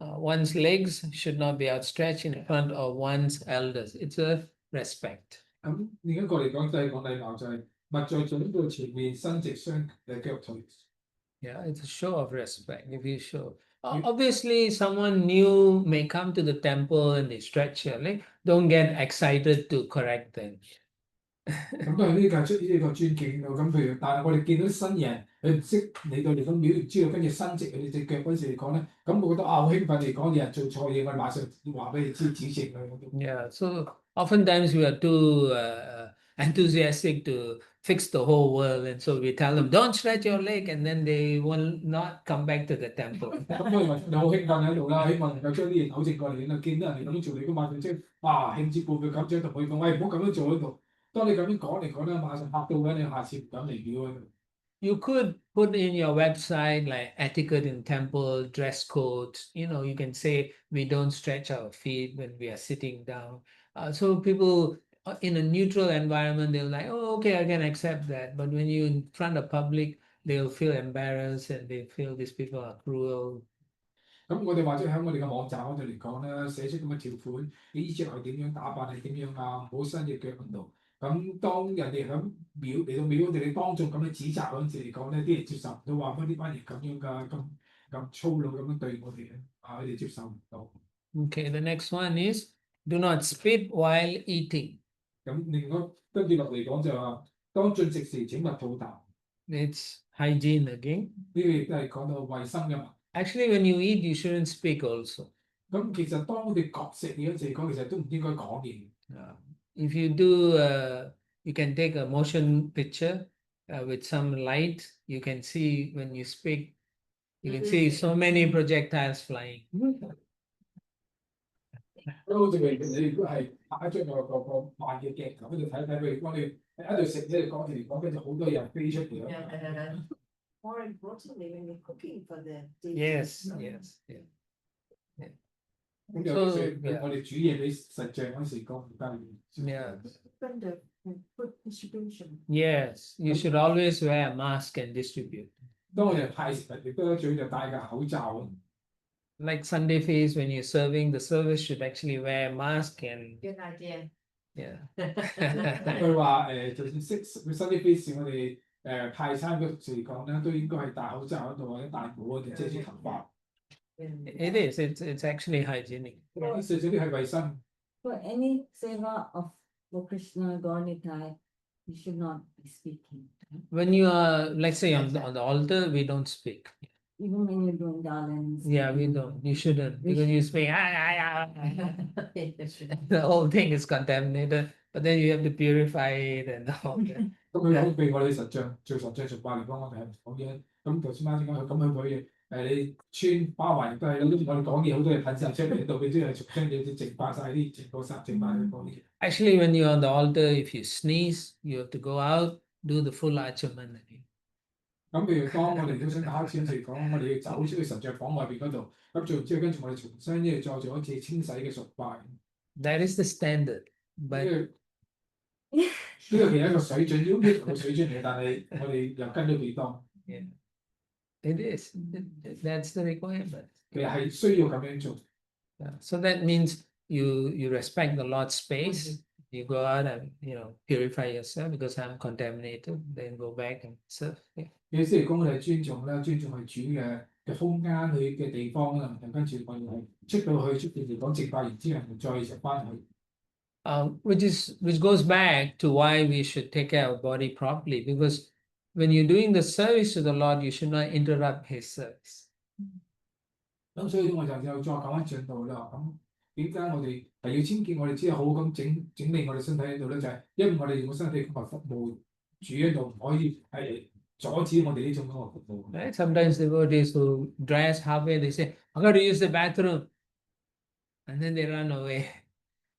One's legs should not be outstretched in front of one's elders. It's a respect. 咁另一個嚟講就係講禮貌，就係勿在長輩前面伸直雙腳腿。Yeah, it's a show of respect. If you show, obviously, someone new may come to the temple and they stretch your leg. Don't get excited to correct them. 咁都係呢個尊敬咯。咁譬如，但係我哋見到新人，佢唔識嚟到嚟講表，知道跟住伸直佢哋隻腳嗰時嚟講咧，咁我覺得好興奮嚟講，有人做錯嘢，我哋馬上話俾你知，指正佢。Yeah, so oftentimes we are too enthusiastic to fix the whole world, and so we tell them, "Don't stretch your leg," and then they will not come back to the temple. 咁我哋話你好興奮喺度啦，希望能夠將啲嘢糾正過嚟啦。見到人哋咁樣做，你咁馬上即係哇興致勃勃咁樣同佢講，喂唔好咁樣做喺度。當你咁樣講嚟講咧，馬上嚇到嘅，你下次唔敢嚟表喺度。You could put in your website like etiquette in temple, dress codes. You can say we don't stretch our feet when we are sitting down. So people in a neutral environment, they're like, oh, okay, I can accept that. But when you're in front of public, they'll feel embarrassed and they feel these people are cruel. 咁我哋或者喺我哋嘅網站嗰度嚟講咧，寫出咁嘅條款，你衣着係點樣，打扮係點樣啊，唔好伸隻腳喺度。咁當人哋喺嚟到廟，我哋當眾咁樣指責嗰陣時嚟講咧，啲人接受唔到，話乜呢班人咁樣㗎，咁粗魯咁樣對我哋佢哋接受唔到。Okay, the next one is do not spit while eating. 咁另外跟住落嚟講就話，當進食時請勿吐痰。It's hygiene again. 呢個亦都係講到衞生嘅嘛。Actually, when you eat, you shouldn't speak also. 咁其實當我哋食嘢嗰陣時講，其實都唔應該講嘢。If you do you can take a motion picture with some light. You can see when you speak, you can see so many projectiles flying. 都好似你如果係拍一張個慢嘅鏡頭喺度睇睇，譬如講你喺度食嘢講嚟講，跟住好多人飛出嚟咯。More importantly, when you're cooking for the Yes, yes, yeah. 咁有時我哋煮嘢俾實際嗰時講唔得。Yeah. the food distribution. Yes, you should always wear a mask and distribute. 當我哋派食物，亦都最就戴個口罩。Like Sunday feast, when you're serving, the service should actually wear a mask and Good idea. yeah. 佢話就算識佢新啲 face，我哋派餐嗰時嚟講咧，都應該係戴口罩嗰度或者戴帽嗰度遮住頭髮。It is. It's actually hygienic. 實際啲係衞生。For any seva of Lord Krishna, God Nitai, you should not be speaking. When you are, let's say on the altar, we don't speak. Even when you're doing dalens. Yeah, we don't. You shouldn't because you speak. The whole thing is contaminated. But then you have to purify it and all that. 咁佢講俾我哋實像最實際崇拜嚟講，我哋係講嘢。咁頭先啱先講佢咁佢佢你穿花環都係咁，我哋講嘢好多嘢噴晒出嚟喺度，佢即係重新要淨化晒啲淨化晒淨化啲講嘢。Actually, when you're on the altar, if you sneeze, you have to go out, do the full achaman again. 咁譬如當我哋都想打錢嚟講，我哋要走出去神像房外邊嗰度，咁做完之後跟住我哋重新再做一次清洗嘅崇拜。That is the standard. But 呢個其實一個水準，要求嘅水準嚟，但係我哋又跟到幾多？ yeah, it is. That's the requirement. 其實係需要咁樣做。Yeah. So that means you respect the Lord's space. You go out and purify yourself because I'm contaminated. Then go back and serve. Yeah. 意思嚟講，我哋尊重啦，尊重係主嘅空間，佢嘅地方啦，然後跟住我哋係出到去出邊嚟講淨化完之後，再食翻去。Which goes back to why we should take care of our body properly, because when you're doing the service to the Lord, you should not interrupt His service. 咁所以我就又再講翻進度啦。咁點解我哋係要清潔我哋之後好好咁整理我哋身體喺度咧？就係因為我哋用個身體咁嚟服務主喺度，唔可以係阻止我哋呢種咁嘅服務。Right? Sometimes devotees who dress halfway, they say, "I'm going to use the bathroom," and then they run away.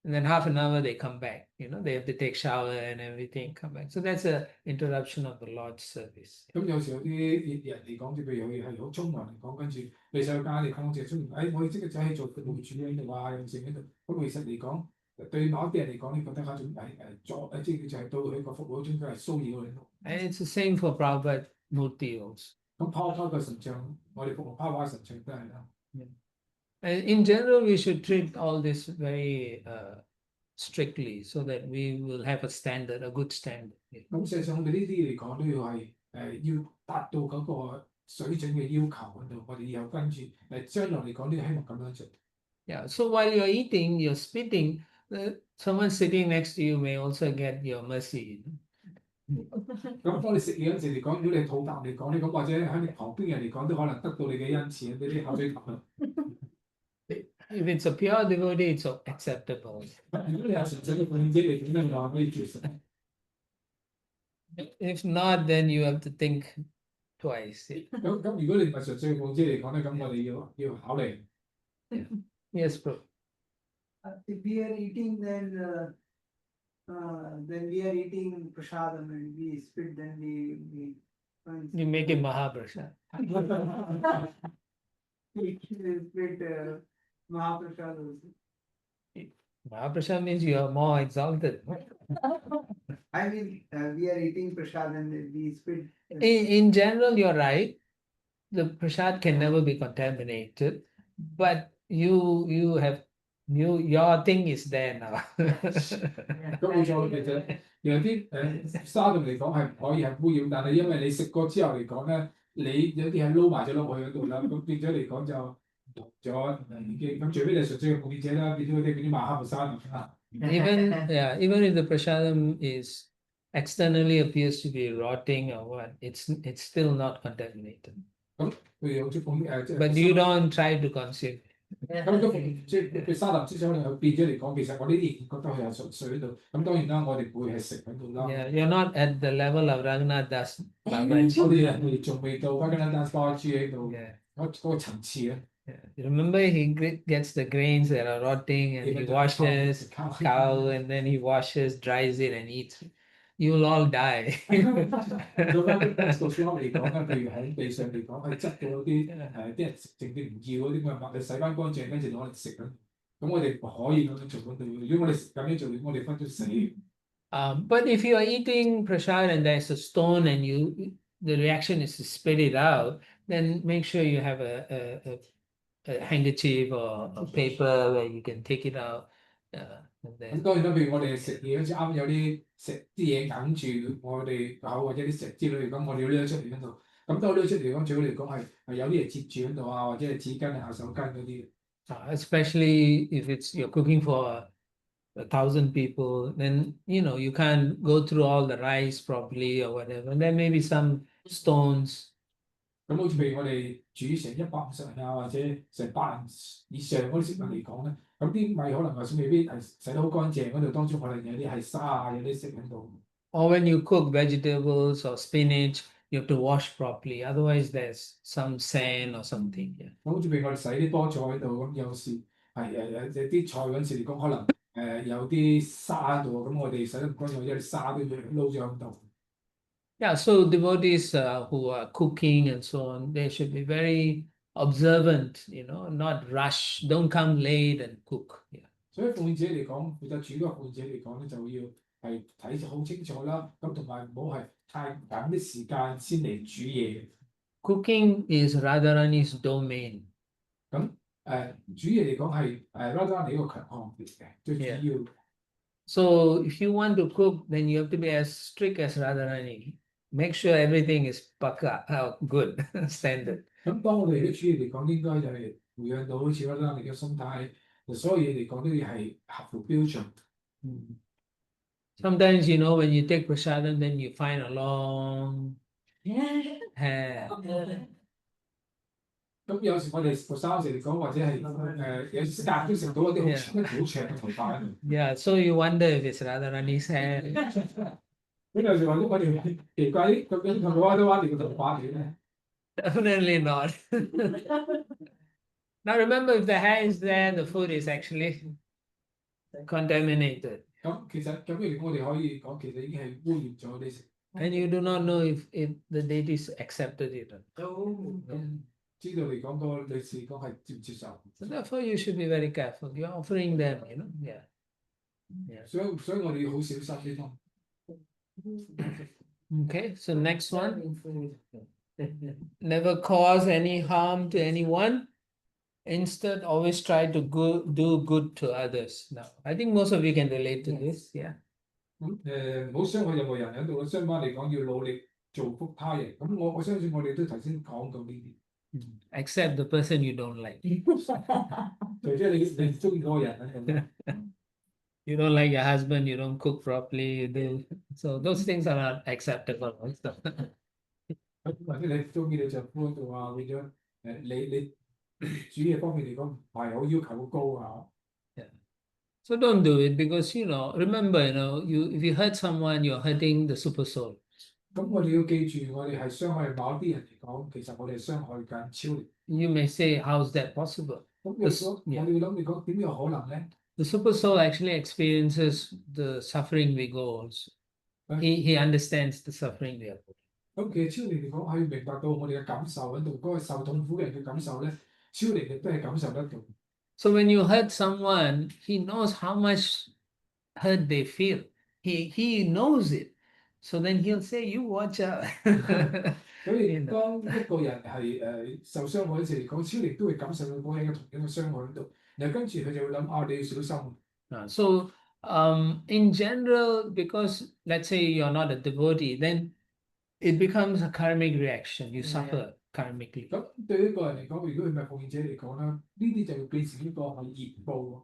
And then half an hour they come back, they have to take shower and everything, come back. So that's an interruption of the Lord's service. 咁有時有啲人嚟講，即譬如佢係好聰明嚟講，跟住你上街你講隻聰明，我哋即刻走去做服務主喺度啊，用剩喺度。咁其實嚟講，對某一啲人嚟講，你覺得係一種即係就係到佢個服務中佢係騷擾你。And it's the same for Prabhupada Murti also. 咁拋開個神像，我哋服務拋開神像都係啦。And in general, we should treat all this very strictly so that we will have a standard, a good standard. 咁事實上，我哋呢啲嚟講都要係要達到嗰個水準嘅要求嗰度，我哋又跟住將來嚟講都希望咁樣做。Yeah. So while you're eating, you're spitting, someone sitting next to you may also get your mercy. 咁當你食嘢嗰陣時嚟講，如果你肚啖嚟講咧，咁或者喺你旁邊人嚟講都可能得到你嘅恩賜，你啲口水痰。If it's a pure devotee, it's acceptable. If not, then you have to think twice. 咁如果你唔係純粹嘅奉旨嚟講咧，咁我哋要考慮。Yes, bro. If we are eating, then we are eating prasadam and we spit, then we You make it Mahaprasad. we spit Mahaprasad also. Mahaprasad means you are more exalted. I mean, we are eating prasad and we spit. In general, you're right. The prasad can never be contaminated, but your thing is there now. 咁冇錯，其實有啲沙度嚟講係唔可以係污染，但係因為你食過之後嚟講咧，你有啲係撈埋咗落去嗰度啦，咁變咗嚟講就唔同咗已經。咁除非你純粹嘅奉獻者啦，變咗嗰啲馬哈布沙啊。Even if the prasadam is externally appears to be rotting or what, it's still not contaminated. But you don't try to consume it. 咁都即係佢沙律之所以佢變咗嚟講，其實我呢啲覺得佢係純粹喺度。咁當然啦，我哋會係食喺度啦。Yeah, you're not at the level of Raghunath Das. 我哋仲未到翻緊單巴豬喺度 Yeah. 嗰個層次咧。Yeah. You remember he gets the grains that are rotting and he washes cow and then he washes, dries it and eats. You'll all die. 到翻啲 best 嚟講咧，譬如喺地上嚟講，係執到嗰啲啲人剩啲唔要嗰啲咁嘅物，你洗翻乾淨，跟住攞嚟食咁。咁我哋可以咁樣做嗰度。如果我哋咁樣做，我哋分咗死。But if you are eating prasad and there's a stone and the reaction is to spit it out, then make sure you have a handkerchief or a paper where you can take it out. And 咁 then 當然啦，譬如我哋食嘢嗰時啱有啲食啲嘢揞住我哋口或者啲石之類咁，我哋要拎出嚟嗰度。咁當拎出嚟講，最好嚟講係有啲嘢接住喺度啊，或者係紙巾啊、手巾嗰啲。especially if you're cooking for 1,000 people, then you can't go through all the rice properly or whatever. And there may be some stones. 咁好似譬如我哋煮成150人啊，或者成100人以上嗰啲食物嚟講咧，咁啲米可能就算未必係洗得好乾淨，嗰度當中可能有啲係沙啊，有啲食喺度。Or when you cook vegetables or spinach, you have to wash properly. Otherwise, there's some sand or something. Yeah. 咁好似譬如我哋洗啲菠菜喺度，咁有時係有啲菜嗰陣時嚟講，可能有啲沙喺度，咁我哋洗得唔乾淨，有啲沙都要撈咗喺度。Yeah, so devotees who are cooking and so on, they should be very observant, not rush, don't come late and cook. Yeah. 所以奉獻者嚟講，負責煮嗰個奉獻者嚟講咧，就要係睇好清楚啦，咁同埋唔好係太趕啲時間先嚟煮嘢。Cooking is Radharani's domain. 咁煮嘢嚟講係Radharani 一個強項嚟嘅，最主要。So if you want to cook, then you have to be as strict as Radharani. Make sure everything is good standard. 咁當我哋啲煮嘢嚟講，應該就係培養到好似Radharani嘅心態，所有嘢嚟講都要係合乎標準。Sometimes, when you take prasadam, then you find a long hair. 咁有時我哋食三時嚟講，或者係有時隔都食到一啲好長嘅頭髮喺度。Yeah, so you wonder if it's Radharani's hair. 咁有時或者我哋奇怪啲究竟係咪挖都挖你個頭髮嚟咧？ Definitely not. Now remember, if the hair is there, the food is actually contaminated. 咁其實咁如果我哋可以講，其實已經係污染咗你食。And you do not know if the deities accepted it. 知道嚟講個女士講係接唔接受。So therefore, you should be very careful. You're offering them, yeah. 所以我哋要好小心呢方。Okay, so next one. Never cause any harm to anyone. Instead, always try to do good to others. Now, I think most of you can relate to this, yeah. 咁唔好傷害任何人喺度咯。相反嚟講，要努力造福他人。咁我相信我哋都頭先講到呢啲。Except the person you don't like. 除非你唔中意嗰個人。You don't like your husband, you don't cook properly, so those things are not acceptable also. 或者你中意你丈夫嗰度啊，變咗你煮嘢方面嚟講唔係好要求好高啊。Yeah. So don't do it because remember, if you hurt someone, you're hurting the super soul. 咁我哋要記住，我哋係傷害某啲人嚟講，其實我哋係傷害緊超靈。You may say, how's that possible? 咁我哋要諗嚟講，點有可能咧？ The super soul actually experiences the suffering we go also. He understands the suffering we are going. 咁其實超靈嚟講，係明白到我哋嘅感受喺度，嗰個受痛苦嘅人嘅感受咧，超靈亦都係感受得到。So when you hurt someone, he knows how much hurt they feel. He knows it. So then he'll say, "You watch out." 所以當一個人係受傷害嗰時嚟講，超靈都會感受到嗰個人嘅同樣嘅傷害喺度，然後跟住佢就會諗你要小心。So in general, because let's say you're not a devotee, then it becomes a karmic reaction. You suffer karmically. 咁對一個人嚟講，如果佢唔係奉獻者嚟講啦，呢啲就會變成一個係業報。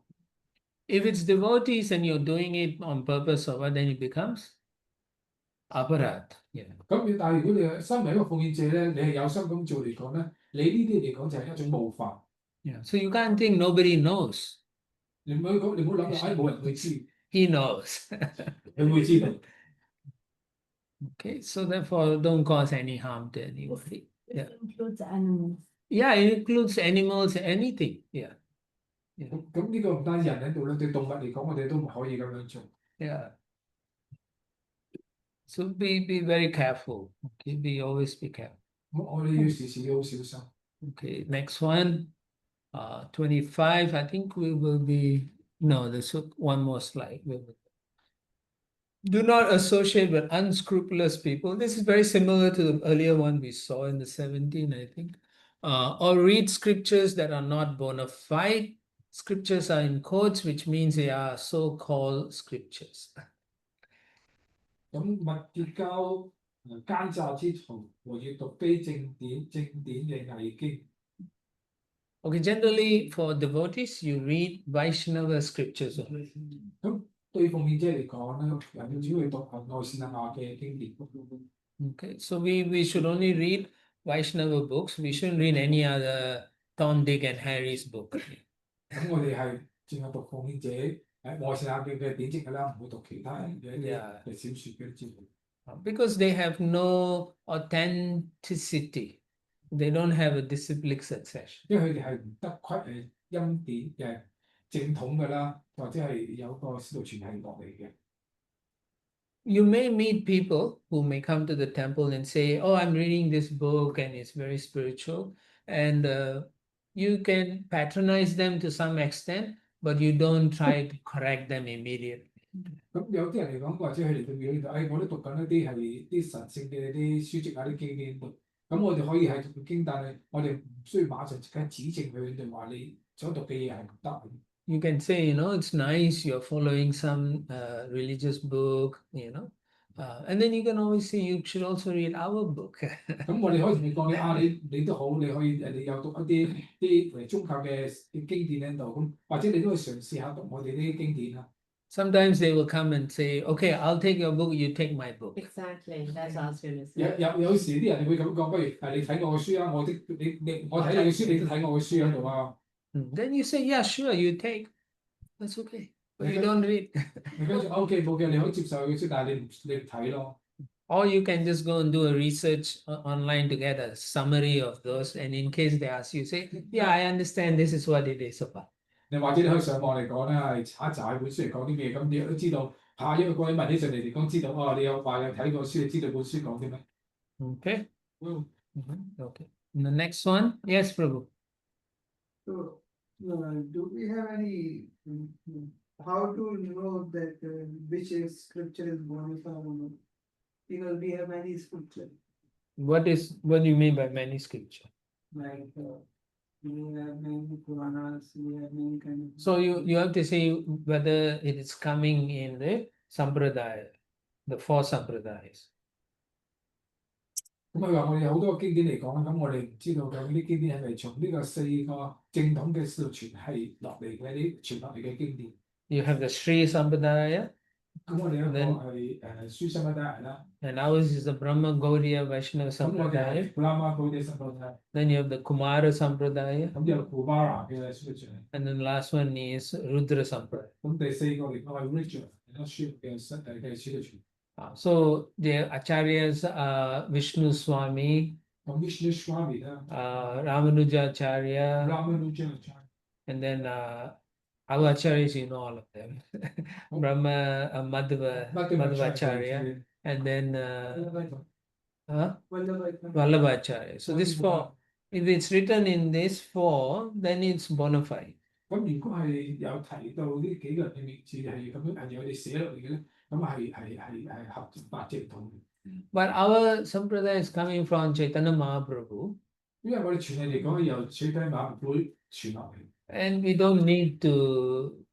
If it's devotees and you're doing it on purpose or what, then it becomes aparad. Yeah. 咁但係如果你係身為一個奉獻者咧，你係有心咁做嚟講咧，你呢啲嚟講就係一種冒犯。Yeah. So you can't think nobody knows. 你唔好諗到，冇人會知， He knows. 佢會知道。 Okay, so therefore don't cause any harm to anybody. Yeah. It includes animals. Yeah, it includes animals, anything. Yeah. 咁呢個唔單止人喺度啦，對動物嚟講，我哋都唔可以咁樣做。 Yeah. So be very careful. Okay, always be careful. 我哋要時時要好小心。 Okay, next one. 25. I think we will be no, there's one more slide. Do not associate with unscrupulous people. This is very similar to the earlier one we saw in the 17, I think. Or read scriptures that are not bona fide. Scriptures are in quotes, which means they are so-called scriptures. 咁勿結交奸詐之徒和閱讀非正典嘅偽經。 Okay, generally for devotees, you read Vaishnava scriptures only. 咁對奉獻者嚟講咧，人主要去讀外善亞嘅經典。 Okay, so we should only read Vaishnava books. We shouldn't read any other Tom, Dick, and Harry's book. 咁我哋係淨係讀奉獻者外善亞嘅典籍㗎啦，唔會讀其他人嘅小説嘅之類。 Because they have no authenticity. They don't have a disciplic succession. 因為佢哋係唔得欽點嘅正統㗎啦，或者係有個使徒傳係落嚟嘅。 You may meet people who may come to the temple and say, "Oh, I'm reading this book and it's very spiritual," and you can patronize them to some extent, but you don't try to correct them immediately. 咁有啲人嚟講，或者佢嚟到廟呢度，我都讀緊一啲係啲神聖嘅啲書籍啊、啲經典度。咁我哋可以係讀經，但係我哋唔需要馬上即刻指正佢哋話你所讀嘅嘢係唔得。 You can say, you know, it's nice you're following some religious book, you know, and then you can always say you should also read our book. 咁我哋可以同你講，你都好，你可以你有讀一啲宗教嘅經典喺度，咁或者你都可以嘗試下讀我哋啲經典啊。 Sometimes they will come and say, "Okay, I'll take your book, you take my book." Exactly, that's what I was going to say. 有時啲人會咁講，不如你睇我嘅書啊，我睇你嘅書，你都睇我嘅書喺度啊。 Then you say, "Yeah, sure, you take." That's okay, but you don't read. 你跟住 OK 冇嘅，你可以接受佢嘅書，但係你唔睇咯。 Or you can just go and do a research online to get a summary of those, and in case they ask you, say, "Yeah, I understand. This is what it is about." 你或者你可以上網嚟講啦，係查一查本書嚟講啲咩，咁你都知道下一個各位問起上嚟嚟講，知道哦，你有睇過書，你知道本書講啲咩。 Okay. Okay. And the next one, yes, Prabhu. So, do we have any, how to know that which is scripture is bonify or not? Because we have many scripture, What do you mean by many scripture? like we have many Puranas, we have many kind of. So you have to say whether it is coming in the sampradaya, the four sampradayas. 咁佢話我哋有好多經典嚟講，咁我哋唔知道究竟啲經典係咪從呢個4個正統嘅使徒傳係落嚟嘅啲傳落嚟嘅經典。 You have the Sri Sampradaya. 咁我哋一個係書生嘅得人啦。 And ours is the Brahma Gaudiya Vaishnava 咁我哋 Sampradaya. 係普拉瑪嗰啲神道嘅， Then you have the Kumara Sampradaya. 咁有庫巴拉嘅書傳。 And then the last one is Rudra Sampradaya. 咁第4個嚟講係 Richard 書嘅書傳。 So the acharyas are Vishnu Swami, 咁 Vishnu Swami 啦 Ramanujacharya, ，Ramanujan and then our acharyas, you know all of them. Brahma Madhvacharya, and then Vallabhacharya. So this four, if it's written in this four, then it's bona fide. 咁如果係有提到呢幾個人嘅名字係咁樣係有哋寫落嚟嘅咧，咁係合法正統嘅。 But our sampradaya is coming from Chaitanya Mahaprabhu. 因為我哋傳嚟嚟講由取締馬會傳落嚟， And we don't need to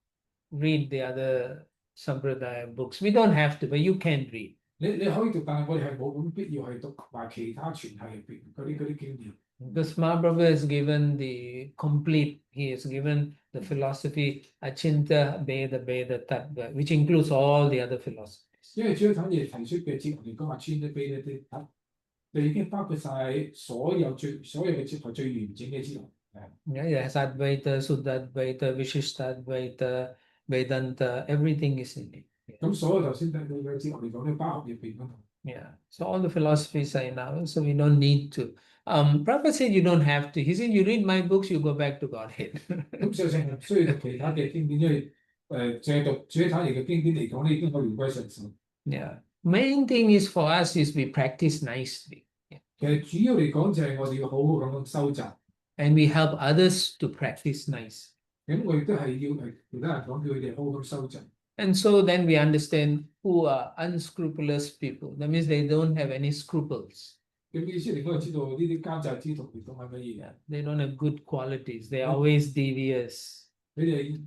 read the other sampradaya books. We don't have to, but you can read. 你可以讀，但係我哋係冇咁必要係讀埋其他傳系入邊嗰啲經典。 Because Mahaprabhu has given the complete, he has given the philosophy Achinta Veda Veda Tattva, which includes all the other philosophies. 因為主要睇嘢提出嘅哲學嚟講話，穿咗俾你已經包括晒所有嘅哲學最完整嘅哲學。Yeah, yes, Advaita, Suddhadvaita, Vishishtadvaita, Vedanta, everything is in it. Yeah. 咁所有頭先睇到嘅哲學嚟講咧，包含入邊嗰度。 Yeah, so all the philosophies are in ours, so we don't need to. Prabhupada said you don't have to. He said you read my books, you go back to Godhead. 咁事實上唔需要讀其他嘅經典，因為淨係讀主體嚟嘅經典嚟講，你已經可以回歸上神。 Yeah, main thing is for us is we practice nicely. Yeah. 其實主要嚟講就係我哋要好好咁樣修習， And we help others to practice nice. 咁我亦都係要其他人講叫佢哋好好咁修習。 And so then we understand who are unscrupulous people. That means they don't have any scruples. 咁意思嚟講，就知道呢啲奸詐之徒嚟講係乜嘢？ Yeah, they don't have good qualities. They're always devious. 你哋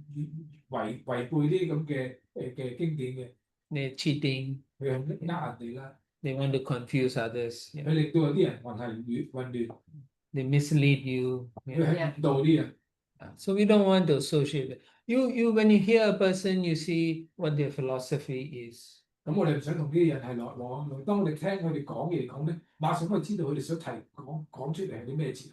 違背啲咁嘅經典嘅， They're cheating. 佢係呃人哋啦， They want to confuse others. 佢 Yeah. 令到有啲人混亂， They mislead you. 佢 Yeah. 係誤導啲人。 So we don't want to associate with when you hear a person, you see what their philosophy is. 咁我哋唔想同呢啲人係來往。當我哋聽佢哋講嘢嚟講咧，馬上可以知道佢哋想講出嚟係啲咩哲學。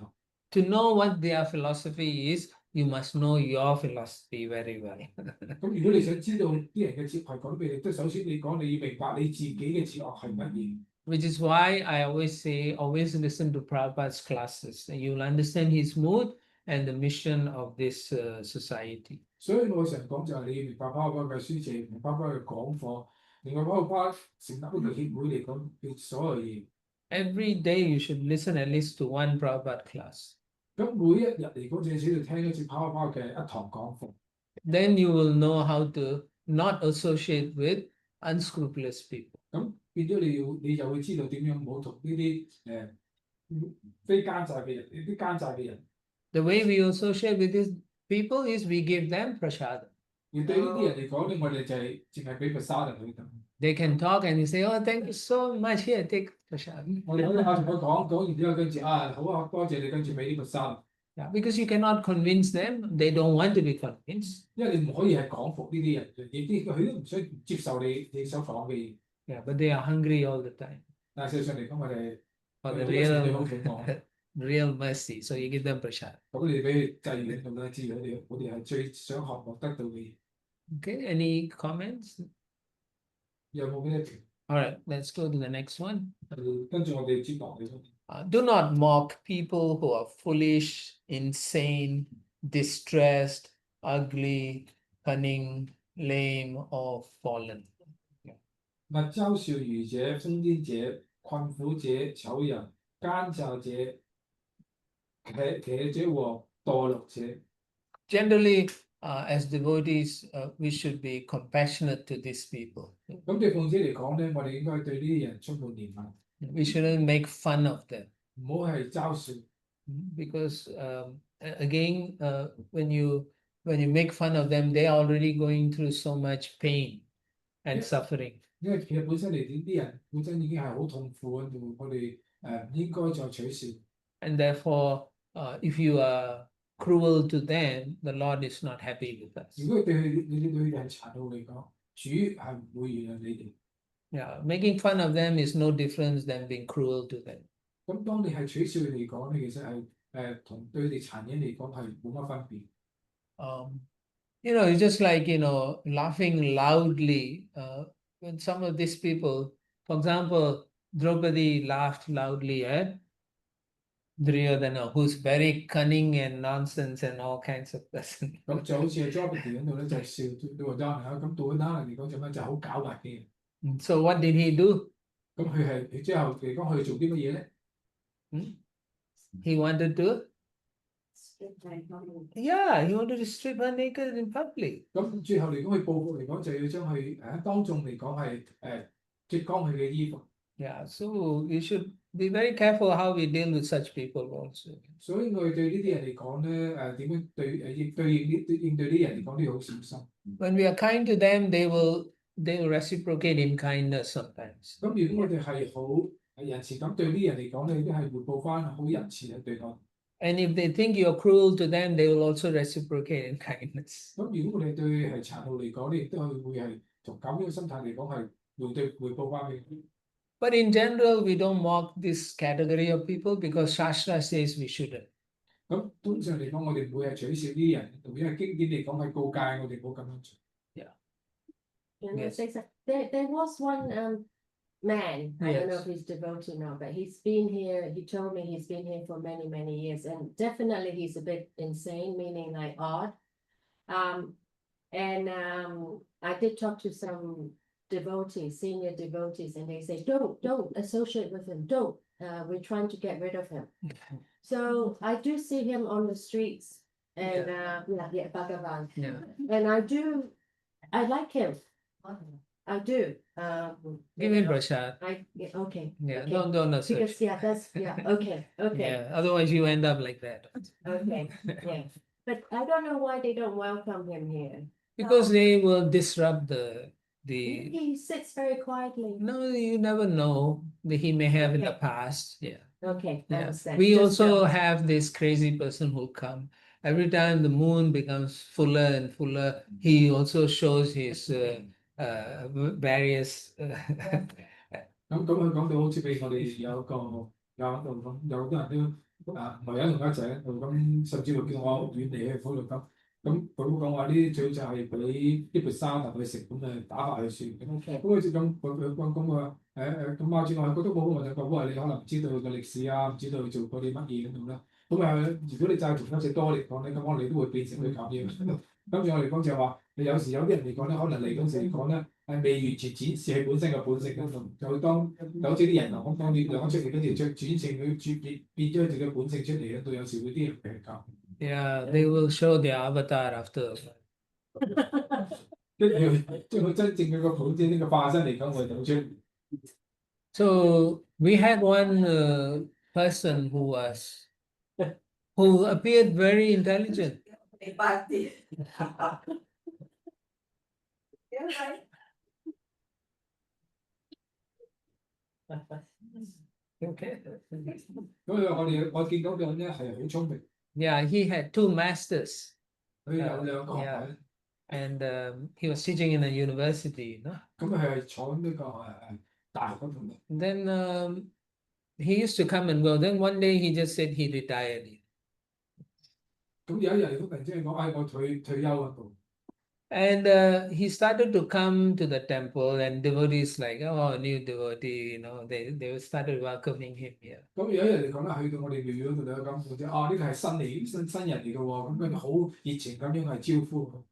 To know what their philosophy is, you must know your philosophy very well. 咁如果你想知道啲人嘅哲學講俾你，都首先你講你要明白你自己嘅哲學係乜嘢。 Which is why I always say, always listen to Prabhupada's classes. And you'll understand his mood and the mission of this society. 所以我成日講就係你要明白包包嘅書籍，明白包嘅講課，另外包括成立呢個協會嚟講嘅所有嘢。 Every day you should listen at least to one Prabhupada class. 咁每一日嚟講，最少要聽一次包包嘅一堂講課。 Then you will know how to not associate with unscrupulous people. 咁變咗你就會知道點樣唔好同呢啲非奸詐嘅人，呢啲奸詐嘅人。 The way we associate with these people is we give them prasad. 而對呢啲人嚟講咧，我哋就係淨係俾個沙人佢咁。 They can talk and you say, "Oh, thank you so much. Here, take prasad." 我哋可以同佢講完之後，跟住好啊，多謝你，跟住俾呢個沙。 Yeah, because you cannot convince them. They don't want to be convinced. 因為你唔可以係講服呢啲人，佢都唔想接受你所講嘅嘢。 Yeah, but they are hungry all the time 但係事實上嚟講，我哋 for the 你好 real, 想講， real mercy. So you give them prasad. 咁你俾佢制領咁樣知我哋係最想學獲得到嘅嘢。 Okay, any comments? 有冇咩？ All right, let's go to the next one. 跟住我哋接落嚟。 Do not mock people who are foolish, insane, distressed, ugly, cunning, lame, or fallen. 勿嘲笑愚者、瘋癲者、困苦者、醜人、奸詐者、瘸者和墮落者。 Generally, as devotees, we should be compassionate to these people. 咁對奉者嚟講咧，我哋應該對呢啲人充滿憐憫， We shouldn't make fun of them 唔好係嘲笑。 because, again, when you make fun of them, they're already going through so much pain and suffering. 因為其實本身嚟啲人本身已經係好痛苦喺度，我哋唔應該再取笑。 And therefore, if you are cruel to them, the Lord is not happy with us. 如果你對佢哋係殘酷嚟講，主係唔會原諒你哋。 Yeah, making fun of them is no difference than being cruel to them. 咁當你係取笑佢嚟講，你其實係同對佢哋殘忍嚟講係冇乜分別。It's just like, laughing loudly. When some of these people, for example, Draupadi laughed loudly at Duryodhana, who's very cunning and nonsense and all kinds of person. 咁就好似係 Draupadi 嗰度咧，就係笑杜汶丹啦。咁杜汶丹嚟講做咩就係好狡猾嘅人。 So what did he do? 咁佢之後嚟講，佢做啲乜嘢咧？ He wanted to, he wanted to strip her naked in public. 咁最後嚟講，佢報復嚟講，就要將佢喺當眾嚟講係揭光佢嘅衣服。 Yeah, so we should be very careful how we deal with such people also. 所以我哋對呢啲人嚟講咧，點樣應對呢啲人嚟講都要好小心。 When we are kind to them, they will reciprocate in kindness sometimes. 咁如果我哋係好仁慈咁對呢啲人嚟講咧，都係回報翻好仁慈嘅對待。 And if they think you're cruel to them, they will also reciprocate in kindness. 咁如果我哋對係殘酷嚟講咧，亦都係會係從咁樣嘅心態嚟講係回報翻俾。 But in general, we don't mock this category of people because Shastra says we shouldn't. 咁通常嚟講，我哋唔會係取笑啲人，因為經典嚟講係告誡我哋唔好咁樣做。And Yes. there was one man, I don't know Yes. if he's devotee now, but he's been here, he told me he's been here for many, many years, and definitely he's a bit insane, meaning like odd. And I did talk to some devotees, senior devotees, and they say, don't associate with him, don't. We're trying to get rid of him. So I do see him on the streets, and Bhagavan. Yeah. And I like him. I do. Give him prasad. Okay. Yeah, okay. don't associate. Because okay. Yeah, otherwise you end up like that. Okay, yeah. But I don't know why they don't welcome him here. Because they will disrupt the He sits very quietly. no, you never know that he may have in the Okay. past. Yeah. Okay, I Yeah. understand. We Just also have this crazy person who come. Every time the moon becomes fuller and fuller, he also shows his various 咁佢講到好似俾我哋有個有喺度咁，有好多人都唔係一同一齊喺度咁，甚至乎叫我遠離去嗰度咁。咁佢會講話呢啲最就係俾啲盤沙頭去食，咁打發佢算咁。咁好似佢講話咁貓主我係覺得冇問題，不過你可能唔知道佢嘅歷史啊，唔知道佢做過啲乜嘢咁啦。咁如果你就係同一隻多嚟講咧，咁我哋都會變成佢咁樣。跟住我嚟講就係話，有時有啲人嚟講咧，可能嚟嗰時嚟講咧，係未完全展示佢本身嘅本性嗰度，就當有好似啲人當你兩出嚟跟住將轉成佢變咗自己本性出嚟咧，到有時會啲人比較。Yeah, they will show their avatar after. 跟住將佢真正嘅個本質呢個化身嚟講，我哋就出嚟。So we had one person who appeared very intelligent. Okay. 咁我見到個人咧係好聰明， Yeah, he had 2 masters. 佢有兩個學 Yeah. 位， And he was teaching in a university, no? 咁佢係坐呢個大學嗰度嘅。 Then he used to come and go. Then one day he just said he retired. 咁有一日佢突然之間講：，我退休嗰度。 And he started to come to the temple, and devotees like, oh, new devotee, they started welcoming him here. 咁有一日嚟講咧，去到我哋廟嗰度咧，咁或者呢個係新人嚟嘅喎，咁跟住好熱情咁樣係招呼。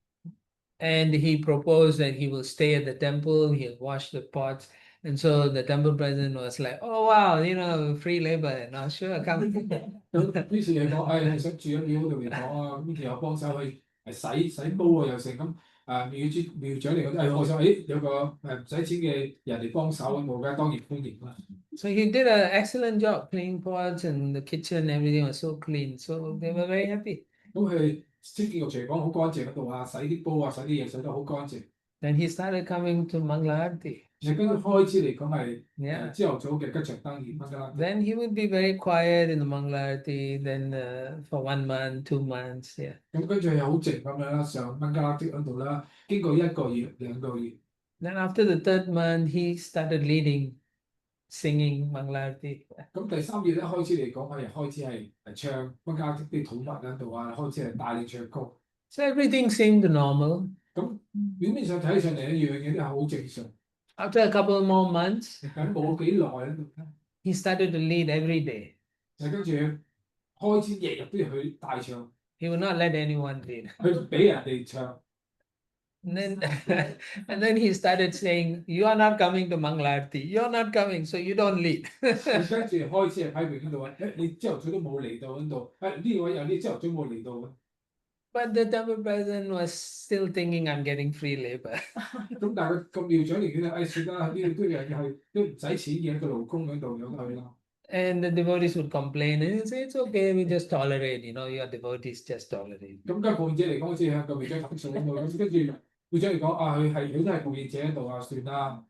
And he proposed that he will stay at the temple, he'll wash the pots. And so the temple president was like, oh, wow, free labor. No, sure, come. 咁於是嚟講，係想住喺廟嗰度嚟講啊，咁又幫手去洗煲啊，又成咁。廟長嚟講，我想有個唔使錢嘅人嚟幫手，我梗係當然歡迎啦。 So he did an excellent job cleaning pots, and the kitchen, everything was so clean. So they were very happy. 咁佢清潔個廚房好乾淨嗰度啊，洗啲煲啊，洗啲嘢洗得好乾淨。 Then he started coming to Mangalarti. 跟住開始嚟講係 Yeah. 朝頭早嘅吉祥燈儀乜啦。 Then he would be very quiet in the Mangalarti, then for 1 month, 2 months, yeah. 咁跟住係好靜咁樣啦，上孟加拉的嗰度啦，經過1個月、2個月。 Then after the 3rd month, he started leading, singing Mangalarti. 咁第3月咧開始嚟講，我哋開始係唱孟加拉的啲土物喺度啊，開始係帶領唱歌。 So everything seemed normal. 咁表面上睇上嚟一樣嘢都係好正常。 After a couple more months, 咁冇幾耐喺度， he started to lead every day. 就跟住開始日日都要去帶唱， He would not let anyone lead. 去俾人哋唱。 And then, and then he started saying, you are not coming to Mangalarti. You're not coming, so you don't lead. 跟住開始係批評嗰度話：，你朝頭早都冇嚟到嗰度，呢位有啲朝頭早冇嚟到嘅。 But the temple president was still thinking I'm getting free labor. 咁但係個廟長嚟講算啦，呢度都唔使錢嘅一個勞工喺度有得去啦。 And the devotees would complain, and he'd say, it's okay, we just tolerate, your devotees just tolerate. 咁跟奉獻者嚟講，好似向個廟長投訴喺度，咁跟住廟長嚟講佢都係奉獻者喺度啊，算啦。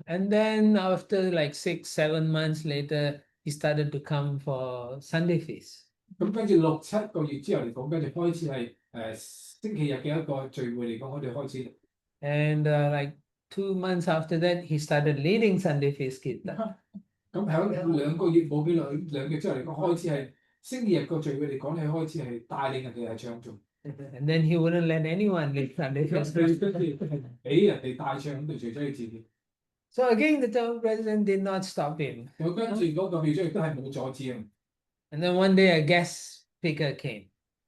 And then after like 6, 7 months later, he started to come for Sunday feast. 咁跟住6、7個月之後嚟講，跟住開始係星期日嘅一個聚會嚟講，我哋開始。 And like 2 months after that, he started leading Sunday feast kirtan. 咁喺2個月冇幾耐，2個月之後嚟講，開始係星期日個聚會嚟講，你開始係帶領人哋係唱頌， And then he wouldn't let anyone lead Sunday 跟 first. 住俾人哋帶唱，咁就除咗佢自己。 So again, the temple president did not stop him. 咁跟住嗰個廟長亦都係冇阻止啊。 And then one day a guest speaker came.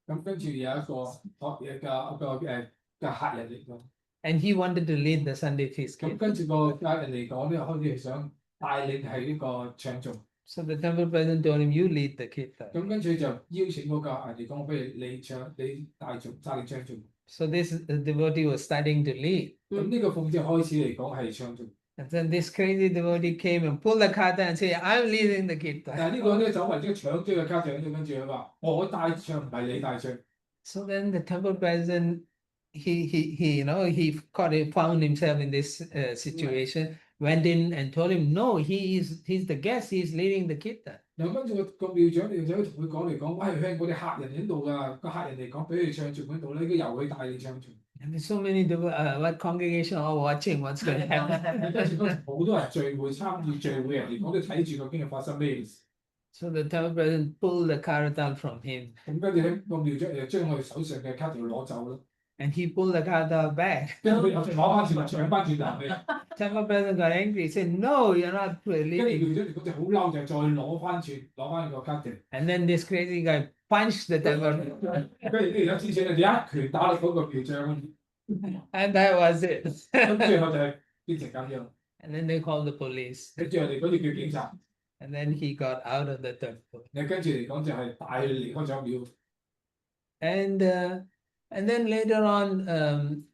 咁跟住有一個學嘢嘅客人嚟講， And he wanted to lead the Sunday feast. 咁跟住個客人嚟講咧，開始係想帶領係呢個唱頌。 So the temple president told him, "You lead the kirtan." 咁跟住就邀請嗰個人嚟講，不如你唱，你帶領唱頌。 So this devotee was starting to lead. 咁呢個奉者開始嚟講係唱頌， And then this crazy devotee came and pulled the kirtan and said, "I'm leading the 但 kirtan." 係呢個咧走為咗搶咗個家長，跟住佢話我帶唱唔係你帶唱。 So then the temple president, he found himself in this situation, went in and told him, "No, he's the guest. He's leading the kirtan." 然後跟住個廟長就同佢講嚟講，喂，向我哋客人喺度㗎，個客人嚟講俾佢唱頌喺度咧，應該由佢帶你唱頌。 And there's so many what congregation all watching what's going to happen. 跟住嗰時好多人聚會參與聚會人嚟講都睇住究竟係發生咩事。 So the temple president pulled the kirtan from him, 咁跟住咧個廟長就將我哋手上嘅卡條攞走咯， and he pulled the kirtan back. 跟住佢又攞翻轉嚟搶翻轉頭嘅。 Temple president got angry. He said, "No, you're not 跟住 leading." 廟長嚟講就好嬲，就再攞翻個卡條。 And then this crazy guy punched the temple president. 跟住呢有之前就一拳打落嗰個廟長， And that was it. 咁最後就係變成咁樣。 And then they called the police. 跟住我哋嗰啲叫警察， And then he got out of the temple. 你跟住嚟講就係帶佢離開咗廟。 And then later on,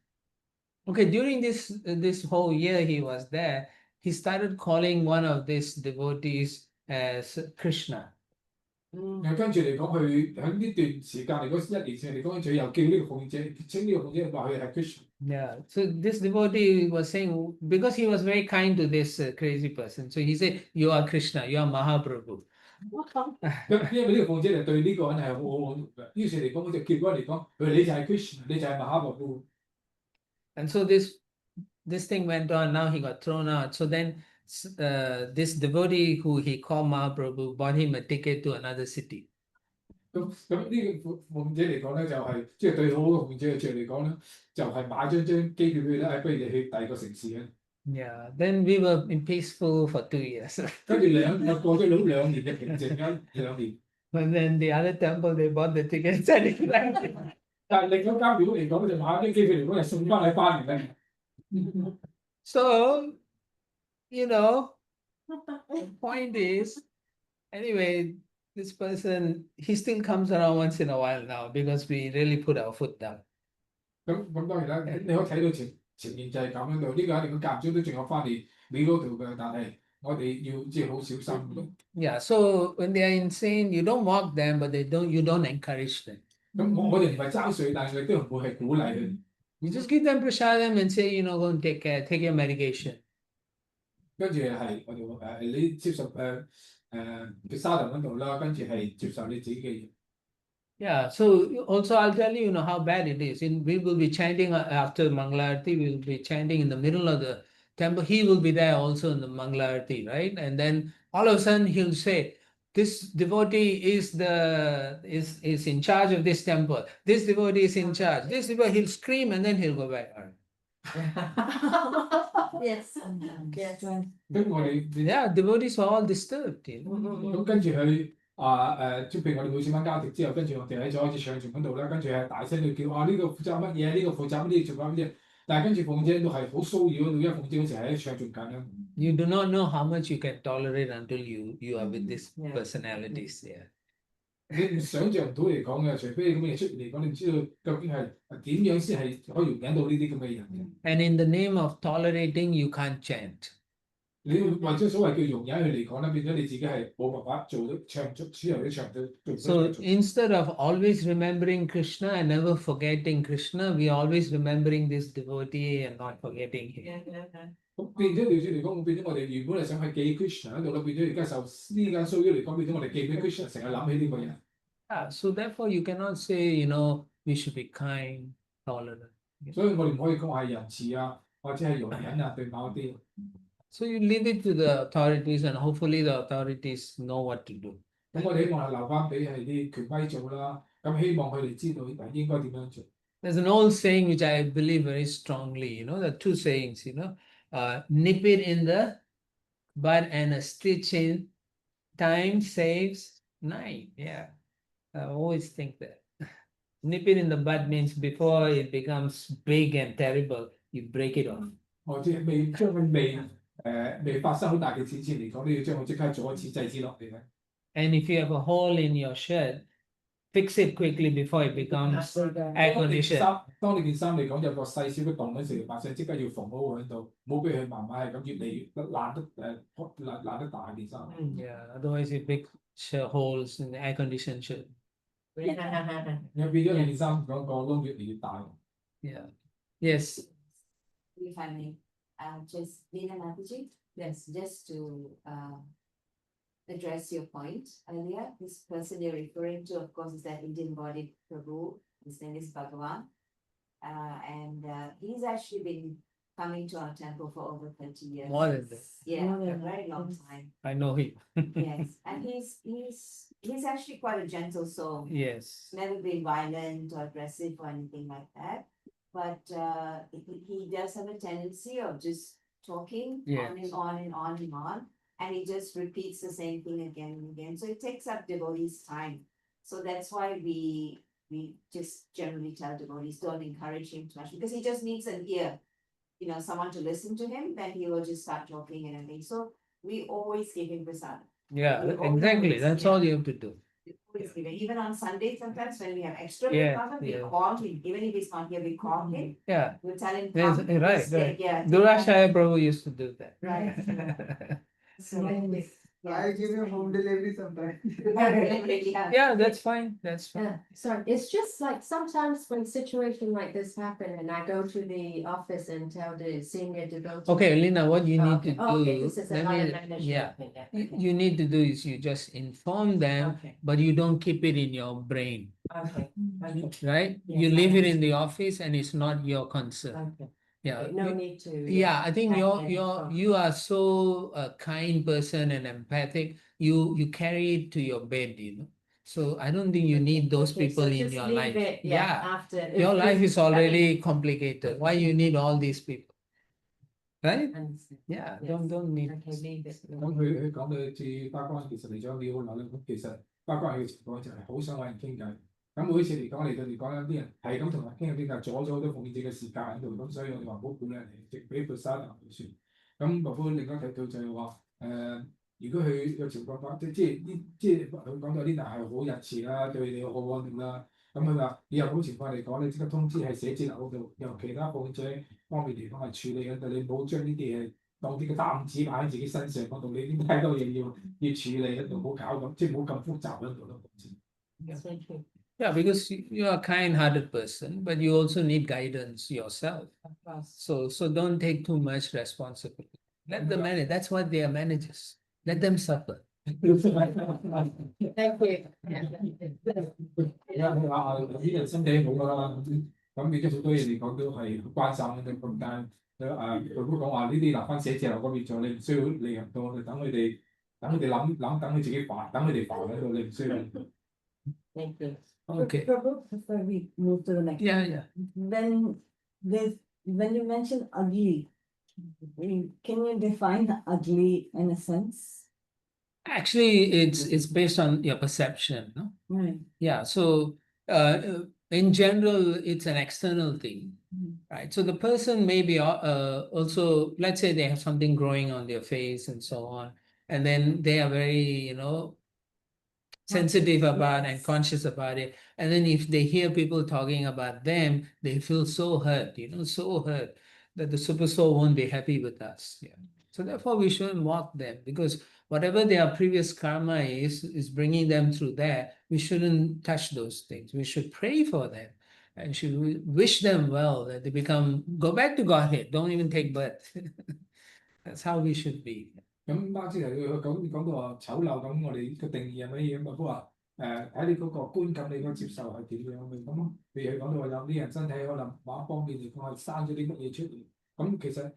during this whole year he was there, he started calling one of these devotees as Krishna. 又跟住嚟講，佢喺呢段時間嚟講1年前嚟講，佢又叫呢個奉者稱呢個奉者話佢係 Krishna。 Yeah. So this devotee was saying, because he was very kind to this crazy person, so he said, "You are Krishna, you are Mahaprabhu." 咁因為呢個奉者就對呢個人係好好嘅，於是嚟講佢就叫嗰人嚟講，佢話你就係 Krishna，你就係 Mahaprabhu。 And so this thing went on. Now he got thrown out. So then this devotee who he called Mahaprabhu bought him a ticket to another city. 咁呢個奉者嚟講咧，就係即係對好嘅奉者嘅嚟講咧，就係買張機票俾佢咧，不如你去第二個城市嘅。 Yeah. Then we were peaceful for 2 years. 跟住過咗2年嘅平靜啦，2年。 But then the other temple they bought the ticket and sent it back. 但係另一間廟嚟講就買張機票嚟講係送翻你翻嚟嘅。 So, the point is, anyway, this person, he still comes around once in a while now because we really put our foot down. 咁當然啦，你可以睇到前面就係咁樣度，呢個一定間中都仲有翻嚟廟嗰度嘅，但係我哋要即係好小心。 Yeah, so when they are insane, you don't mock them, but you don't encourage them. 咁我哋唔係爭水，但係我哋都唔會係鼓勵佢。 You just give them prasadam and say, go and take care, take your medication. 跟住係我哋話你接受嘅沙頭嗰度啦，跟住係接受你自己嘅嘢。 Yeah, so also I'll tell you, how bad it is. We will be chanting after Mangalarti, we will be chanting in the middle of the temple. He will be there also in the Mangalarti, right? And then all of a sudden he'll say, "This devotee is in charge of this temple. This devotee is in charge. This devotee," he'll scream and then he'll go back. Yes. Yes. 咁我哋 Yeah, devotees are all disturbed. 咁跟住佢即係譬如我哋每次翻交接之後，跟住我哋喺咗開始唱頌嗰度啦，跟住係大聲去叫呢個負責乜嘢，呢個負責乜嘢，做乜嘢。但係跟住奉者都係好騷擾嗰度，因為奉者嗰時喺唱頌緊啦。 You do not know how much you can tolerate until you are with these personalities there. 你想象唔到嚟講嘅，除非咁嘅嘢出現嚟講，你唔知道究竟係點樣先係可以容忍到呢啲咁嘅人嘅。 And in the name of tolerating, you can't chant. 你為咗所謂叫容忍佢嚟講咧，變咗你自己係冇辦法做到唱出主流啲唱到做唔到。 So instead of always remembering Krishna and never forgetting Krishna, we always remembering this devotee and not forgetting him. 咁變咗調轉嚟講，變咗我哋原本係想去記 Krishna 喺度啦，變咗而家受呢間騷擾嚟講，變咗我哋記俾 Krishna 成日諗起呢個人。 So therefore you cannot say, we should be kind, tolerant. 所以我哋唔可以講係仁慈啊，或者係容忍啊對某一啲。 So you leave it to the authorities and hopefully the authorities know what to do. 咁我哋希望係留翻俾係啲權威做啦。咁希望佢哋知道應該點樣做。There's an old saying which I believe very strongly, there are two sayings, nip it in the bud and a stitch in time saves nine. Yeah, I always think that. Nip it in the bud means before it becomes big and terrible, you break it off. 即係將佢未發生好大嘅事前嚟講，你要將佢即刻做一次制止落嚟咧。And if you have a hole in your shirt, fix it quickly before it becomes air conditioned. 當你件衫嚟講有個細小嘅洞嗰時，馬上即刻要縫好喺度，唔好俾佢慢慢係咁越嚟越爛得大件衫。Yeah, otherwise you big holes in the air conditioned shirt. 又變咗你件衫嗰個窿越嚟越大。Yeah. Yes. If I may, just in analogy, yes, just to address your point earlier, this person you're referring to, of course, is that Indian body Prabhu. His name is Bhagavan. And he's actually been coming to our temple for over 30 years. More than that. Yeah, a very long time. I know him. Yes, and he's actually quite a gentle soul. Yes. Never been violent or aggressive or anything like that. But he does have a tendency of just talking on and on and on and on. And he just repeats the same thing again and again. So it takes up devotees' time. So that's why we just generally tell devotees, don't encourage him too much, because he just needs an ear, someone to listen to him, then he will just start talking and everything. So we always give him prasad. Yeah, exactly. That's all you have to do. Always give him. Even on Sunday, sometimes when we have extra Yeah, we yeah. call him. Even if he's not here, we call him. Yeah. We tell him, Yes, come, right, stay right. here. Durashaya Prabhu used to do that. Right. So I give him home delivery sometimes. Yeah, that's fine. That's fine. Yeah, so it's just like sometimes when situation like this happen and I go to the office and tell the senior devotee. Okay, Lina, what you need to do, Okay, this is let another me- management yeah, thing, yeah, you okay. you need to do is you just inform them, Okay. but you don't keep it in your brain, Okay, right? Yes, You I leave it in understand. the office and it's not your concern. okay. Yeah. No you- need to. Yeah, I think act you're and you're talk. you are so a kind person and empathic. You carry it to your bed, So I don't think you need those Okay, people so in just your leave life. it, Yeah, after. your life is I mean, already complicated. Why you need all these people? Right? understand. Yeah, Yes. don't need. Okay, leave it. 咁佢講到似巴關，其實嚟咗幾好耐啦。咁其實巴關佢嘅情況就係好想揾人傾偈。咁每一次嚟到嚟講，有啲人係咁同人傾偈，阻咗好多奉獻者嘅時間喺度。咁所以我哋話唔好鼓勵人哋，直俾佢沙頭算。咁包括另一睇到就係話如果佢有情況發，即係佢講到啲人係好仁慈啦，對你好安定啦。咁佢話以後咁情況嚟講，你即刻通知喺寫字樓嗰度，由其他奉獻者方面地方係處理緊，但你唔好將呢啲嘢當啲嘅擔子擺喺自己身上嗰度，你點太多嘢要處理喺度，唔好搞咁，即係唔好咁複雜喺度咯。 Thank you. Yeah, because you are a kind-hearted person, but you also need guidance yourself. Of course. So don't take too much responsibility. Let them manage. That's what they are managers. Let them suffer. Thank you. 啲人身體好啦，咁變咗好多嘢嚟講都係關心嘅咁，但係佢都講話呢啲留翻寫字樓嗰邊做，你唔需要利用到，你等佢哋諗，等佢自己煩，等佢哋煩喺度，你唔需要。 Thank you. Okay. Prabhu, before we move to the next. Yeah. When you mention ugly, can you define ugly in a sense? Actually, it's based on your perception, no? Right. Yeah. So in general, it's an external thing, right? So the person may be also, let's say they have something growing on their face and so on, and then they are very, sensitive about and conscious about it. And then if they hear people talking about them, they feel so hurt, so hurt that the super soul won't be happy with us. Yeah. So therefore we shouldn't mock them, because whatever their previous karma is bringing them through that, we shouldn't touch those things. We should pray for them and should wish them well, that they go back to Godhead, don't even take birth. That's how we should be. 咁啱先係佢講到話醜陋咁，我哋嘅定義係乜嘢咁啊？都話睇你嗰個觀感，你嗰個接受係點樣嘅咁。譬如佢講到話有啲人身體可能某一方面嚟講係生咗啲乜嘢出嚟，咁其實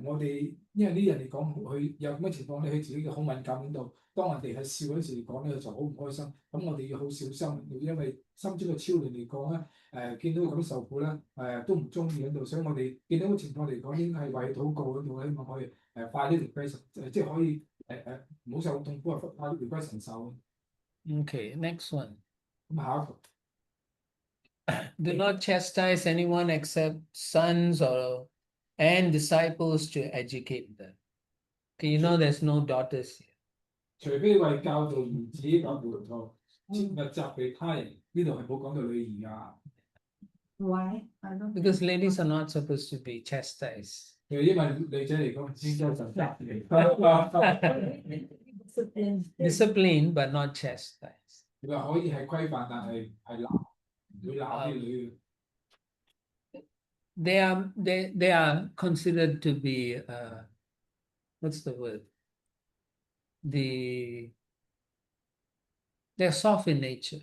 我哋因為啲人嚟講，佢有咁嘅情況咧，佢自己嘅好敏感喺度。當人哋係笑嗰時嚟講咧，佢就好唔開心。咁我哋要好小心，因為心中嘅超齡嚟講咧，見到佢咁受苦咧，都唔中意喺度。所以我哋見到嘅情況嚟講，應該係為禱告嗰度咧，希望可以快啲回歸神，即係可以唔好受痛苦啊，快啲回歸神手。Okay, next one. 咁下一個。Do not chastise anyone except sons and disciples to educate them. Okay, you know there's no daughters here. 除非為教導兒子及門徒，切勿責備他人。呢度係冇講到女兒啊。Why? I don't. Because ladies are not supposed to be chastised. 因為女仔嚟講應該就責備。Discipline, but not chastise. 你話可以係規範，但係鬧，唔會鬧啲女。They are considered to be what's the word? They're soft in nature,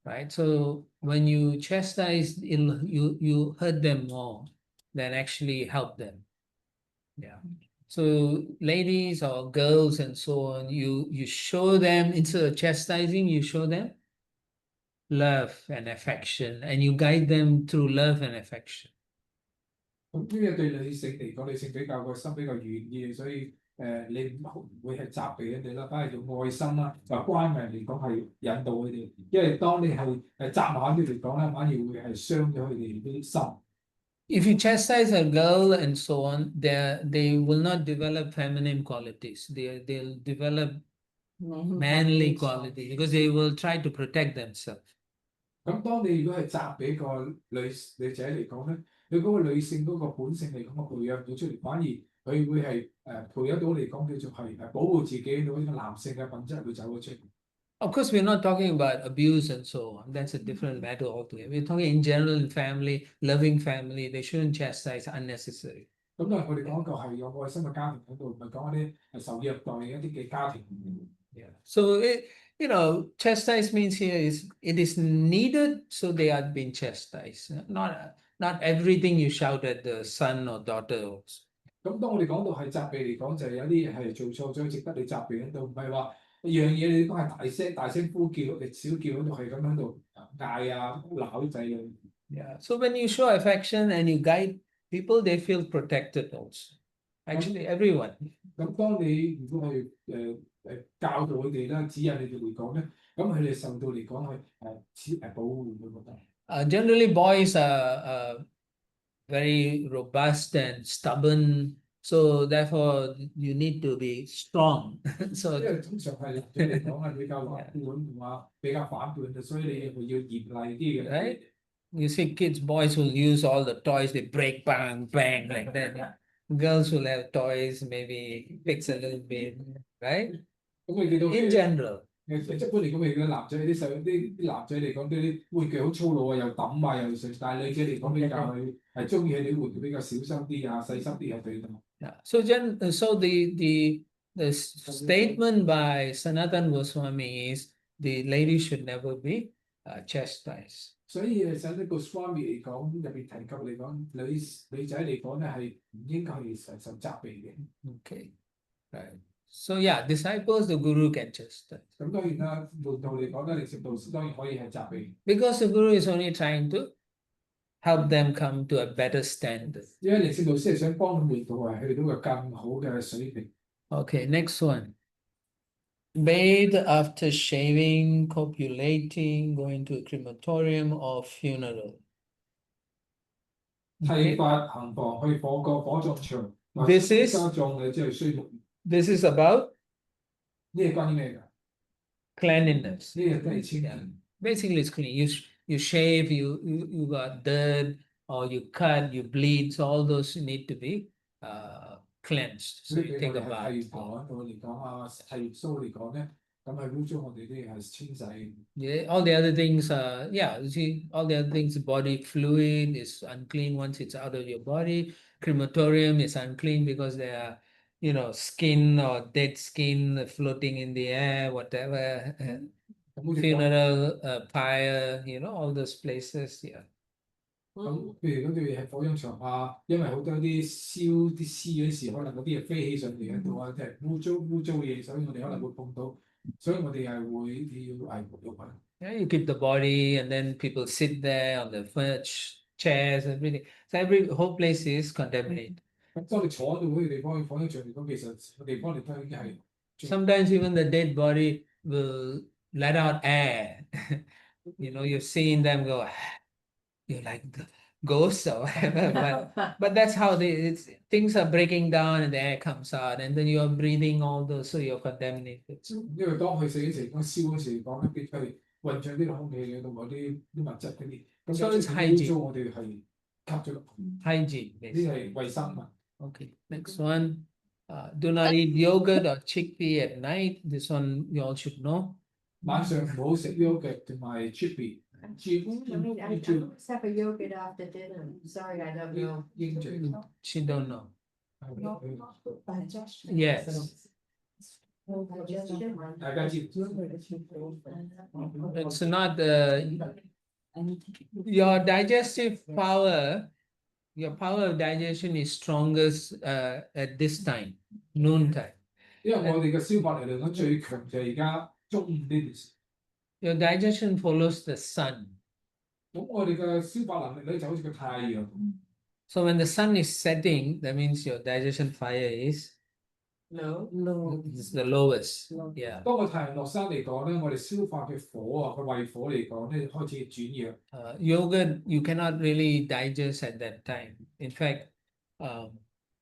right? So when you chastise, you hurt them more than actually help them. Yeah. So ladies or girls and so on, you show them, instead of chastising, you show them love and affection, and you guide them through love and affection. 咁呢個對女性嚟講，女性比較個心比較軟嘅，所以你唔會係責備佢哋啦，反而用愛心啦，就關懷嚟講係引導佢哋。因為當你係責罵佢哋嚟講咧，反而會係傷咗佢哋啲心。If you chastise a girl and so on, they will not develop feminine qualities. They'll develop manly qualities because they will try to protect themselves. 咁當你如果係責備個女仔嚟講咧，佢嗰個女性嗰個本性嚟講，我培養咗出嚟，反而佢會係培養到嚟講叫做係保護自己到呢個男性嘅品質會走咗出嚟。Of course, we're not talking about abuse and so on. That's a different matter altogether. We're talking in general in family, loving family. They shouldn't chastise unnecessary. 咁但係我哋講一個係有愛心嘅家庭喺度，唔係講一啲係受虐待嘅一啲嘅家庭。Yeah. So chastise means here it is needed, so they are being chastised. Not everything you shout at the son or daughter also. 咁當我哋講到係責備嚟講，就係有啲係做錯咗，值得你責備喺度，唔係話樣嘢你都係大聲呼叫，你小叫喺度係咁喺度嗌啊鬧仔嘅。Yeah. So when you show affection and you guide people, they feel protected also. Actually, everyone. 咁當你如果係教導佢哋啦，指引你哋嚟講咧，咁佢哋受到嚟講係保護嘅覺得。Generally, boys are very robust and stubborn, so therefore you need to be strong. 因為通常係男仔嚟講係比較頑固同埋比較反叛嘅，所以你要嚴厲啲嘅。Right? You see, boys will use all the toys, they break, bang, bang, like that. Girls will have toys, maybe fix a little bit, right? In general. 一般嚟講，譬如男仔啲男仔嚟講，啲玩具好粗魯啊，又抌啊，又剩。但係女仔嚟講比較係中意佢哋玩具比較小心啲啊，細心啲係對嘅。Yeah. So the statement by Sanatan Goswami is the lady should never be chastised. 所以其實呢個 Swami 嚟講入邊提及嚟講，女仔嚟講咧係唔應該係受責備嘅。Okay, right. So yeah, disciples, the guru can chastise. 咁當然啦，門徒嚟講咧，靈性導師當然可以係責備。Because the guru is only trying to help them come to a better standard. 因為靈性導師係想幫門徒去到個更好嘅水平。Okay, next one. Bathe after shaving, copulating, going to a crematorium or funeral. 剃髮行房去火葬場，或者家葬嘅即係需要。This is about 呢係關於咩㗎？ cleanliness. 呢個係清潔。Basically, it's clean. You shave, you got dirt, or you cut, you bleed. So all those need to be cleansed. So you take a bath. 剃完頭嚟講啊，剃完鬚嚟講咧，咁係污糟，我哋都要係清洗。Yeah, all the other things, you see, all the other things, body fluid is unclean once it's out of your body. Crematorium is unclean because they are, skin or dead skin floating in the air, whatever. Funeral, pyre, all those places, yeah. 咁譬如嗰啲係火葬場啊，因為好多啲燒啲屍嗰時，可能嗰啲嘢飛起上嚟喺度啊，即係污糟嘢，所以我哋可能會碰到，所以我哋係會要係用品。Yeah, you keep the body, and then people sit there on the furniture, chairs, everything. So every whole place is contaminated. 咁當你坐喺度嗰啲地方，火葬場嚟講，其實個地方嚟都已經係 Sometimes even the dead body will let out air. You know, you've seen them go, you're like the ghosts or whatever. But that's how things are breaking down and the air comes out, and then you're breathing all those, so you're contaminated. 因為當佢死嗰時講燒嗰時講咧，佢係混咗啲空氣嘅同埋啲物質嗰啲，咁 So 有 it's 啲污 hygiene. 糟我哋係吸咗落去， Hygiene, 呢 basically. 係衞生啊。Okay, next one. Do not eat yogurt or chickpea at night. This one you all should know. 晚上唔好食 yogurt 同埋 chickpea。I always have a yogurt after dinner. Sorry, I don't know. 鷹嘴 She don't know. Digestion. Yes. 大家知 It's not your digestive power, your power of digestion is strongest at this time, noon time. 因為我哋嘅消化力嚟講最強就係而家中午呢段時。 Your digestion follows the sun. 咁我哋嘅消化能力咧就好似個太陽。 So when the sun is setting, that means your digestion fire is Low. is the lowest. Yeah. 當個太陽落山嚟講咧，我哋消化嘅火啊，個胃火嚟講咧開始轉弱。Yogurt you cannot really digest at that time. In fact,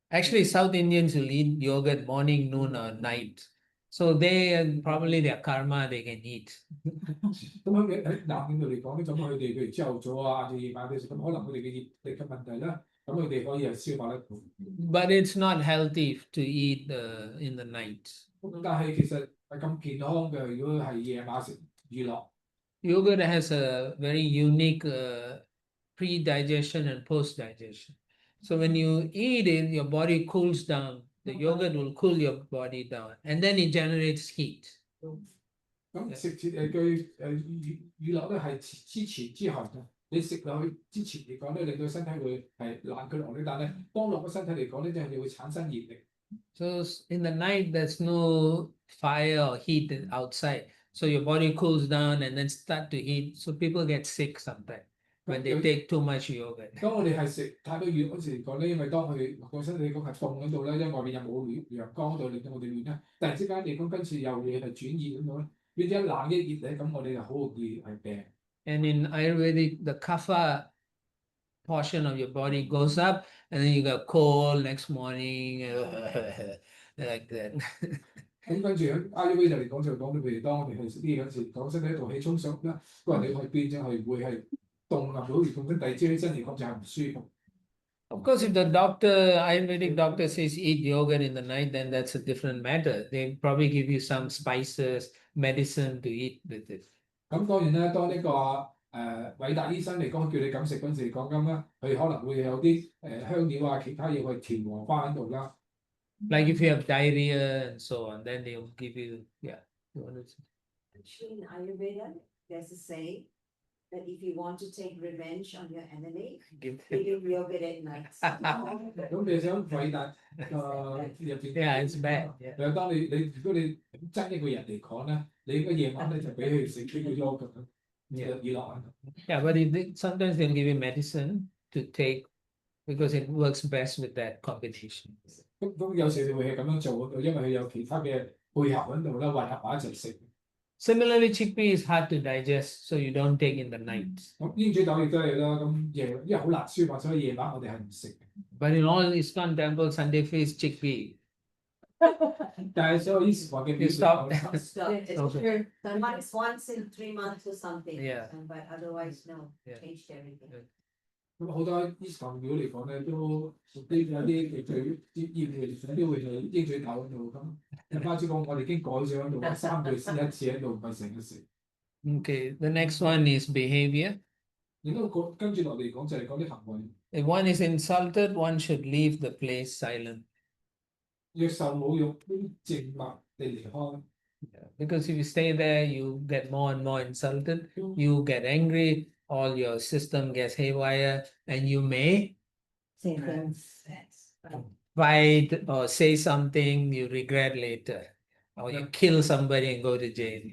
actually South Indians will eat yogurt morning, noon, or night. So they probably their karma they can eat. 咁喺南印度嚟講咧，咁佢哋譬如朝頭早啊、晏晝夜晚嘅時，咁可能佢哋嘅熱力嘅問題啦，咁佢哋可以係消化得到。 But it's not healthy to eat in the night. 但係其實係咁健康嘅，如果係夜晚食娛樂。 Yogurt has a very unique pre-digestion and post-digestion. So when you eat it, your body cools down. The yogurt will cool your body down, and then it generates heat. 咁食佢娛樂咧係之前之後嘅，你食落去之前嚟講咧，令到身體會係冷卻落嚟，但係當落個身體嚟講咧，即係你會產生熱力。 So in the night, there's no fire or heat outside. So your body cools down and then start to heat. So people get sick sometimes when they take too much yogurt. 當我哋係食太多熱嗰時嚟講咧，因為當佢個身體嚟講係凍嗰度咧，因為外邊有冇陽光嗰度，令到我哋暖咧，突然之間嚟講跟住又會係轉熱咁樣咧，變咗一冷一熱咧，咁我哋就好容易係病。 And in Ayurvedic, the kapha portion of your body goes up, and then you got cold next morning, like that. 咁跟住喺 Ayurveda 嚟講就講到，譬如當我哋係食啲嘢嗰時，講身體度氣沖上啦，個人你係變咗係會係凍啊，好似凍，跟第二朝起身嚟講就係唔舒服。 Of course, if the Ayurvedic doctor says eat yogurt in the night, then that's a different matter. They probably give you some spices, medicine to eat with it. 咁當然啦，當呢個偉達醫生嚟講叫你咁食嗰陣時嚟講咁啦，佢可能會有啲香料啊、其他嘢去調和翻喺度啦。 Like if you have diarrhea and so on, then they'll give you, yeah. You want to- Actually, in Ayurveda, there's a saying that if you want to take revenge on your enemy, give eat him yogurt at night. 咁你想偉達入邊 Yeah, it's bad. Yeah. 當如果你憎一個人嚟講咧，你應該夜晚咧就俾佢食呢個 yogurt 咁，娛樂。 Yeah, but sometimes they'll give you medicine to take because it works best with that combination. 咁有時你會係咁樣做，因為佢有其他嘅配合喺度啦，混合埋一齊食。 Similarly, chickpea is hard to digest, so you don't take in the night. 咁鷹嘴豆亦都係啦，咁因為好難消化，所以夜晚我哋係唔食嘅。 But in all ISKCON temples, Sunday feast chickpea. 但係所有ISKCON嘅 You stop. Stop. Okay. Once in 3 months or something. Yeah. But otherwise, no, Yeah. changed everything. 咁好多 ISKCON 廟嚟講咧，都有啲最厭嘅都會係鷹嘴豆喺度咁。花珠講我哋已經改咗喺度，3個月先一次喺度，唔係成日食。 Okay, the next one is behavior. 然後跟住落嚟講就係講啲行為。 If one is insulted, one should leave the place silent. 若受侮辱，靜默地離開。 Because if you stay there, you get more and more insulted. You get angry, all your system gets haywire, and you may Same things. fight or say something you regret later, or you kill somebody and go to jail.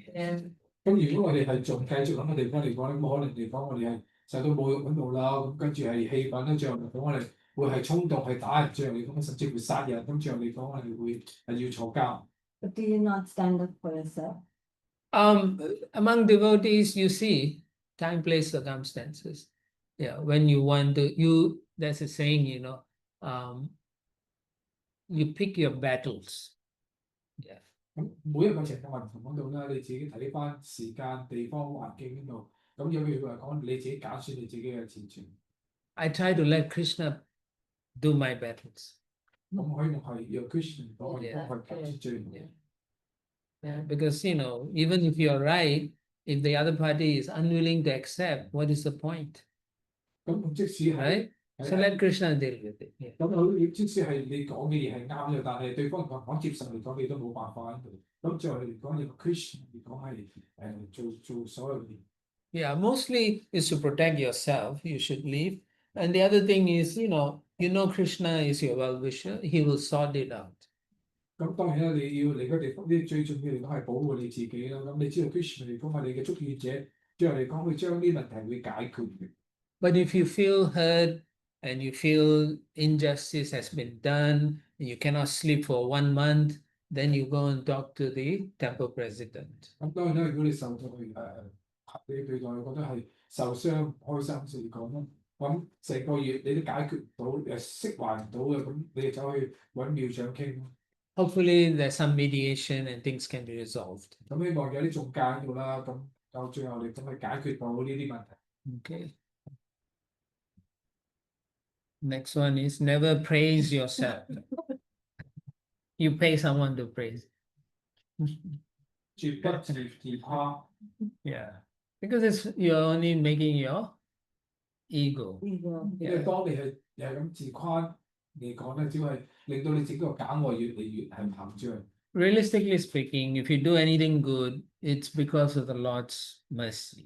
咁如果我哋係仲繼續咁嘅地方嚟講咧，咁可能地方我哋係受到侮辱嗰度啦，咁跟住係氣憤啦，最後嚟講我哋會係衝動係打人，最後嚟講甚至會殺人，咁最後嚟講我哋會係要坐監。But do you not stand up for yourself? Among devotees, you see, time, place, circumstances. Yeah, when you want to, there's a saying, you pick your battles. Yeah. 咁每一個情況唔同嗰度啦，你自己睇翻時間、地方、環境嗰度，咁有譬如話講你自己揀選你自己嘅前程。I try to let Krishna do my battles. 咁可以係讓 Krishna 幫我哋幫佢揀選最好。Yeah, because even if you're right, if the other party is unwilling to accept, what is the point? 咁即使係 Right? So let Krishna deal with it. Yeah. 咁佢即使係你講嘅嘢係啱嘅，但係對方講接受嚟講，你都冇辦法喺度。咁最後嚟講，你個 Krishna 嚟講係做所有嘢。Yeah, mostly is to protect yourself. You should leave. And the other thing is, Krishna is your well-wisher. He will sort it out. 咁當然啦，你要離開地方，啲最重要嚟講係保護你自己啦。咁你知道 Krishna 嚟講係你嘅祝願者，最後嚟講會將啲問題會解決嘅。But if you feel hurt and you feel injustice has been done, and you cannot sleep for 1 month, then you go and talk to the temple president. 咁當然啦，如果你受到你對待，覺得係受傷、唔開心嚟講啦，咁成個月你都解決唔到，釋懷唔到嘅，咁你就走去揾廟長傾。Hopefully there's some mediation and things can be resolved. 咁希望有啲中介喺度啦，咁到最後你咁去解決到呢啲問題。Okay. Next one is never praise yourself. You pay someone to praise. 絕不自誇。Yeah. Because you're only making your ego. Ego. 因為當你係咁自誇嚟講咧，只係令到你整個假我越嚟越係膨脹。Realistically speaking, if you do anything good, it's because of the Lord's mercy.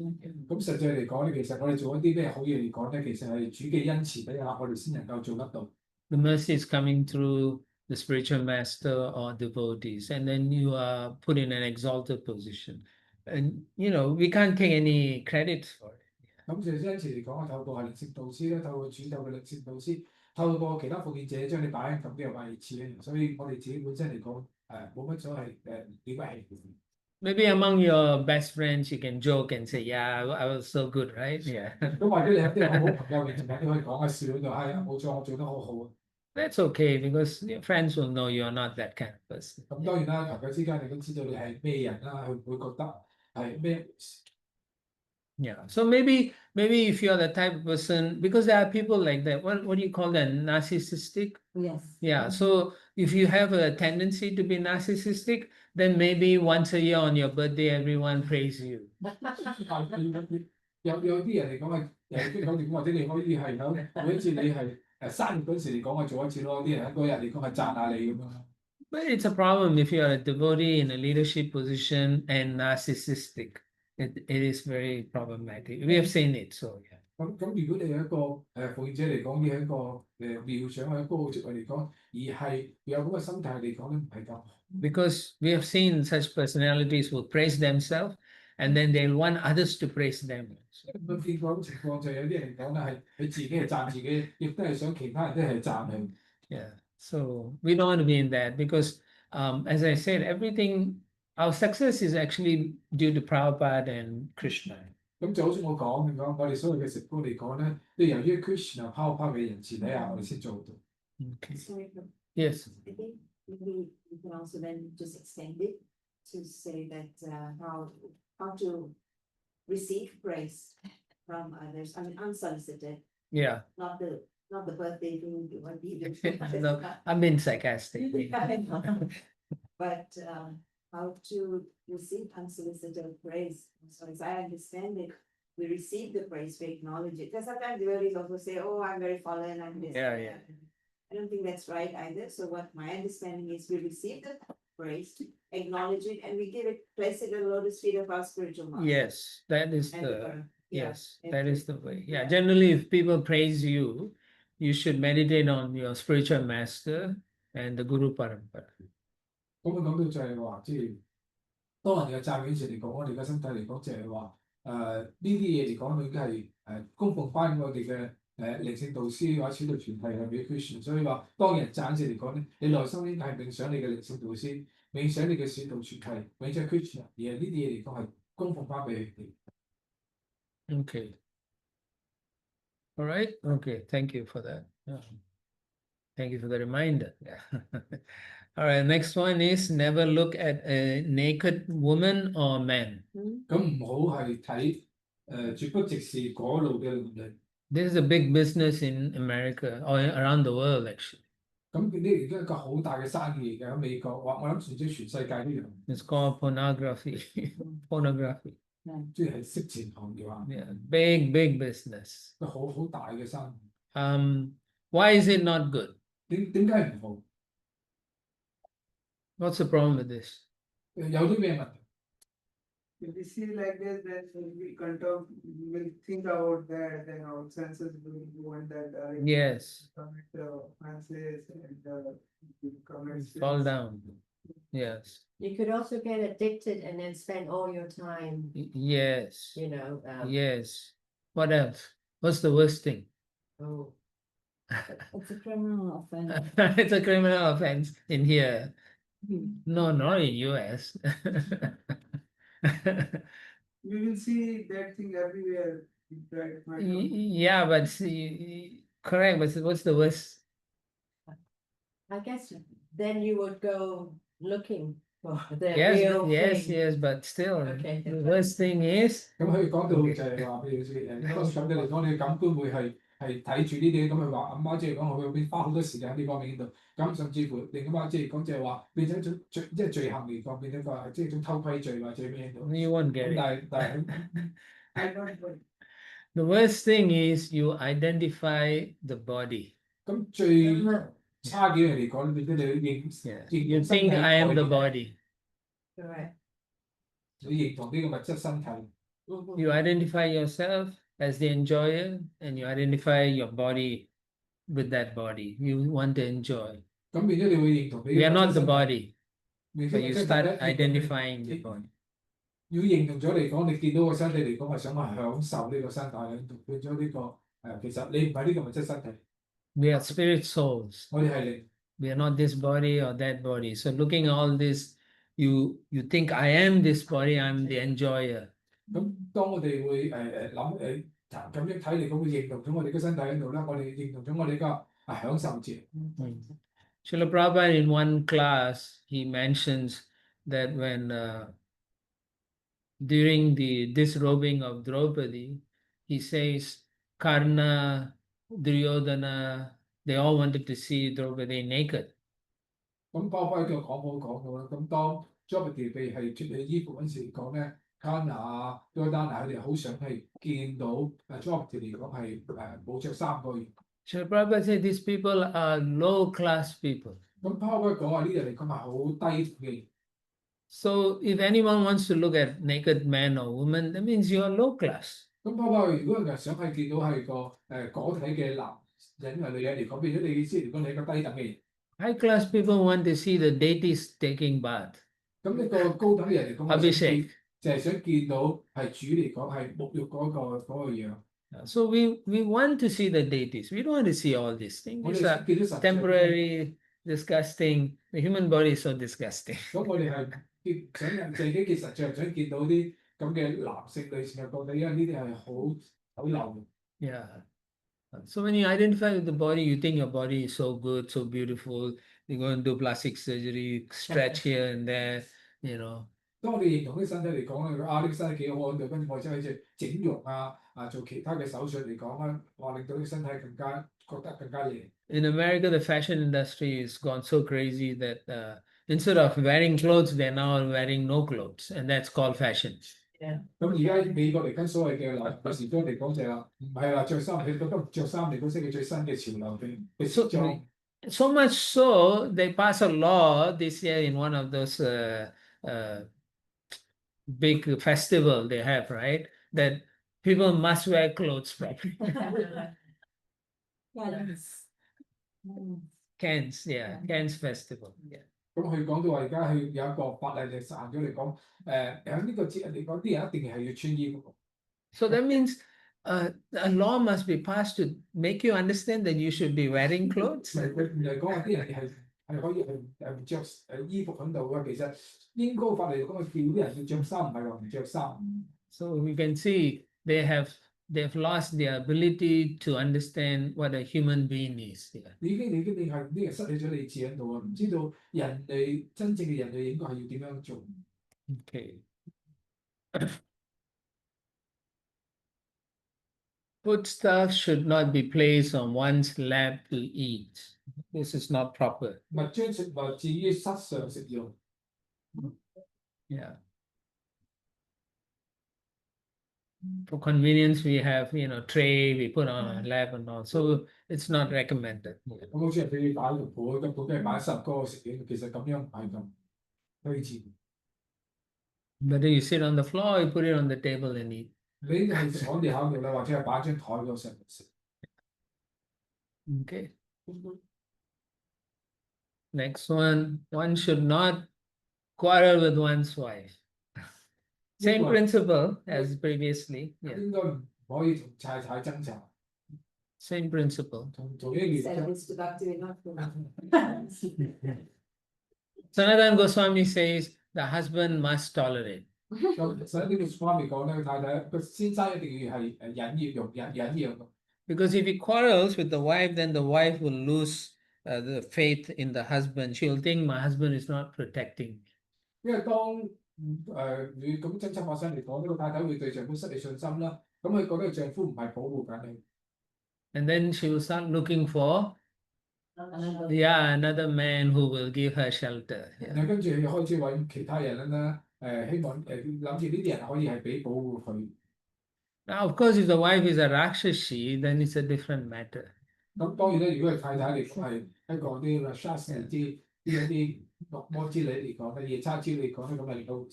咁實際嚟講咧，其實我哋做一啲咩好嘢嚟講咧，其實係主嘅恩慈底下，我哋先能夠做得到。The mercy is coming through the spiritual master or devotees, and then you are put in an exalted position. And, we can't take any credit for it. 咁就恩慈嚟講，透過係靈性導師咧，透過主透嘅靈性導師，透過其他奉獻者將你擺喺咁嘅位置咧，所以我哋自己本身嚟講，冇乜所謂點解係。Maybe among your best friends, you can joke and say, "Yeah, I was so good, right?" Yeah. 咁或者你有啲好朋友面前，你可以講下笑就係冇錯，我做得好好啊。That's okay because your friends will know you're not that kind of person. 咁當然啦，朋友之間你都知道你係咩人啦，佢唔會覺得係咩。Yeah. So maybe if you're the type of person, because there are people like that. What do you call that? Narcissistic? Yes. Yeah. So if you have a tendency to be narcissistic, then maybe once a year on your birthday, everyone praise you. 有啲人嚟講係誒講點，或者你可以係喺每一次你係生日嗰時嚟講係做一次咯，啲人喺嗰日嚟講係讚下你咁樣。But it's a problem if you're a devotee in a leadership position and narcissistic. It is very problematic. We have seen it, so yeah. 咁如果你係一個奉獻者嚟講，你係一個廟長或者高職位嚟講，而係有咁嘅心態嚟講咧，唔係咁好。Because we have seen such personalities who praise themselves, and then they'll want others to praise them. 咁見過咁情況就係有啲人講咧係佢自己係讚自己，亦都係想其他人都係讚佢。Yeah. So we don't want to be in that because, as I said, our success is actually due to Prabhupada and Krishna. 咁就好似我講咁講，我哋所有嘅成功嚟講咧，都由於 Krishna 拋嘅人前底下，我哋先做到。Okay. Sorry, Yes. I think maybe we can also then just extend it to say that how to receive praise from others. I mean, unsolicited, Yeah. not the birthday thing you want to No, I'm being sarcastic. But how to receive unsolicited praise. So as I understand it, we receive the praise, we acknowledge it. Because sometimes devotees also say, "Oh, I'm very fallen, I'm this." Yeah, yeah. I don't think that's right either. So what my understanding is, we receive the praise, acknowledge it, and we give it, place it at the lotus feet of our spiritual master. Yes, that is And the Yes, that is the way. Yeah, generally, if people praise you, you should meditate on your spiritual master and the Guru Parampara. 咁佢講到就係話，即係當人哋嘅讚美時嚟講，我哋嘅身體嚟講就係話，呢啲嘢嚟講，佢已經係供奉翻我哋嘅靈性導師或者指導團體係俾 Christian，所以話當人讚時嚟講咧，你內心應該係冥想你嘅靈性導師，冥想你嘅指導團體，冥想 Christian，而係呢啲嘢嚟講係供奉翻俾佢哋。Okay. All right. Okay. Thank you for that. Yeah. Thank you for the reminder. Yeah. All right. Next one is never look at a naked woman or man. 咁唔好係睇絕不直視嗰路嘅男人。This is a big business in America or around the world, actually. 咁呢而家一個好大嘅生意嚟嘅喺美國，我諗甚至全世界都有。It's called pornography. Pornography. 即係色情行業啊。Yeah. Big business. 好大嘅生意。Why is it not good? 點解唔好？ What's the problem with this? 有啲咩問題？ If we see like this, then we will think about that, then our senses will go in that direction. Yes. Commit offenses and commit Fall down. Yes. You could also get addicted and then spend all your time, Yes. you know. Yes. What else? What's the worst thing? Oh, It's a criminal offense. It's a criminal offense in here. No, not in US. we will see that thing everywhere. Yeah, but see, correct, but what's the worst? I guess then you would go looking for the Yes, real yes, thing. yes, but still, Okay. the worst thing is 咁佢講到就係話，譬如咁嘅嚟講，你嘅感官會係睇住呢啲咁佢話阿媽即係講佢會花好多時間喺呢方面度，咁甚至乎另外即係講就係話變咗一種罪行嚟講，變咗個即係一種偷窺罪或者咩度。you won't get 咁 it. 但係 I don't know. The worst thing is you identify the body. 咁最差嘅嘢嚟講，變咗你認 Yeah. You think I am the body. Correct. 你認同呢個物質身體。 You identify yourself as the enjoyer, and you identify your body with that body. You want to enjoy. 咁變咗你會認同你 We are not the body, 變 but 咗 you 即係 start identifying the body. 要認同咗嚟講，你見到個身體嚟講係想去享受呢個身體喺度，變咗呢個其實你唔係呢個物質身體， We are spirit souls. 我哋係靈。 We are not this body or that body. So looking at all this, you think I am this body, I'm the enjoyer. 咁當我哋會諗咁樣睇嚟講，會認同咗我哋嘅身體喺度啦，我哋認同咗我哋個享受者。Srila Prabhupada in one class, he mentions that when during the disrobing of Draupadi, he says Karna, Duryodhana, they all wanted to see Draupadi naked. 咁包括喺個講到啦，咁當 Draupadi 被係脱去衣服嗰陣時講咧 ，Kana 啊、Duryodhana 佢哋好想係見到Draupadi 嚟講係冇着衫嗰樣。Srila Prabhupada said these people are low class people. 咁包括講話呢啲人嚟講係好低嘅。 So if anyone wants to look at naked man or woman, that means you are low class. 咁包括如果人想係見到係個果體嘅男人或女人嚟講，變咗你意思嚟講你係一個低等嘅人。 High class people want to see the deities taking bath. 咁一個高等嘅人嚟講， Abhishek. 就係想見到係主嚟講係沐浴嗰個樣。 So we want to see the deities. We don't want to see all these things. 我 These 哋 are 見到神像。 temporary, disgusting. The human body is so disgusting. 咁我哋係想自己嘅實像，想見到啲咁嘅男性、女性嘅個體，因為呢啲係好醜陋嘅。 Yeah. So when you identify with the body, you think your body is so good, so beautiful. You go and do plastic surgery, stretch here and there, you know. 當我哋認同啲身體嚟講咧，呢個身體幾好喺度，跟住我真係好似整容做其他嘅手術嚟講咧，話令到啲身體更加覺得更加靚。 In America, the fashion industry has gone so crazy that instead of wearing clothes, they're now wearing no clothes, and that's called fashion. 咁而家美國嚟緊所謂嘅流時裝嚟講就係話，唔係話着衫，你覺得着衫嚟講先係最新嘅潮流嘅時裝。 So much so, they pass a law this year in one of those big festival they have, right? That people must wear clothes properly. Yes. Cairns, yeah, Cairns Festival, yeah. 咁佢講到話而家佢有一個法例就限咗嚟講，喺呢個節日嚟講，啲人一定係要穿衣服。So that means a law must be passed to make you understand that you should be wearing clothes. 唔係講話啲人係可以係着衣服喺度嘅，其實應該法例嚟講，叫啲人要着衫，唔係話唔着衫。So we can see they've lost their ability to understand what a human being is. Yeah. 你係呢個失去咗理智喺度啊！唔知道人類真正嘅人類應該係要點樣做。Okay. Foodstuffs should not be placed on one's lap to eat. This is not proper. 唔係將食物置於膝上食用。Yeah. For convenience, we have tray we put on our lap and all, so it's not recommended. 咁好似係俾你擺肉盤，根本係擺膝嗰個食嘅，其實咁樣唔係咁推薦。Whether you sit on the floor, you put it on the table and eat. 你係坐地下度咧，或者係擺張台嗰度食。Okay. Next one should not quarrel with one's wife. Same principle as previously. Yeah. 應該唔可以同太太爭吵。Same principle. 同一原則。 Sanatana Goswami says the husband must tolerate. 咁所以呢個方面講咧，太太個先生一定要係忍讓。Because if he quarrels with the wife, then the wife will lose the faith in the husband. She'll think my husband is not protecting me. 因為當你咁爭執發生嚟講，呢個太太會對丈夫失去信心啦。咁佢覺得丈夫唔係保護緊你。And then she will start looking for another man who will give her shelter. Yeah. 跟住又開始揾其他人啦，希望諗住呢啲人可以係俾保護佢。Now, of course, if the wife is a Rakshashi, then it's a different matter. 咁當然咧，如果係太太嚟講係一個啲 Rakshas 啲一啲惡魔之類嚟講咧，夜叉之類嚟講咧，咁係都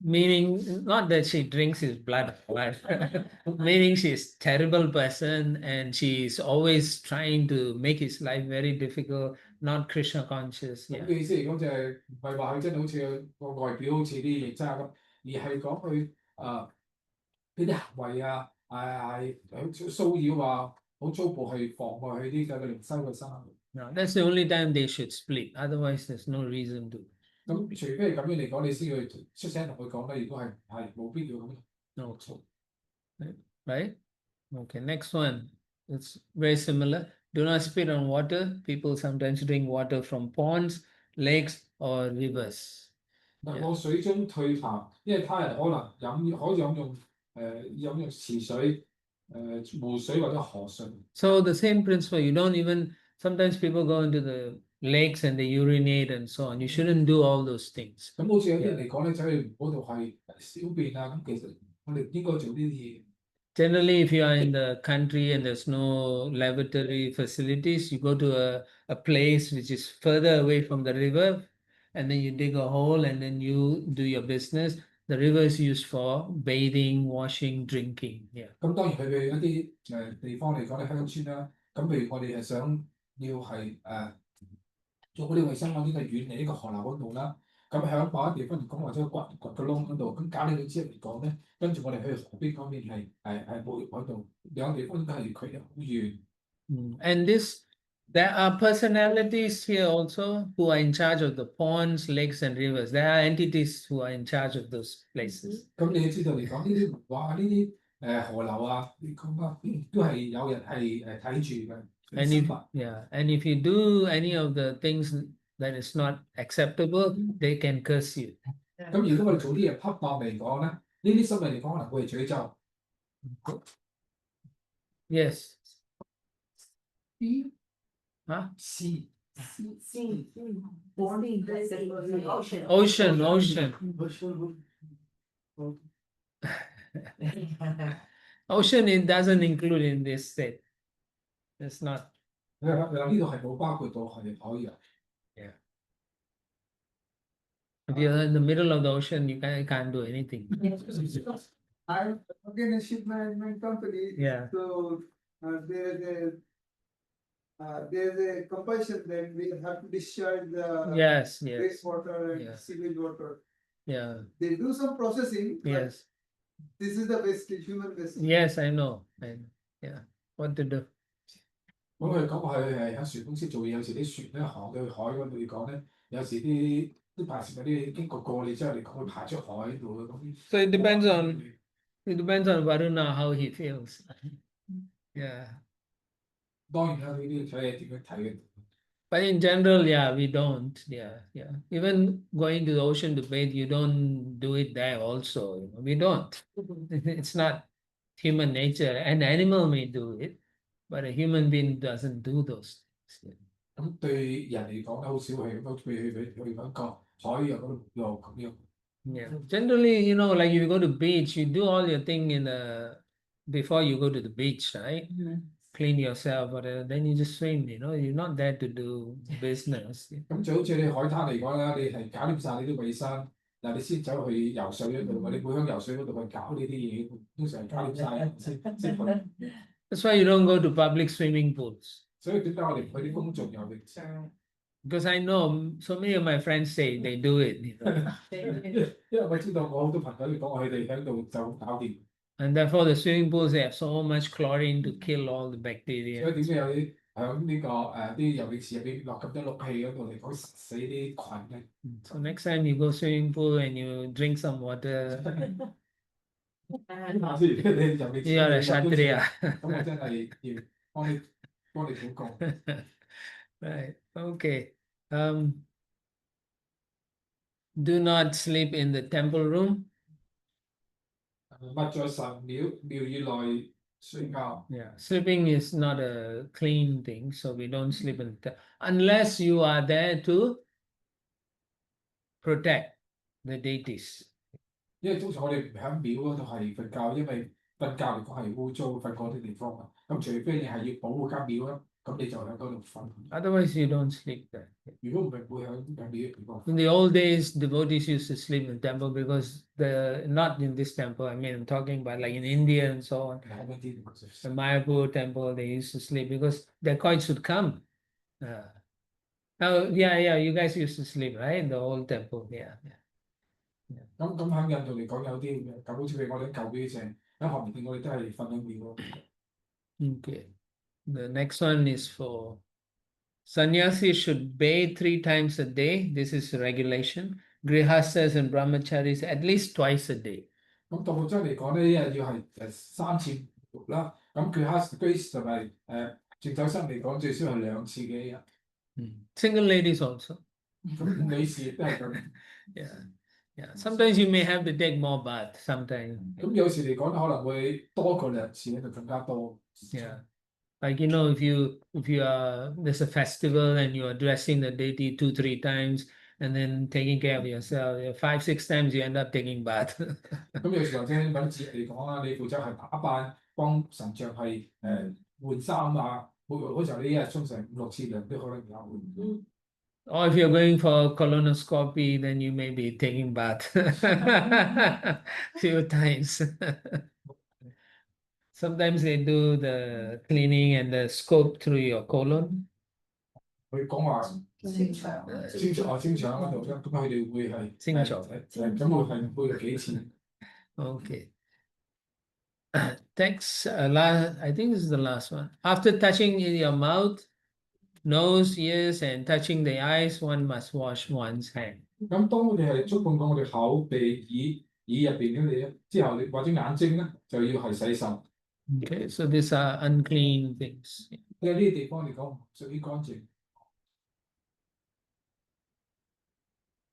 Meaning, not that she drinks his blood, but meaning she's a terrible person and she's always trying to make his life very difficult, not Krishna conscious. 咁 Yeah. 嘅意思嚟講就係唔係話佢真係好似個外表好似啲夜叉咁，而係講佢呢啲行為係騷擾好粗暴去妨礙佢啲嘅靈修嘅生活。No, that's the only time they should split. Otherwise, there's no reason to. 咁除非係咁樣嚟講，你先去出聲同佢講咧。如果係冇必要咁。No. Right? Okay, next one. It's very similar. Do not spit on water. People sometimes drink water from ponds, lakes, or rivers. 我水中退下，因為他人可能可以飲用池水、湖水或者河水。So the same principle, you don't even, sometimes people go into the lakes and they urinate and so on. You shouldn't do all those things. 咁好似有啲人嚟講咧，走去嗰度係小便啊，咁其實我哋應該做呢啲嘢。Generally, if you are in the country and there's no lavatory facilities, you go to a place which is further away from the river, and then you dig a hole and then you do your business. The river is used for bathing, washing, drinking. Yeah. 咁當然佢哋一啲地方嚟講咧，鄉村啦，咁譬如我哋係想要係做嗰啲衞生，我應該遠離呢個河流嗰度啦。咁喺某一地方嚟講，或者掘個窿嗰度，咁搞呢個之後嚟講咧，跟住我哋去河邊嗰邊係冇喺度，兩個地方應該係距離好遠。And there are personalities here also who are in charge of the ponds, lakes, and rivers. There are entities who are in charge of those places. 咁你知道嚟講呢啲話呢啲河流啊，咁啊都係有人係睇住嘅。And if you do any of the things that is not acceptable, they can curse you. 咁如果我哋做啲嘢恰當嚟講咧，呢啲新聞嚟講可能會係詛咒。Yes. Huh? Sea. Ocean. Ocean, it doesn't include in this set. It's not. 呢度係冇包括到係可以啊。Yeah. If you're in the middle of the ocean, you can't do anything. I'm again a ship management company. Yeah. So there's a compulsion that we have to discharge the Yes, yes. wastewater and Yeah. sewage water. Yeah. They do some processing. But Yes. this is the wastage, human wastage. Yes, I know. Yeah. What to do? 咁佢講佢係喺船公司做嘢，有時啲船咧行到去海嗰度嚟講咧，有時啲排泄嗰啲經過你之後嚟講會排出海度咁。So it depends on Varuna how he feels. Yeah. 當然啦，呢啲睇你點樣睇嘅。But in general, yeah, we don't. Yeah, yeah. Even going to the ocean to bathe, you don't do it there also. We don't. It's not human nature. An animal may do it, but a human being doesn't do those things. 咁對人嚟講咧，好少係咁，譬如去嗰個海洋嗰度又咁樣。Yeah. Generally, like you go to beach, you do all your thing before you go to the beach, right? Clean yourself, whatever. Then you just swim. You're not there to do business. 咁就好似你海灘嚟講啦，你係搞掂晒呢啲衞生，嗱你先走去游水嗰度，或者你會響游水嗰度去搞呢啲嘢，通常係搞掂晒先去。That's why you don't go to public swimming pools. 所以點解我哋唔去啲公眾游泳池？ Because I know so many of my friends say they do it. 因為我知道我好多朋友講佢哋喺度就搞掂。And therefore, the swimming pools they have so much chlorine to kill all the bacteria. 所以點解有啲響呢個啲游泳池入邊落咁多氯氣嗰度嚟講死啲菌咧？ So next time you go swimming pool and you drink some water, 下次你游泳池 you are a 飲咗 kshatriya. 咁我真係要幫你禱告。Right. Okay. Do not sleep in the temple room. 勿在神廟宇內睡覺。 Yeah, sleeping is not a clean thing, so we don't sleep in the unless you are there to protect the deities. 因為通常我哋唔喺廟嗰度係瞓覺，因為瞓覺嚟講係污糟瞓嗰啲地方啊。咁除非你係要保護間廟啦，咁你就喺嗰度瞓。Otherwise, you don't sleep there. 如果唔係會喺間廟嘅地方。In the old days, devotees used to sleep in the temple because not in this temple. I mean, I'm talking about like in India and so on. The Mayapur temple, they used to sleep because their coins would come. Oh, yeah, you guys used to sleep, right? In the old temple, yeah. 咁喺印度嚟講有啲嘅，咁好似譬如我哋舊廟城喺後面我哋都係瞓喺廟咯。Okay. The next one is for sannyasi should bathe 3 times a day. This is regulation. Grihastas and brahmacharis at least twice a day. 咁道家嚟講咧，一日要係3次浴啦。咁佢Grace 同埋淨酒生嚟講，最少係2次嘅一日。Single ladies also. 咁女士都係咁。Yeah. Sometimes you may have to take more bath. Sometimes. 咁有時嚟講可能會多過2次咧，就更加多。Yeah. Like if you are there's a festival and you are dressing the deity 2-3 times and then taking care of yourself, 5-6 times you end up taking bath. 咁有時候即係揾節嚟講啦，你負責係打扮，幫神像係換衫啊，好時候你一日沖成5-6次涼都可能有。Or if you're going for colonoscopy, then you may be taking bath few times. Sometimes they do the cleaning and the scope through your colon. 佢講話清腸嗰度，咁佢哋會係咁會係會有幾次。Okay. Text I think this is the last one. After touching in your mouth, nose, ears, and touching the eyes, one must wash one's hand. 咁當我哋係觸碰到我哋口、鼻、耳入邊嗰啲之後，或者眼睛咧，就要係洗手。Okay, so these are unclean things. 因為呢啲地方嚟講唔屬於乾淨。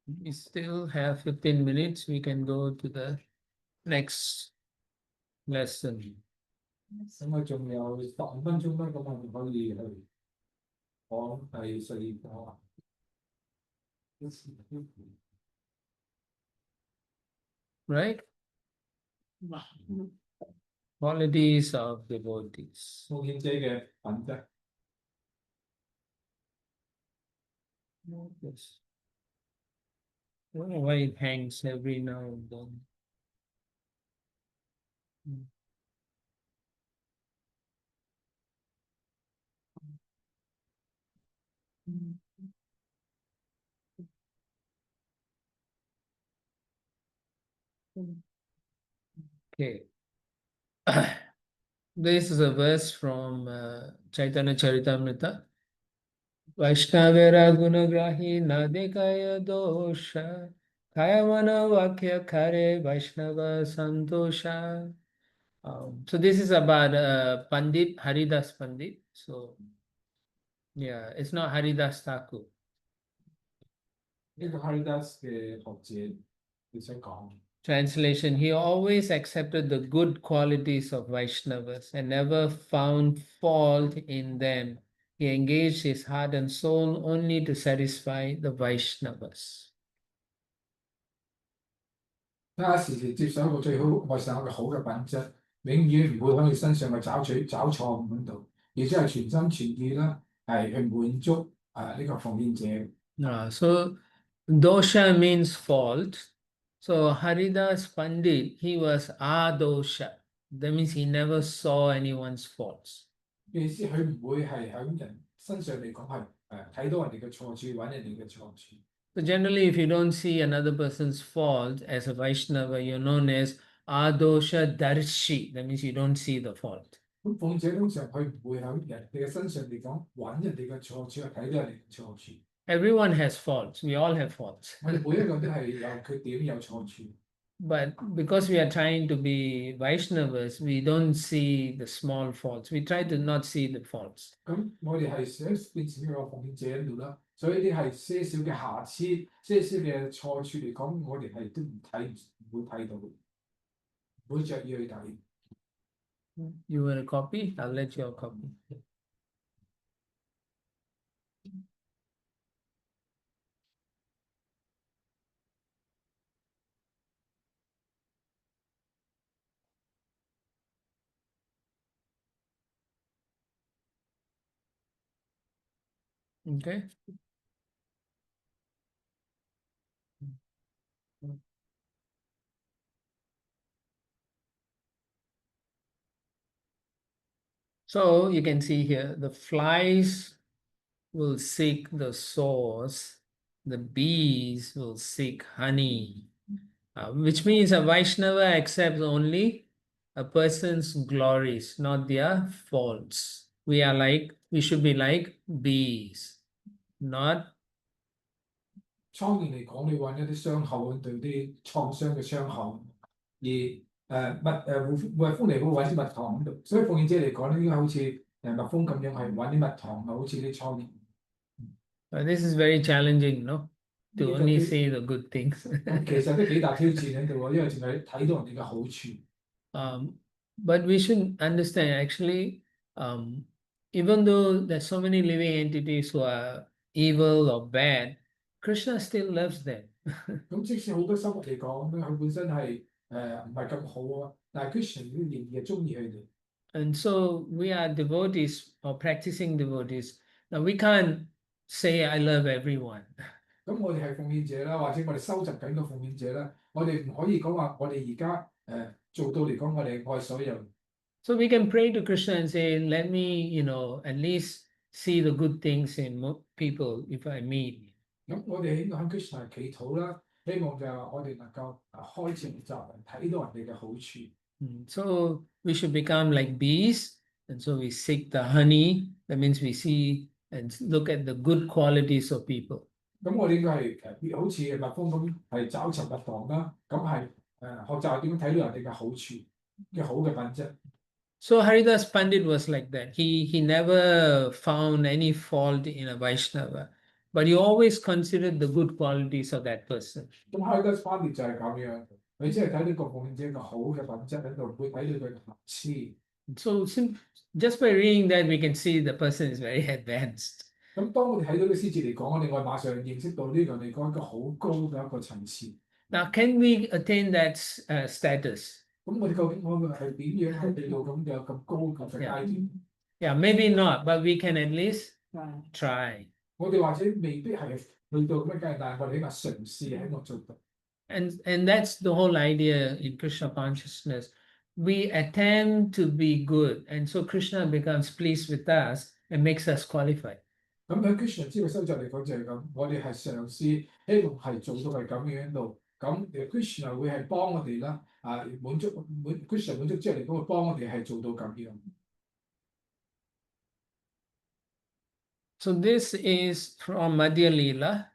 We still have 15 minutes. We can go to the next lesson. 咁我仲有15分鐘啦，咁我哋可以去講第4課。Right? Qualities of devotees. 奉獻者嘅品質。Yes. I don't know why it hangs every now and then. Okay. This is a verse from Chaitanya Charitamrita. Vaishnavera gunagrahi nadekaya dosha kayamana vakya kare Vaishnava santosha. So this is about Pandit, Haridas Pandit. So yeah, it's not Haridas Thakur. 呢個 Haridas 嘅學者佢想講。 Translation: He always accepted the good qualities of Vaishnavas and never found fault in them. He engaged his heart and soul only to satisfy the Vaishnavas. 他時時接受一個最好愛上嘅好嘅品質，永遠唔會喺佢身上去找錯誤喺度，亦即係全心全意啦，係去滿足呢個奉獻者。So dosha means fault. So Haridas Pandit, he was adosha. That means he never saw anyone's faults. 意思佢唔會係喺人身上嚟講係睇到人哋嘅錯處，揾人哋嘅錯處。 So generally, if you don't see another person's fault as a Vaishnava, you're known as adosha darshi. That means you don't see the fault. 咁奉者通常佢唔會喺人哋嘅身上嚟講揾人哋嘅錯處，睇到人哋嘅錯處。 Everyone has faults. We all have faults. 我哋每一個都係有缺點、有錯處。 But because we are trying to be Vaishnavas, we don't see the small faults. We try to not see the faults. 咁我哋係想變成一個奉獻者喺度啦，所以呢啲係些少嘅瑕疵、些少嘅錯處嚟講，我哋係都唔會睇到，唔會着意去睇。 You want a copy? I'll let you a copy. Okay. So you can see here, the flies will seek the source, the bees will seek honey, which means a Vaishnava accepts only a person's glories, not their faults. We should be like bees, not 蒼蠅嚟講，你揾一啲傷口對啲創傷嘅傷口，而護蜂嚟會揾啲蜜糖喺度，所以奉獻者嚟講咧，應該好似蜜蜂咁樣係揾啲蜜糖，好似啲蒼蠅。This is very challenging, no? To only see the good things. 其實都幾大挑戰喺度喎，因為淨係睇到人哋嘅好處。But we should understand actually, even though there's so many living entities who are evil or bad, Krishna still loves them. 咁即使好多生物嚟講，佢本身係唔係咁好啊，但係 Krishna 仍然係中意佢哋。And so we are devotees or practicing devotees. Now we can't say I love everyone. 咁我哋係奉獻者啦，或者我哋收集緊嘅奉獻者啦，我哋唔可以講話我哋而家做到嚟講，我哋愛所有人。So we can pray to Krishna and say, let me, at least see the good things in people if I meet. 咁我哋應該向 Krishna 祈禱啦，希望就係我哋能夠開始學習，睇到人哋嘅好處。So we should become like bees, and so we seek the honey. That means we see and look at the good qualities of people. 咁我哋應該係好似蜜蜂咁，係找尋蜜糖啦。咁係學習點樣睇到人哋嘅好處嘅好嘅品質。So Haridas Pandit was like that. He never found any fault in a Vaishnava, but he always considered the good qualities of that person. 咁 Haridas Pandit 就係咁樣，佢只係睇到個奉獻者嘅好嘅品質喺度，唔會睇到佢嘅瑕疵。So just by reading that, we can see the person is very advanced. 咁當我哋睇到啲詩詞嚟講，我哋馬上認識到呢個嚟講一個好高嘅一個層次。Now, can we attain that status? 咁我哋究竟我哋係點樣去到咁嘅咁高嘅階段？ Yeah, maybe not, but we can at least try. 我哋或者未必係去到咁嘅階段，但係我哋起碼嘗試喺度做到。And that's the whole idea in Krishna consciousness. we attempt to be good, and so Krishna becomes pleased with us and makes us qualified. 咁喺 Krishna 知嘅收集嚟講就係咁，我哋係嘗試希望係做到係咁樣度，咁Krishna 會係幫我哋啦，Krishna 滿足之後嚟講會幫我哋係做到咁樣。So this is from Madhya Leela.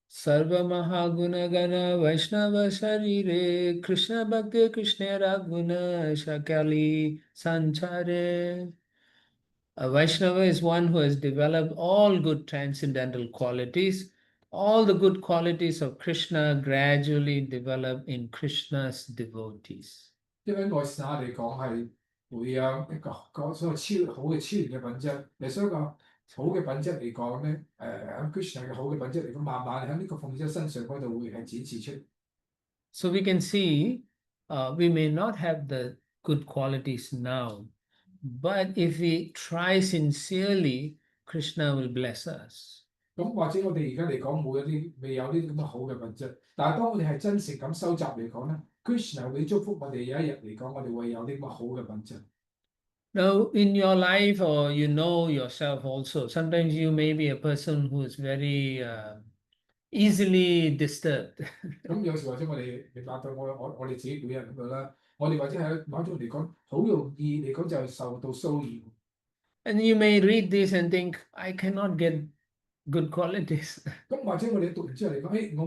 Sarva Mahaguna Gana Vaishnava Sharire Krishna Bhakti Krishna Raguna Shakali Sanchare. A Vaishnava is one who has developed all good transcendental qualities. All the good qualities of Krishna gradually develop in Krishna's devotees. 因為愛神嚟講係會有一個所謂超好嘅超然嘅品質，你所以個好嘅品質嚟講咧，喺 Krishna 嘅好嘅品質嚟講，慢慢喺呢個奉者身上嗰度會係展示出。So we can see, we may not have the good qualities now, but if we try sincerely, Krishna will bless us. 咁或者我哋而家嚟講冇一啲未有呢啲咁嘅好嘅品質，但係當我哋係真誠咁收集嚟講咧 ，Krishna 會祝福我哋有一日嚟講，我哋會有啲咁嘅好嘅品質。Now, in your life, or you know yourself also, sometimes you may be a person who is very easily disturbed. 咁有時或者我哋明白到我哋自己本人咁樣啦，我哋或者係某種嚟講，好容易嚟講就係受到騷擾。And you may read this and think, I cannot get good qualities. 咁或者我哋讀完之後嚟講，我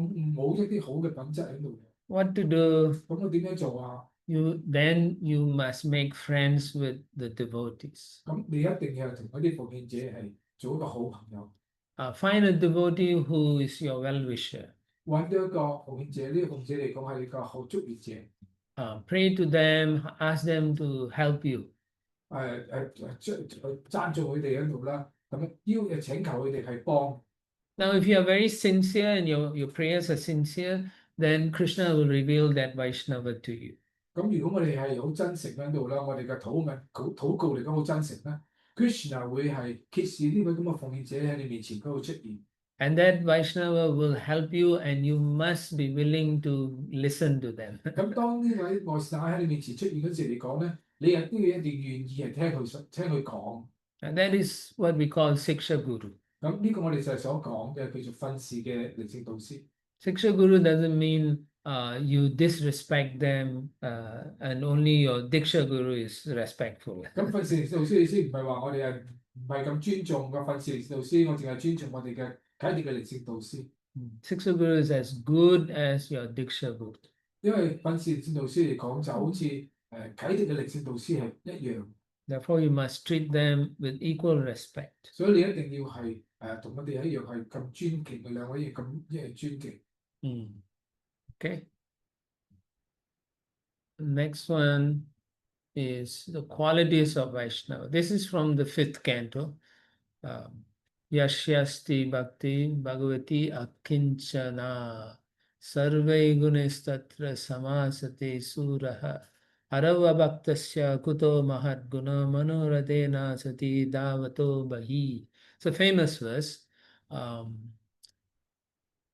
冇一啲好嘅品質喺度。What to do? 咁我點樣做啊？ Then you must make friends with the devotees. 咁你一定要同嗰啲奉獻者係做一個好朋友。Find a devotee who is your well-wisher. 揾到一個奉獻者，呢個奉獻者嚟講係你個好祝願者。Pray to them, ask them to help you. 贊助佢哋喺度啦，咁請求佢哋係幫。Now, if you are very sincere and your prayers are sincere, then Krishna will reveal that Vaishnava to you. 咁如果我哋係好真誠喺度啦，我哋嘅禱告嚟講好真誠啦 ，Krishna 會係揭示呢位咁嘅奉獻者喺你面前嗰度出現。And that Vaishnava will help you, and you must be willing to listen to them. 咁當呢位外神喺你面前出現嗰時嚟講咧，你亦都要一定願意係聽佢講。And that is what we call Siksha Guru. 咁呢個我哋就係所講嘅叫做訓示嘅靈性導師。Siksha Guru doesn't mean you disrespect them, and only your Diksha Guru is respectful. 咁訓示靈導師意思唔係話我哋係唔係咁尊重個訓示靈導師，我淨係尊重我哋嘅啟迪嘅靈性導師。Siksha Guru is as good as your Diksha Guru. 因為訓示靈性導師嚟講就好似啟迪嘅靈性導師係一樣。Therefore, you must treat them with equal respect. 所以你一定要係同我哋一樣係咁尊敬嘅兩位咁一樣尊敬。Okay. Next one is the qualities of Vaishnava. This is from the 5th canto. Yashyasti Bhakti Bhagavati Akinchana Sarve Gunistatra Samasate Suraha Arava Bhaktasya Kuto Mahad Guna Manoradena Sati Davato Bahi. It's a famous verse.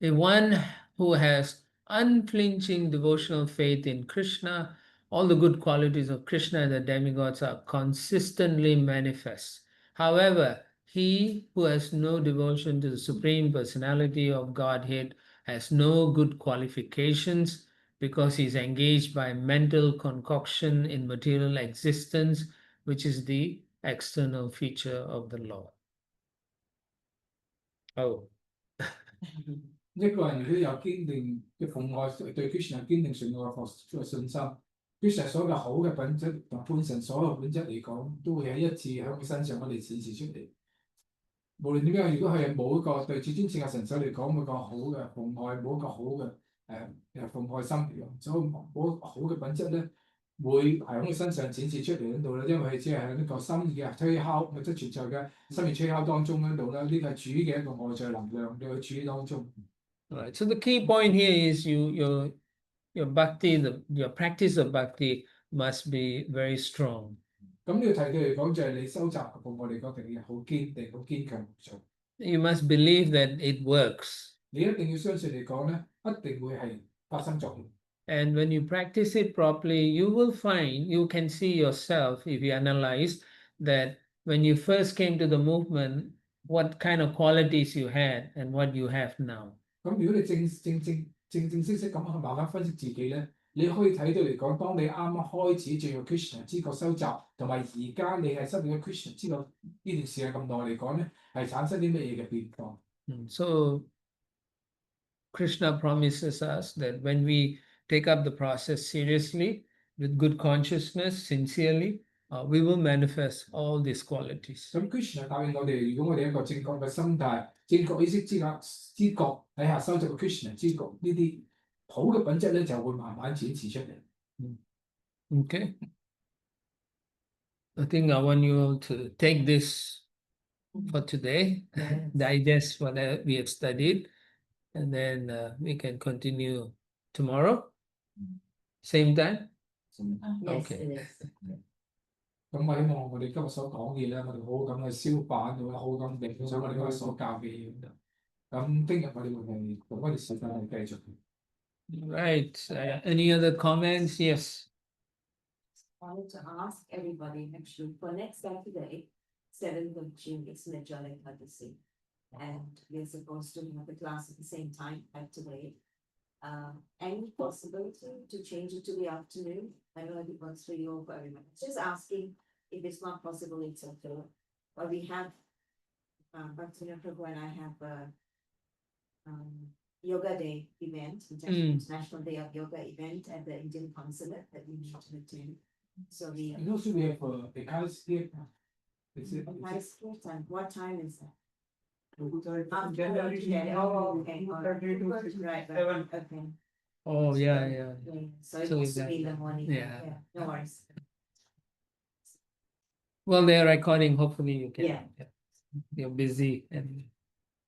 The one who has unflinching devotional faith in Krishna, all the good qualities of Krishna and the demigods are consistently manifest. However, he who has no devotion to the Supreme Personality of Godhead has no good qualifications because he is engaged by mental concoction in material existence, which is the external feature of the Lord. Oh. 一個人如果有堅定嘅奉愛，對 Krishna 堅定信愛嘅信心 ，Krishna 所有好嘅品質同本神所有本質嚟講，都會喺一致喺佢身上我哋展示出嚟。無論點樣，如果係冇一個對至尊聖嘅神手嚟講，冇一個好嘅奉愛，冇一個好嘅奉愛心嚟講，所以冇好嘅品質咧，會喺佢身上展示出嚟喺度咧，因為佢只係喺呢個心意嘅吹敲，即係存在嘅心意吹敲當中喺度咧，呢個係主嘅一個外在能量，你去主當中。Right. So the key point here is your bhakti, your practice of bhakti must be very strong. 咁呢個提到嚟講就係你收集嘅奉愛嚟講，一定要好堅定、好堅強做。You must believe that it works. 你一定要相信嚟講咧，一定會係發生作用。And when you practice it properly, you will find, you can see yourself if you analyze that when you first came to the movement, what kind of qualities you had and what you have now. 咁如果你正式咁去慢慢分析自己咧，你可以睇到嚟講，當你啱啱開始進入 Krishna 知覺收集，同埋而家你係失去咗 Krishna 知覺呢段時間咁耐嚟講咧，係產生啲乜嘢嘅變化？So Krishna promises us that when we take up the process seriously, with good consciousness, sincerely, we will manifest all these qualities. 咁 Krishna 答應我哋，如果我哋一個正確嘅心態、正確意識知覺底下收集嘅 Krishna 知覺呢啲好嘅品質咧，就會慢慢展示出嚟。Okay. I think I want you all to take this for today, digest what we have studied, and then we can continue tomorrow. Same time? Yes, Okay. it is. 咁我希望我哋今日所講嘅咧，我哋好好咁去消化到，好好咁冥想我哋今日所教嘅嘢。咁聽日我哋會用嗰啲時間去繼續。Right. Any other comments? Yes. Wanted to ask everybody actually for next Saturday, 7th of June, it's Major Ekadasi. And we're supposed to have the class at the same time like today. Any possibility to change it to the afternoon? I know it works for you or for everyone. Just asking if it's not possible, it's okay. But we have, Bhaktivinoda Prabhu and I have a Yoga Day event, International Day of Yoga event at the Indian Consulate that we need to attend. So we. And also we have a class here. Is it? High school time, what time is that? January. Oh, okay. All right. Right. Okay. Oh, yeah. So it So has to that- be in the morning. yeah. No worries. Well, they're recording. Hopefully you can. Yeah. You're busy. And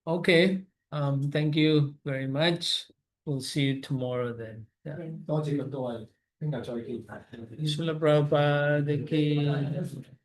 okay. Thank you very much. We'll see you tomorrow then. Yeah. 多謝咁多位，聽日再見。 Srila Prabhupada ki